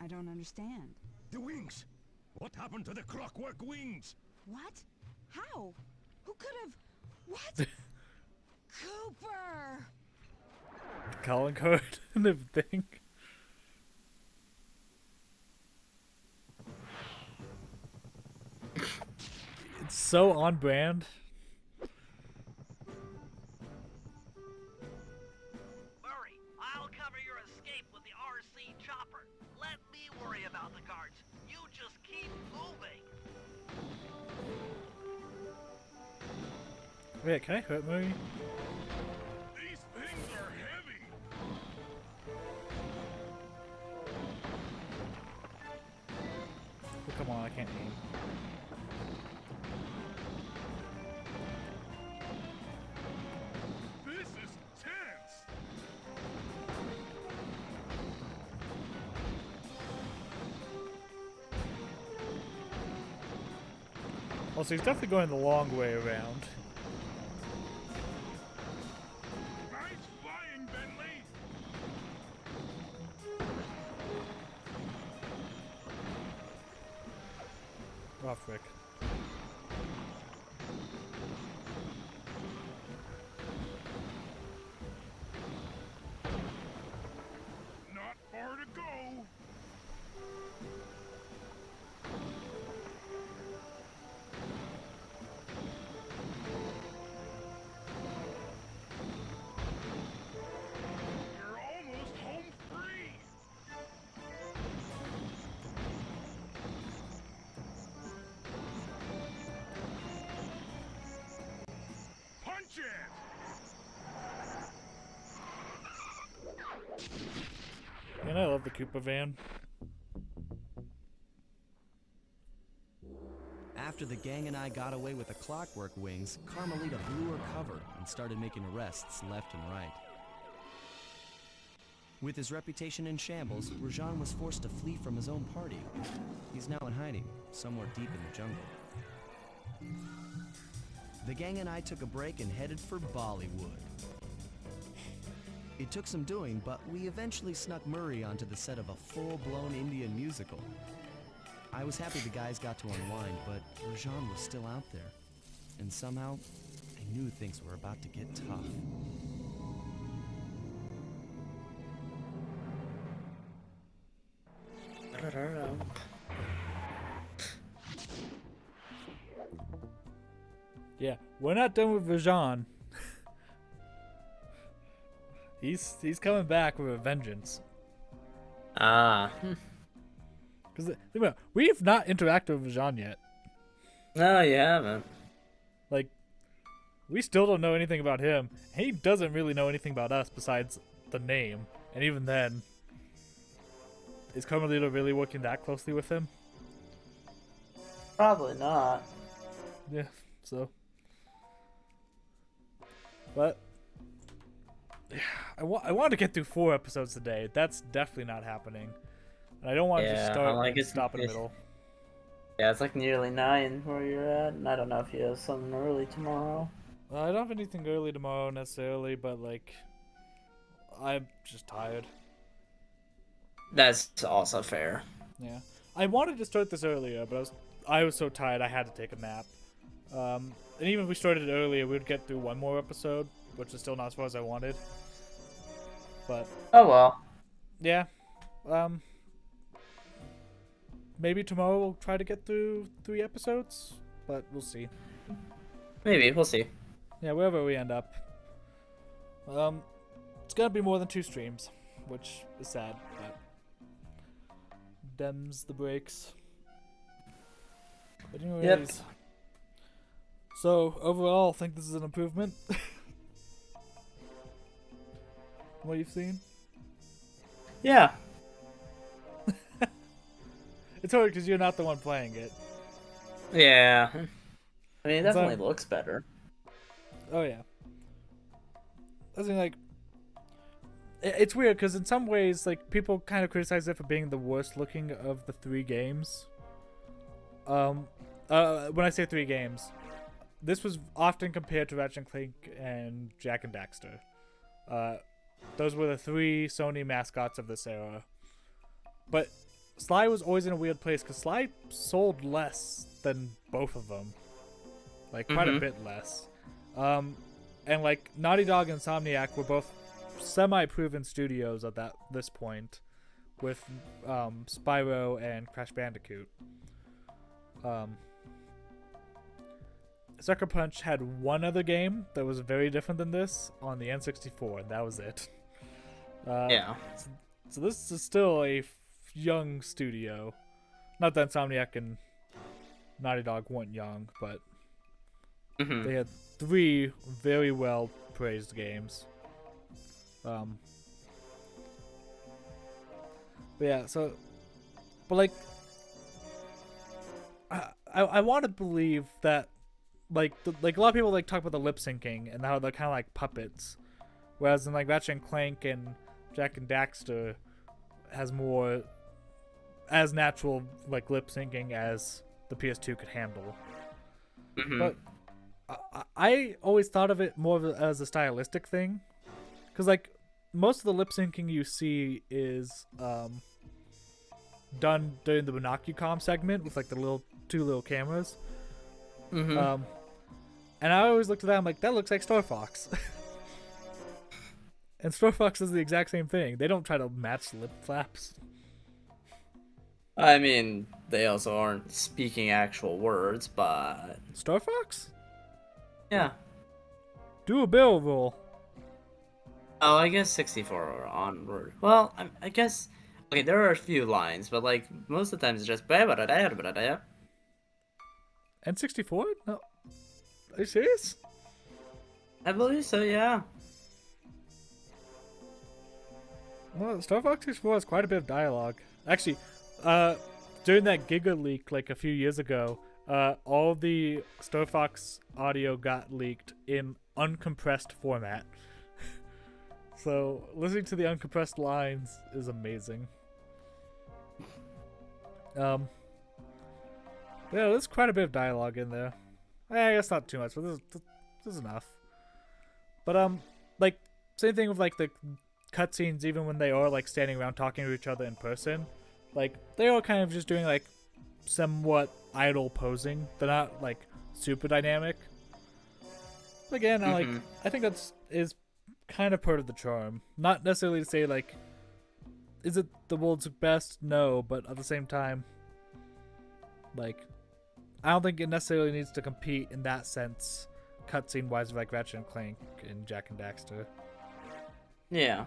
I don't understand. The wings. What happened to the clockwork wings? What? How? Who could have? What? Cooper! Calling card and everything. It's so on brand. Murray, I'll cover your escape with the RC chopper. Let me worry about the guards. You just keep moving. Wait, can I hurt Murray? These things are heavy. Oh, come on, I can't aim. This is tense. Also, he's definitely going the long way around. Nice flying, Bentley. Oh, frick. Not far to go. You're almost home free. Punch it. of the Cooper van. After the gang and I got away with the Clockwork Wings, Carmelita blew her cover and started making arrests left and right. With his reputation in shambles, Rajan was forced to flee from his own party. He's now in hiding, somewhere deep in the jungle. The gang and I took a break and headed for Bollywood. It took some doing, but we eventually snuck Murray onto the set of a full-blown Indian musical. I was happy the guys got to unwind, but Rajan was still out there. And somehow, I knew things were about to get tough. Yeah, we're not done with Rajan. He's coming back with a vengeance. Because we've not interacted with Rajan yet. No, you haven't. Like, we still don't know anything about him. He doesn't really know anything about us besides the name. And even then, is Carmelita really working that closely with him? Probably not. Yeah, so. But yeah, I want to get through 4 episodes today. That's definitely not happening. And I don't want to just start and stop in the middle. Yeah, it's like nearly 9 where you're at, and I don't know if you have something early tomorrow. I don't have anything early tomorrow necessarily, but like, I'm just tired. That's also fair. Yeah, I wanted to start this earlier, but I was so tired I had to take a nap. And even if we started it earlier, we'd get through 1 more episode, which is still not as far as I wanted. But oh well. Yeah. Maybe tomorrow we'll try to get through 3 episodes, but we'll see. Maybe, we'll see. Yeah, wherever we end up. It's gonna be more than 2 streams, which is sad, but dems the breaks. But anyways, yep. So overall, I think this is an improvement. What you've seen? Yeah. It's hard because you're not the one playing it. Yeah. I mean, it definitely looks better. Oh yeah. I mean, like, it's weird because in some ways, like, people kind of criticize it for being the worst looking of the 3 games. When I say 3 games, this was often compared to Ratchet and Clank and Jak and Daxter. Those were the 3 Sony mascots of this era. But Sly was always in a weird place because Sly sold less than both of them. Like, quite a bit less. And like, Naughty Dog and Insomniac were both semi-proven studios at this point, with Spyro and Crash Bandicoot. Sucker Punch had one other game that was very different than this on the N64, and that was it. Yeah. So this is still a young studio. Not that Insomniac and Naughty Dog weren't young, but they had 3 very well praised games. But yeah, so, but like, I want to believe that, like a lot of people like talk about the lip syncing and how they're kind of like puppets, whereas in like Ratchet and Clank and Jak and Daxter has more as natural like lip syncing as the PS2 could handle. But I always thought of it more as a stylistic thing, because like most of the lip syncing you see is done during the Monocucom segment with like the 2 little cameras. And I always looked at that, I'm like, that looks like Star Fox. And Star Fox is the exact same thing. They don't try to match lip flaps. I mean, they also aren't speaking actual words, but... Star Fox? Yeah. Do a barrel roll. Oh, I guess 64 onward. Well, I guess... Okay, there are a few lines, but like, most of the time it's just... And 64? No. Are you serious? I believe so, yeah. Well, Star Fox 64 has quite a bit of dialogue. Actually, during that Giga leak like a few years ago, all the Star Fox audio got leaked in uncompressed format. So listening to the uncompressed lines is amazing. Yeah, there's quite a bit of dialogue in there. I guess not too much, but there's enough. But like same thing with like the cutscenes, even when they are like standing around talking to each other in person, like they are kind of just doing like somewhat idle posing. They're not like super dynamic. Again, I think that's is kind of part of the charm. Not necessarily to say like, is it the world's best? No, but at the same time, like, I don't think it necessarily needs to compete in that sense, cutscene wise, like Ratchet and Clank and Jak and Daxter. Yeah.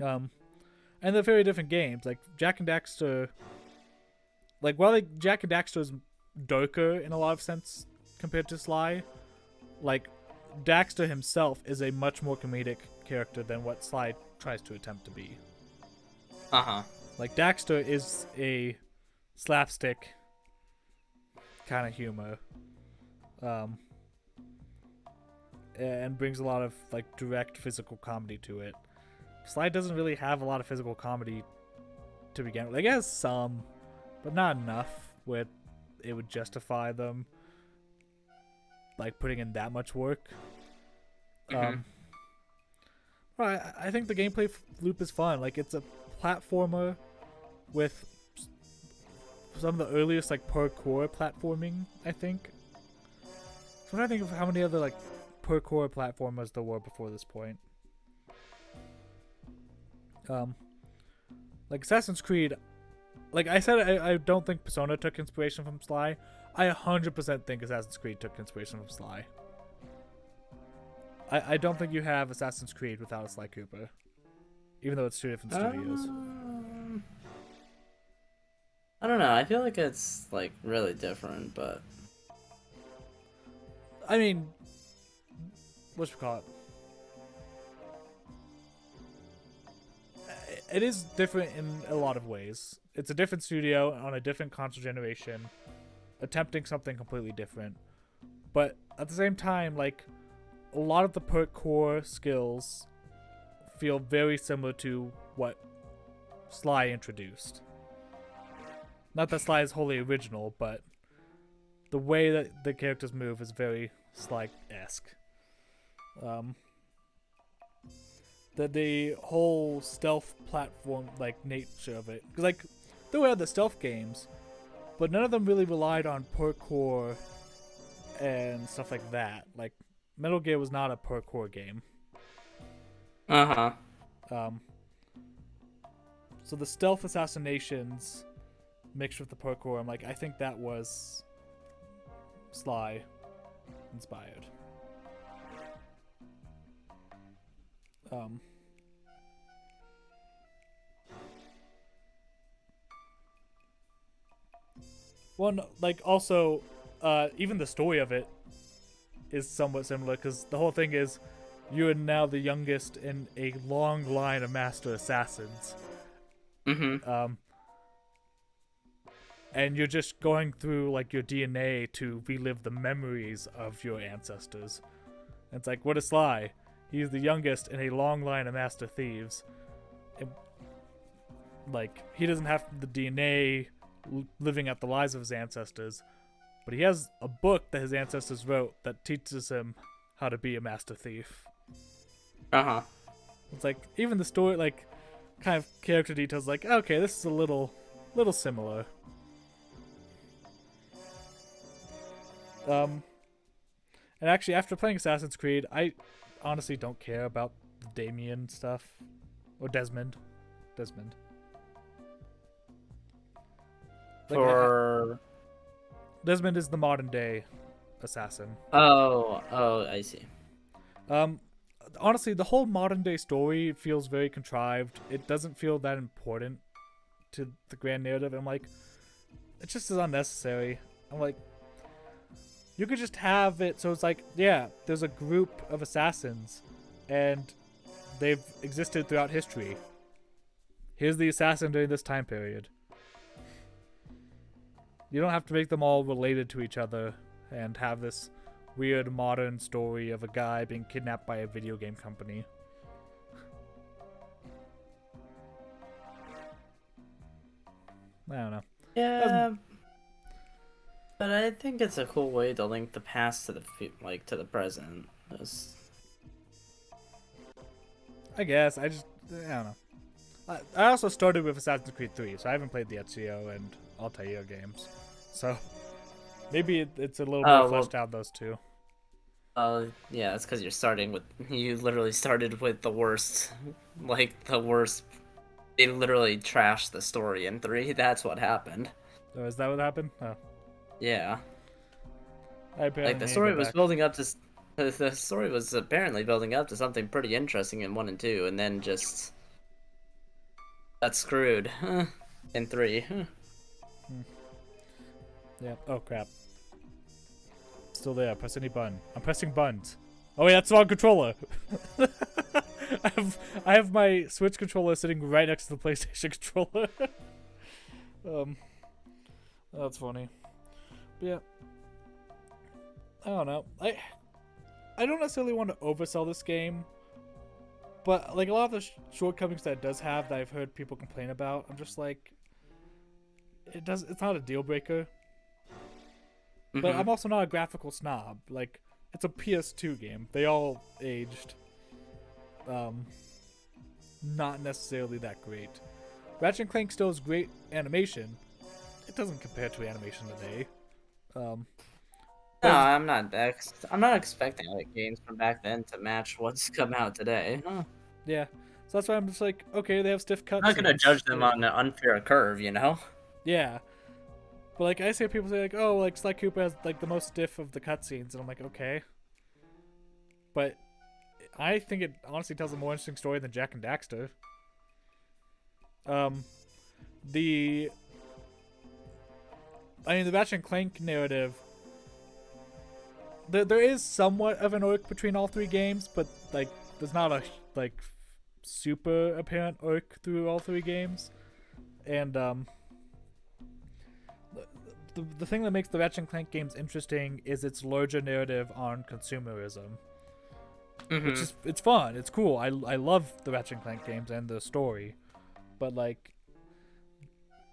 And they're very different games. Like Jak and Daxter, like while like Jak and Daxter is darker in a lot of sense compared to Sly, like Daxter himself is a much more comedic character than what Sly tries to attempt to be. Like Daxter is a slapstick kind of humor, and brings a lot of like direct physical comedy to it. Sly doesn't really have a lot of physical comedy to begin with. Like, it has some, but not enough where it would justify them like putting in that much work. Well, I think the gameplay loop is fun. Like, it's a platformer with some of the earliest like parkour platforming, I think. So I'm trying to think of how many other like parkour platformers there were before this point. Like Assassin's Creed, like I said, I don't think Persona took inspiration from Sly. I 100% think Assassin's Creed took inspiration from Sly. I don't think you have Assassin's Creed without a Sly Cooper, even though it's two different studios. I don't know. I feel like it's like really different, but I mean, whatchamacallit? It is different in a lot of ways. It's a different studio on a different console generation, attempting something completely different. But at the same time, like, a lot of the parkour skills feel very similar to what Sly introduced. Not that Sly is wholly original, but the way that the characters move is very Sly-esque. The whole stealth platform like nature of it, because like there were other stealth games, but none of them really relied on parkour and stuff like that. Like Metal Gear was not a parkour game. Uh-huh. So the stealth assassinations mixed with the parkour, I'm like, I think that was Sly inspired. One, like, also, even the story of it is somewhat similar, because the whole thing is you are now the youngest in a long line of master assassins. Mm-hmm. And you're just going through, like, your DNA to relive the memories of your ancestors. And it's like, what is Sly? He's the youngest in a long line of master thieves. And, like, he doesn't have the DNA living out the lives of his ancestors, but he has a book that his ancestors wrote that teaches him how to be a master thief. Uh-huh. It's like, even the story, like, kind of character details, like, okay, this is a little similar. And actually, after playing Assassin's Creed, I honestly don't care about the Damien stuff. Or Desmond. Like, Desmond is the modern day assassin. Oh, I see. Honestly, the whole modern day story feels very contrived. It doesn't feel that important to the grand narrative. I'm like, it just is unnecessary. I'm like, you could just have it so it's like, yeah, there's a group of assassins and they've existed throughout history. here's the assassin during this time period. You don't have to make them all related to each other and have this weird modern story of a guy being kidnapped by a video game company. I don't know. Yeah, but I think it's a cool way to link the past to the to the present. I guess I don't know. I also started with Assassin's Creed 3, so I haven't played the Ezio and Altair games. So maybe it's a little more fleshed out, those two. Yeah, it's because you literally started with the worst, the worst. They literally trashed the story in 3. That's what happened. Oh, is that what happened? Oh. Yeah. The story was apparently building up to something pretty interesting in 1 and 2, and then just got screwed in 3. Yeah. Oh crap. Still there. Press any button. I'm pressing buttons. Oh wait, that's the wrong controller. I have my Switch controller sitting right next to the PlayStation controller. That's funny. But yeah. I don't know. I don't necessarily want to oversell this game, but like a lot of the shortcomings that it does have that I've heard people complain about, I'm just like, it's not a deal breaker. Mm-hmm. But I'm also not a graphical snob. Like, it's a PS2 game. They all aged not necessarily that great. Ratchet & Clank still has great animation. It doesn't compare to animation today. No, I'm not expecting games from back then to match what's come out today. Huh. Yeah, so that's why I'm just like, okay, they have stiff cuts. I'm not gonna judge them on an unfair curve, you know? Yeah, but like I say, people say like, oh, like Sly Cooper has like the most stiff of the cutscenes, and I'm like, okay, but I think it honestly tells a more interesting story than Jak and Daxter. The Ratchet & Clank narrative. There is somewhat of an arc between all 3 games, but like there's not a super apparent arc through all 3 games. And the thing that makes the Ratchet & Clank games interesting is its larger narrative on consumerism. Mm-hmm. Which is, it's fun, it's cool. I love the Ratchet & Clank games and the story, but like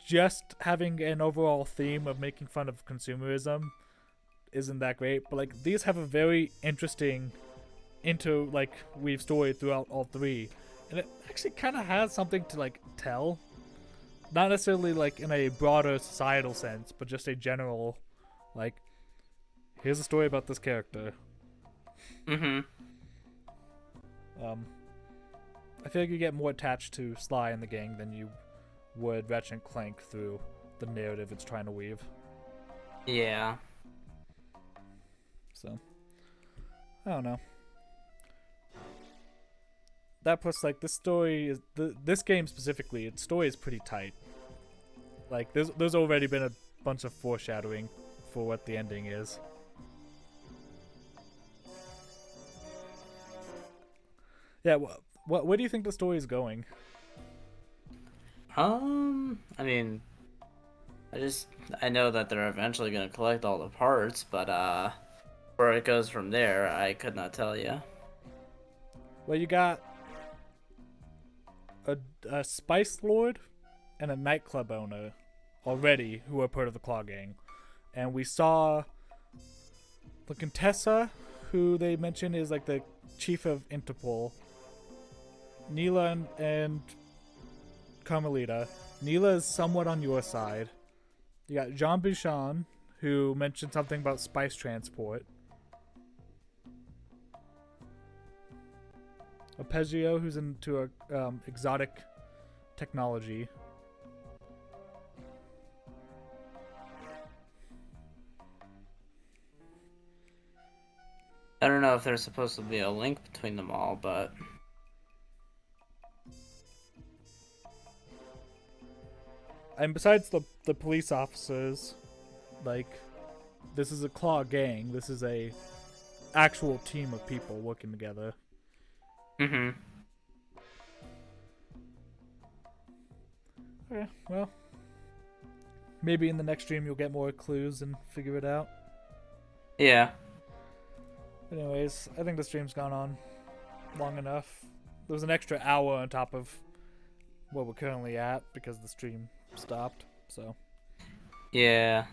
just having an overall theme of making fun of consumerism isn't that great. But like these have a very interesting weave story throughout all 3, and it actually kind of has something to like tell, not necessarily like in a broader societal sense, but just a general like, here's a story about this character. Mm-hmm. I feel like you get more attached to Sly and the gang than you would Ratchet & Clank through the narrative it's trying to weave. Yeah. So, I don't know. That plus, like, this story is this game specifically, its story is pretty tight. Like, there's already been a bunch of foreshadowing for what the ending is. Yeah, where do you think the story is going? I mean, I know that they're eventually gonna collect all the parts, but where it goes from there, I could not tell you. Well, you got a spice lord and a nightclub owner already who are part of the Claw Gang, and we saw the Contessa, who they mentioned is like the chief of Interpol. Neela and Carmelita. Neela is somewhat on your side. You got Jean Bouchon, who mentioned something about spice transport. Arpeggio, who's into exotic technology. I don't know if there's supposed to be a link between them all, but and besides the police officers, like, this is a Claw gang. This is a actual team of people working together. Mm-hmm. Okay, well, maybe in the next stream you'll get more clues and figure it out. Yeah. Anyways, I think the stream's gone on long enough. There was an extra hour on top of what we're currently at because the stream stopped. So, Yeah.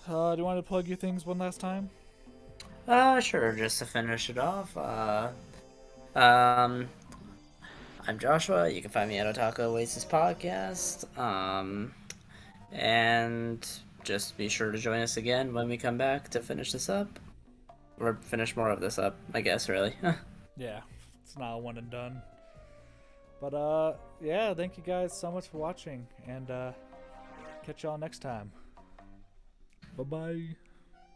do you want to plug your things one last time? Sure, just to finish it off, I'm Joshua. You can find me at Otaku Oasis Podcast. And just be sure to join us again when we come back to finish this up. Or finish more of this up, I guess, really. Yeah, it's not a one and done. But, yeah, thank you guys so much for watching, and, catch y'all next time. Bye-bye.